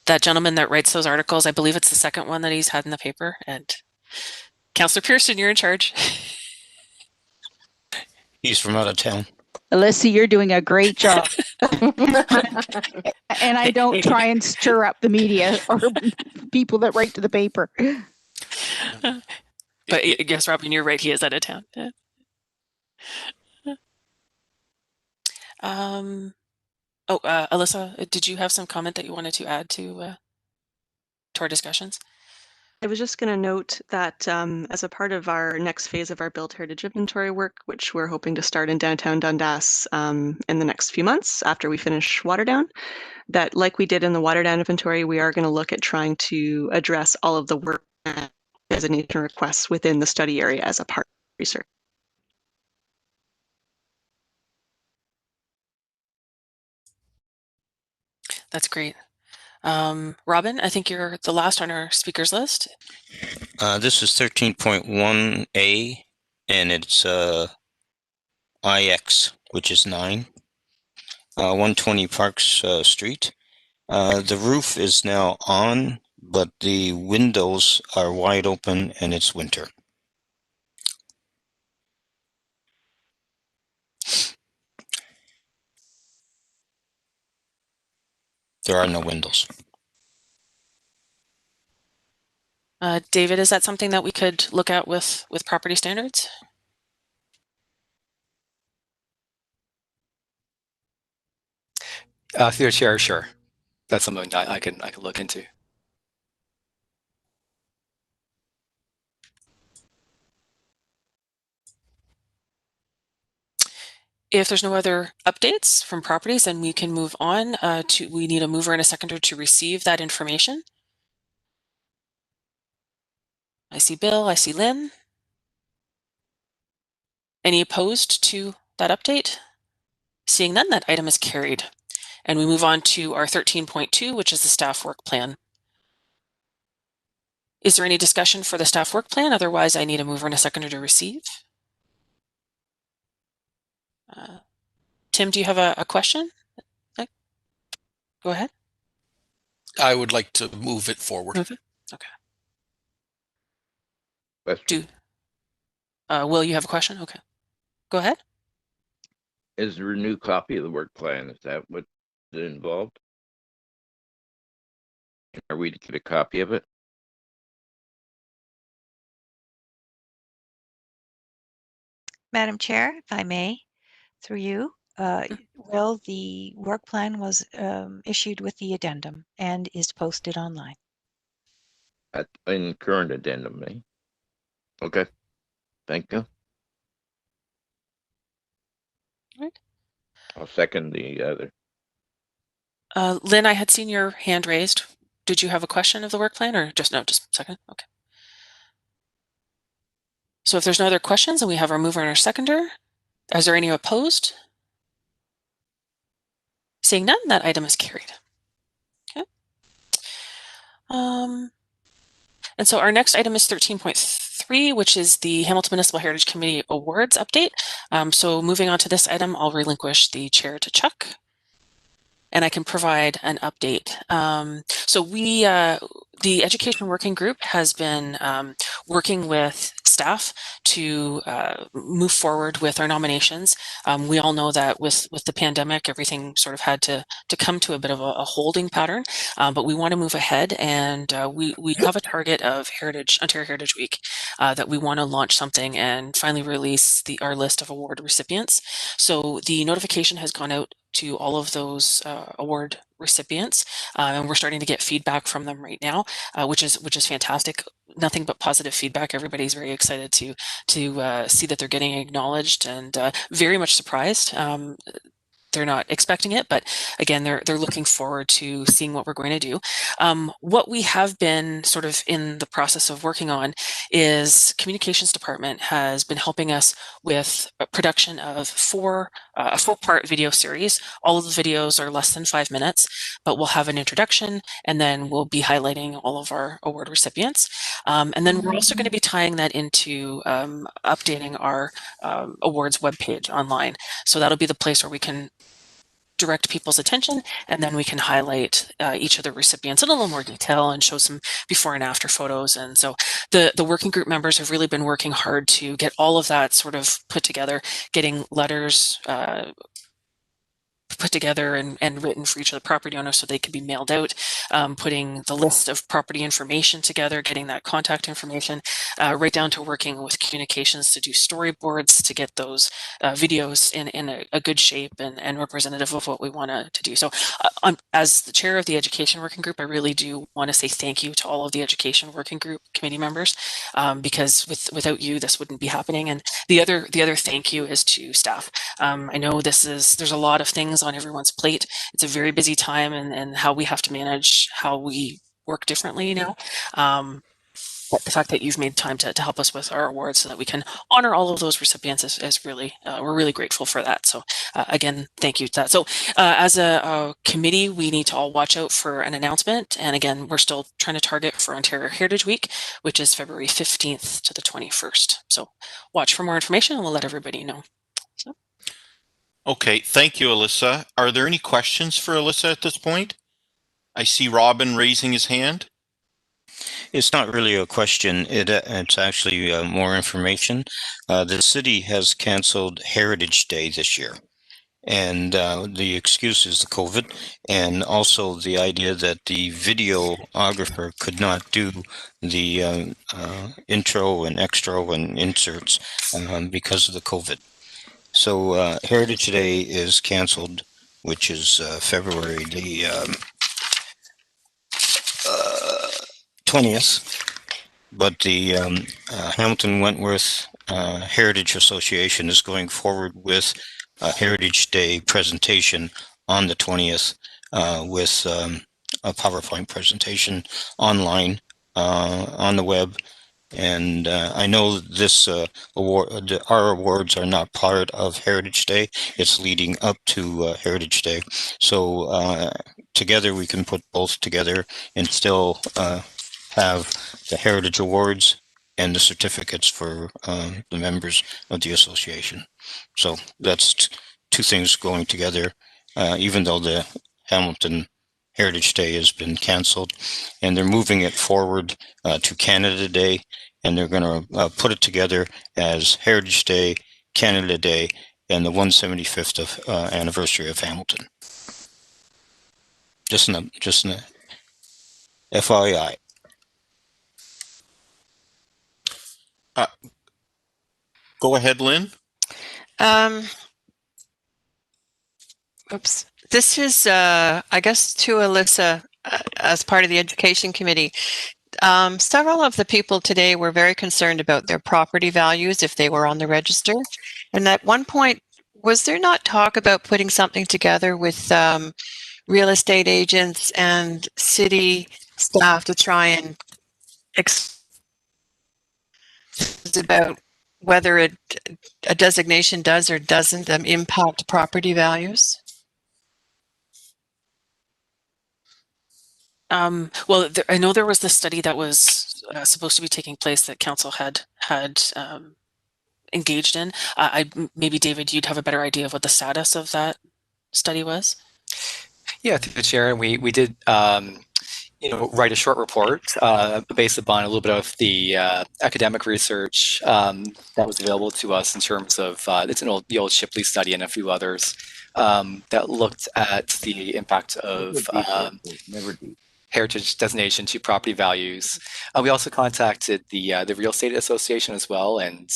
That gentleman that writes those articles, I believe it's the second one that he's had in the paper. And Councillor Pearson, you're in charge. He's from out of town. Alyssa, you're doing a great job. And I don't try and stir up the media or people that write to the paper. But yes, Robin, you're right. He is out of town. Alyssa, did you have some comment that you wanted to add to our discussions? I was just going to note that as a part of our next phase of our Built Heritage Inventory work, which we're hoping to start in downtown Dundas in the next few months after we finish Waterdown, that like we did in the Waterdown inventory, we are going to look at trying to address all of the work designation requests within the study area as a part of research. That's great. Robin, I think you're the last on our speakers list. This is 13.1A, and it's IX, which is 9. 120 Parks Street. The roof is now on, but the windows are wide open, and it's winter. There are no windows. David, is that something that we could look at with property standards? Through the chair, sure. That's something I can look into. If there's no other updates from properties, then we can move on we need a mover and a seconder to receive that information. I see Bill, I see Lynn. Any opposed to that update? Seeing none, that item is carried. And we move on to our 13.2, which is the staff work plan. Is there any discussion for the staff work plan? Otherwise, I need a mover and a seconder to receive. Tim, do you have a question? Go ahead. I would like to move it forward. Move it? Okay. Will, you have a question? Okay. Go ahead. Is there a new copy of the work plan? Is that what's involved? Are we to get a copy of it? Madam Chair, if I may, through you, Will, the work plan was issued with the addendum and is posted online. In current addendum, eh? Okay. Thank you. Right. I'll second the other. Lynn, I had seen your hand raised. Did you have a question of the work plan or just a second? Okay. So if there's no other questions and we have our mover and our seconder, is there any opposed? Seeing none, that item is carried. Okay. And so our next item is 13.3, which is the Hamilton Municipal Heritage Committee Awards update. So moving on to this item, I'll relinquish the chair to Chuck, and I can provide an update. So the Education Working Group has been working with staff to move forward with our nominations. We all know that with the pandemic, everything sort of had to come to a bit of a holding pattern, but we want to move ahead, and we have a target of Ontario Heritage Week that we want to launch something and finally release our list of award recipients. So the notification has gone out to all of those award recipients, and we're starting to get feedback from them right now, which is fantastic. Nothing but positive feedback. Everybody's very excited to see that they're getting acknowledged, and very much surprised. They're not expecting it, but again, they're looking forward to seeing what we're going to do. What we have been sort of in the process of working on is Communications Department has been helping us with a production of a 4-part video series. All of the videos are less than 5 minutes, but we'll have an introduction, and then we'll be highlighting all of our award recipients. And then we're also going to be tying that into updating our awards webpage online. So that'll be the place where we can direct people's attention, and then we can highlight each of the recipients in a little more detail and show some before and after photos. And so the working group members have really been working hard to get all of that sort of put together, getting letters put together and written for each of the property owners so they could be mailed out, putting the list of property information together, getting that contact information, right down to working with communications to do storyboards to get those videos in a good shape and representative of what we want to do. So as the chair of the Education Working Group, I really do want to say thank you to all of the Education Working Group committee members, because without you, this wouldn't be happening. And the other thank you is to staff. I know there's a lot of things on everyone's plate. It's a very busy time, and how we have to manage how we work differently now. But the fact that you've made time to help us with our awards so that we can honor all of those recipients is really, we're really grateful for that. So again, thank you to that. So as a committee, we need to all watch out for an announcement. And again, we're still trying to target for Ontario Heritage Week, which is February 15th to the 21st. So watch for more information, and we'll let everybody know. So. Okay, thank you, Alyssa. Are there any questions for Alyssa at this point? I see Robin raising his hand. It's not really a question. It's actually more information. The city has canceled Heritage Day this year. And the excuse is the COVID, and also the idea that the videographer could not do the intro and extra and inserts because of the COVID. So Heritage Day is canceled, which is February the 20th. But the Hamilton Wentworth Heritage Association is going forward with a Heritage Day presentation on the 20th with a PowerPoint presentation online on the web. And I know this award, our awards are not part of Heritage Day. It's leading up to Heritage Day. So together we can put both together and still have the Heritage Awards and the certificates for the members of the association. So that's two things going together, even though the Hamilton Heritage Day has been canceled, and they're moving it forward to Canada Day, and they're going to put it together as Heritage Day, Canada Day, and the 175th anniversary of Hamilton. Just an FYI. Go ahead, Lynn. Oops. This is, I guess, to Alyssa as part of the Education Committee. Several of the people today were very concerned about their property values if they were on the register. And at one point, was there not talk about putting something together with real estate agents and city staff to try and about whether a designation does or doesn't impact property values? Well, I know there was this study that was supposed to be taking place that council had engaged in. Maybe David, you'd have a better idea of what the status of that study was. Yeah, through the chair, and we did write a short report based upon a little bit of the academic research that was available to us in terms of it's the old Shipley study and a few others that looked at the impact of heritage designation to property values. We also contacted the Real Estate Association as well, and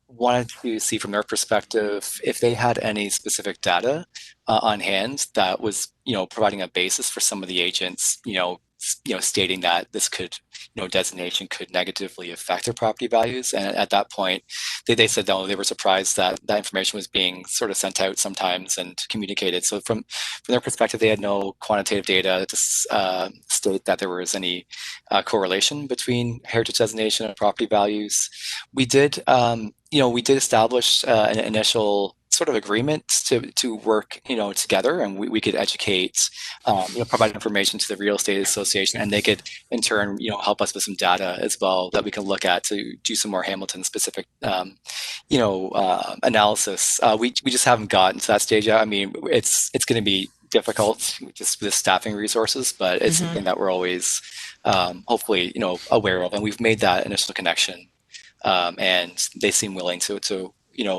wanted to see from their perspective if they had any specific data on hand that was, providing a basis for some of the agents, stating that this could, designation could negatively affect their property values. And at that point, they said no, they were surprised that that information was being sort of sent out sometimes and communicated. So from their perspective, they had no quantitative data to state that there was any correlation between heritage designation and property values. We did, we did establish an initial sort of agreement to work, together, and we could educate, provide information to the Real Estate Association, and they could in turn, help us with some data as well that we can look at to do some more Hamilton specific, analysis. We just haven't gotten to that stage yet. I mean, it's going to be difficult just with staffing resources, but it's something that we're always hopefully, aware of, and we've made that initial connection, and they seem willing to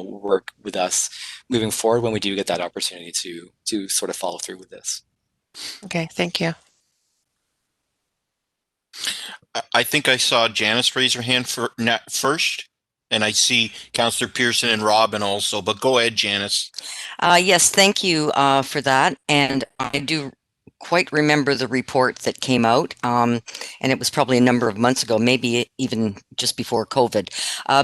work with us moving forward when we do get that opportunity to sort of follow through with this. Okay, thank you. I think I saw Janice raise her hand first, and I see Councillor Pearson and Robin also, but go ahead, Janice. Yes, thank you for that. And I do quite remember the report that came out, and it was probably a number of months ago, maybe even just before COVID.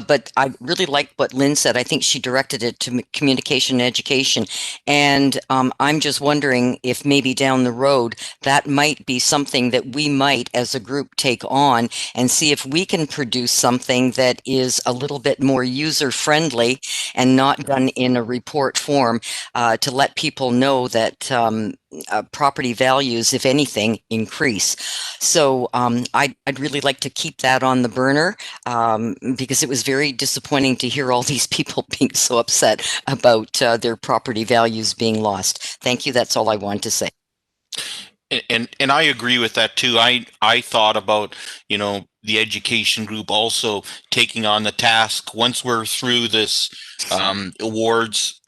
But I really like what Lynn said. I think she directed it to communication and education. And I'm just wondering if maybe down the road, that might be something that we might as a group take on and see if we can produce something that is a little bit more user friendly and not done in a report form to let people know that property values, if anything, increase. So I'd really like to keep that on the burner because it was very disappointing to hear all these people being so upset about their property values being lost. Thank you. That's all I wanted to say. And I agree with that too. I thought about, the education group also taking on the task once we're through this awards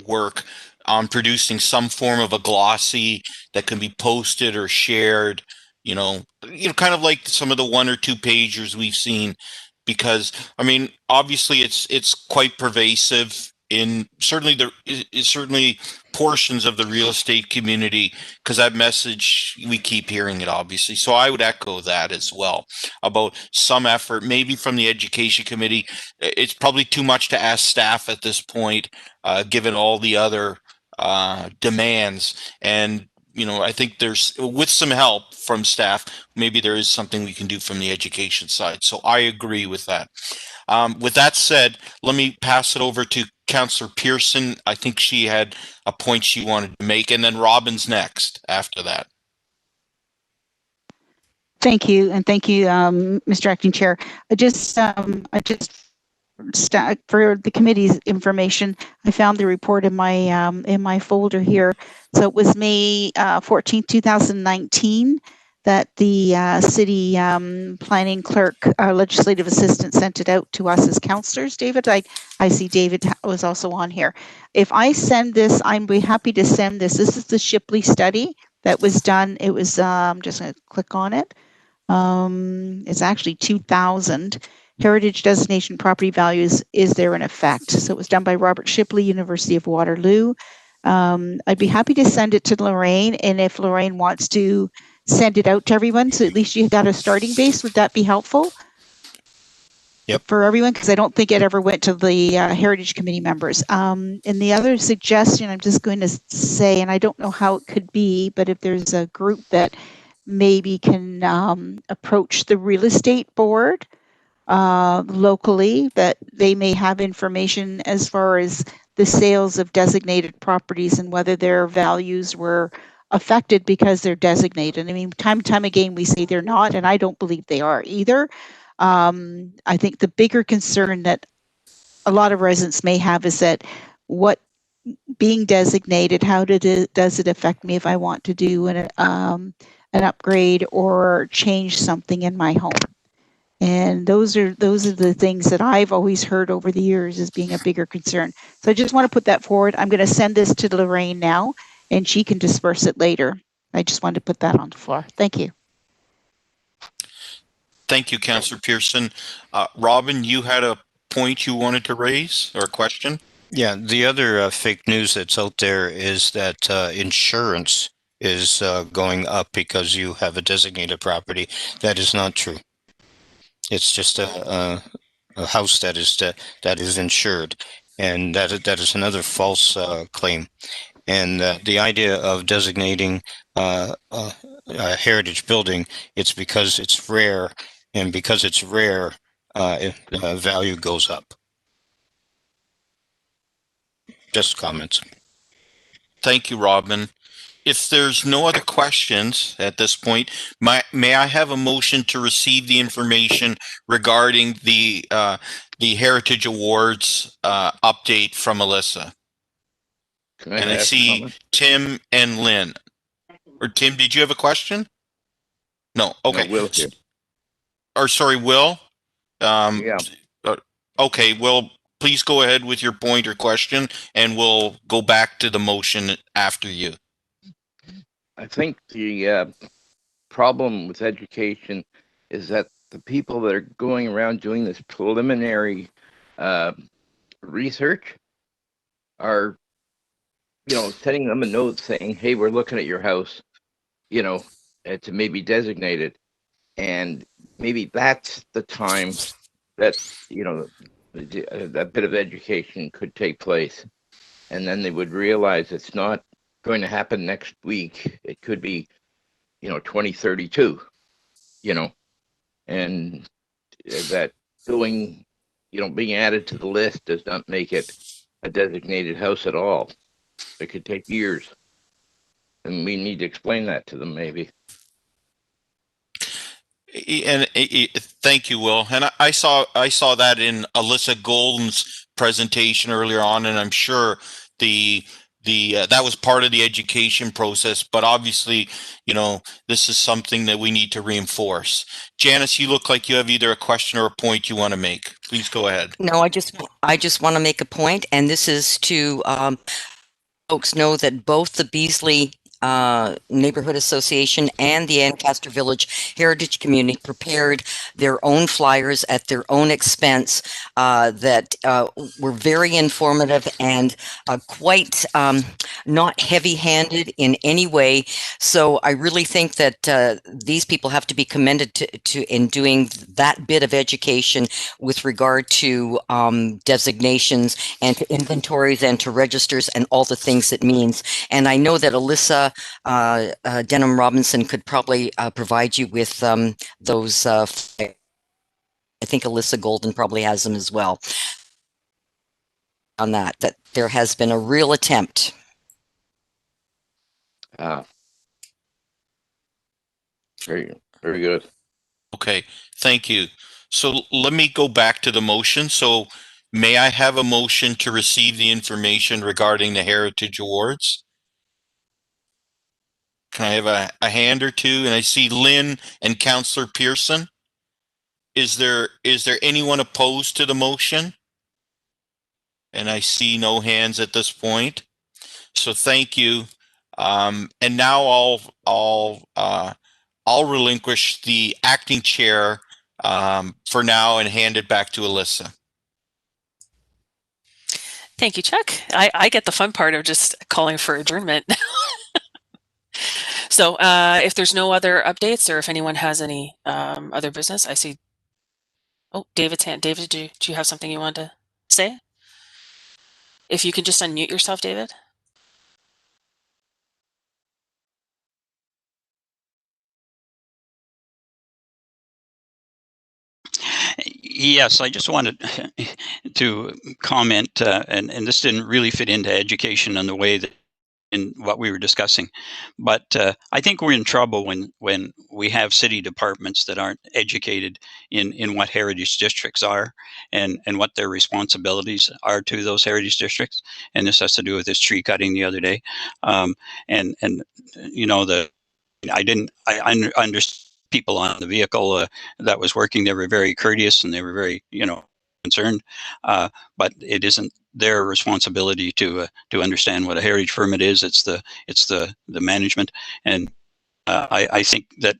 work on producing some form of a glossy that can be posted or shared, kind of like some of the 1 or 2 pagers we've seen, because I mean, obviously it's quite pervasive in certainly certainly portions of the real estate community, because that message, we keep hearing it, obviously. So I would echo that as well, about some effort maybe from the education committee. It's probably too much to ask staff at this point, given all the other demands. And I think there's, with some help from staff, maybe there is something we can do from the education side. So I agree with that. With that said, let me pass it over to Councillor Pearson. I think she had a point she wanted to make, and then Robin's next after that. Thank you, and thank you, Mr. Acting Chair. I just for the committee's information, I found the report in my folder here. So it was May 14th, 2019, that the city planning clerk, legislative assistant, sent it out to us as councillors. David, I see David was also on here. If I send this, I'd be happy to send this. This is the Shipley study that was done. It was, I'm just going to click on it. It's actually 2000. Heritage designation property values, is there in effect? So it was done by Robert Shipley, University of Waterloo. I'd be happy to send it to Lorraine, and if Lorraine wants to send it out to everyone, so at least you got a starting base, would that be helpful? Yep. For everyone, because I don't think it ever went to the Heritage Committee members. And the other suggestion I'm just going to say, and I don't know how it could be, but if there's a group that maybe can approach the real estate board locally, that they may have information as far as the sales of designated properties and whether their values were affected because they're designated. I mean, time and time again, we say they're not, and I don't believe they are either. I think the bigger concern that a lot of residents may have is that what being designated, how does it affect me if I want to do an upgrade or change something in my home? And those are the things that I've always heard over the years as being a bigger concern. So I just want to put that forward. I'm going to send this to Lorraine now, and she can disperse it later. I just wanted to put that on the floor. Thank you. Thank you, Councillor Pearson. Robin, you had a point you wanted to raise, or a question? Yeah, the other fake news that's out there is that insurance is going up because you have a designated property. That is not true. It's just a house that is insured, and that is another false claim. And the idea of designating a heritage building, it's because it's rare, and because it's rare, value goes up. Just comments. Thank you, Robin. If there's no other questions at this point, may I have a motion to receive the information regarding the Heritage Awards update from Alyssa? And I see comment? Tim and Lynn. Or Tim, did you have a question? No. Okay. No, Will here. Or sorry, Will. Yeah. Okay. Well, please go ahead with your point or question, and we'll go back to the motion after you. I think the problem with education is that the people that are going around doing this preliminary research are, sending them a note saying, hey, we're looking at your house, to maybe designate it. And maybe that's the time that, a bit of education could take place. And then they would realize it's not going to happen next week. It could be, 2032, and that being added to the list does not make it a designated house at all. It could take years. And we need to explain that to them, maybe. And thank you, Will. And I saw that in Alyssa Golden's presentation earlier on, and I'm sure the that was part of the education process, but obviously, you know, this is something that we need to reinforce. Janice, you look like you have either a question or a point you want to make. Please go ahead. No, I just want to make a point, and this is to folks know that both the Beasley Neighborhood Association and the Ancaster Village Heritage Community prepared their own flyers at their own expense that were very informative and quite not heavy-handed in any way. So I really think that these people have to be commended to in doing that bit of education with regard to designations and to inventories and to registers and all the things it means. And I know that Alyssa Denham Robinson could probably provide you with those. I think Alyssa Golden probably has them as well. On that there has been a real attempt. Very, very good. Okay, thank you. So let me go back to the motion. So may I have a motion to receive the information regarding the Heritage Awards? Can I have a hand or two? And I see Lynn and Councillor Pearson. Is there anyone opposed to the motion? And I see no hands at this point. So thank you. And now I'll relinquish the acting chair for now and hand it back to Alyssa. Thank you, Chuck. I get the fun part of just calling for adjournment. So if there's no other updates or if anyone has any other business, I see. Oh, David's hand. David, do you have something you want to say? If you could just unmute yourself, David. Yes, I just wanted to comment, and this didn't really fit into education in the way that in what we were discussing, but I think we're in trouble when we have city departments that aren't educated in what heritage districts are and what their responsibilities are to those heritage districts. And this has to do with this tree cutting the other day, and you know I understand people on the vehicle that was working. They were very courteous and they were very concerned, but it isn't their responsibility to understand what a heritage permit is. It's the management, and I think that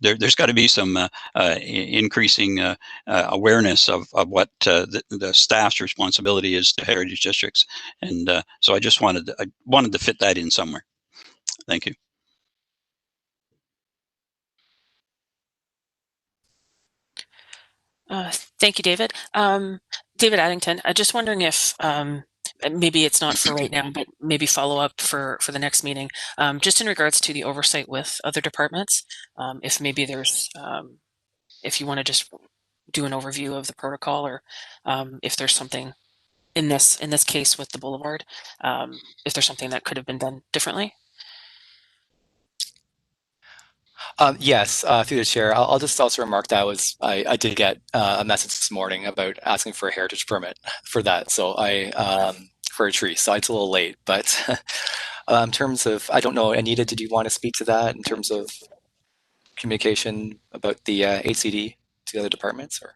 there's got to be some increasing awareness of what the staff's responsibility is to heritage districts, and so I just wanted to fit that in somewhere. Thank you. Thank you, David. David Addington, I'm just wondering if maybe it's not for right now, but maybe follow up for the next meeting, just in regards to the oversight with other departments. If maybe there's, if you want to just do an overview of the protocol, or if there's something in this case with the boulevard, if there's something that could have been done differently. Yes, through the chair, I'll just also remark that I did get a message this morning about asking for a heritage permit for that. So for a tree, so it's a little late, but in terms of, I don't know, Anita, did you want to speak to that in terms of communication about the HCD to the other departments, or?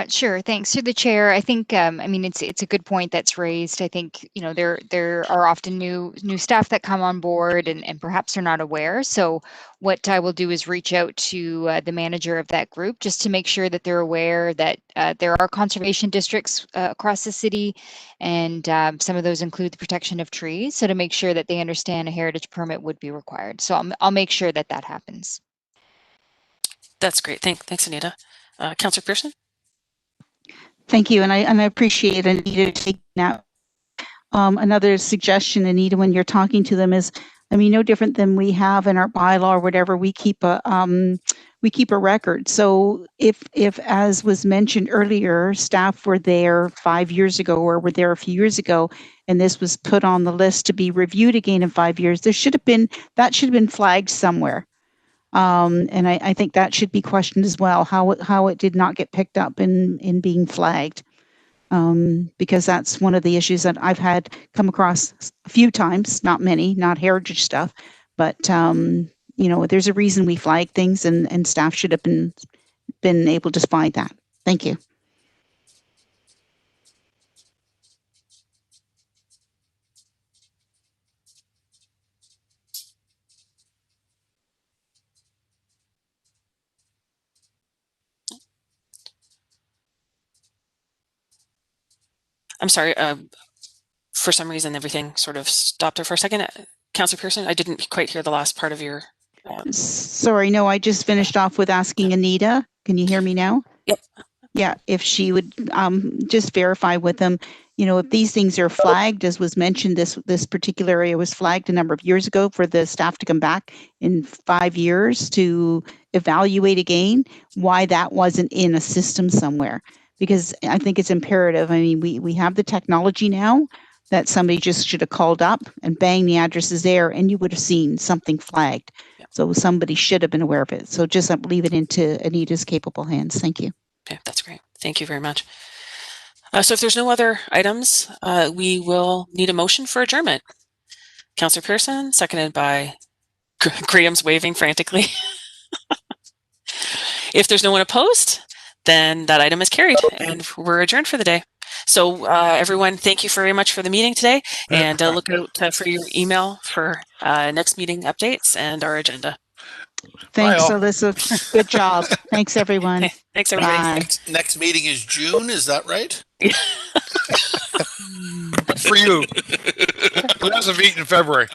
Sure. Thanks to the chair. I think, I mean, it's a good point that's raised. I think, there are often new staff that come on board and perhaps they're not aware. So what I will do is reach out to the manager of that group just to make sure that they're aware that there are conservation districts across the city, and some of those include the protection of trees. So to make sure that they understand a heritage permit would be required. So I'll make sure that happens. That's great. Thanks, Anita. Councillor Pearson? Thank you, and I appreciate Anita taking that. Another suggestion, Anita, when you're talking to them is, I mean, no different than we have in our bylaw or whatever. We keep a record. So if as was mentioned earlier, staff were there 5 years ago or were there a few years ago, and this was put on the list to be reviewed again in 5 years, that should have been flagged somewhere. And I think that should be questioned as well, how it did not get picked up in being flagged. because that's one of the issues that I've had come across a few times, not many, not heritage stuff, but there's a reason we flag things, and staff should have been able to find that. Thank you. I'm sorry. For some reason, everything sort of stopped there for a second. Councillor Pearson, I didn't quite hear the last part of your. Sorry, no, I just finished off with asking Anita. Can you hear me now? Yep. Yeah, if she would just verify with them, if these things are flagged, as was mentioned, this particular area was flagged a number of years ago for the staff to come back in 5 years to evaluate again, why that wasn't in a system somewhere. Because I think it's imperative. I mean, we have the technology now that somebody just should have called up and bang, the address is there, and you would have seen something flagged. Yep. So somebody should have been aware of it. So just leave it into Anita's capable hands. Thank you. Okay, that's great. Thank you very much. So if there's no other items, we will need a motion for adjournment. Councillor Pearson, seconded by Graham's waving frantically. If there's no one opposed, then that item is carried and we're adjourned for the day. So everyone, thank you very much for the meeting today, and look out for your email for next meeting updates and our agenda. Thanks, Alyssa. Good job. Thanks, everyone. Okay. Thanks, everybody. Next meeting is June, is that right? For you. The rest of it in February.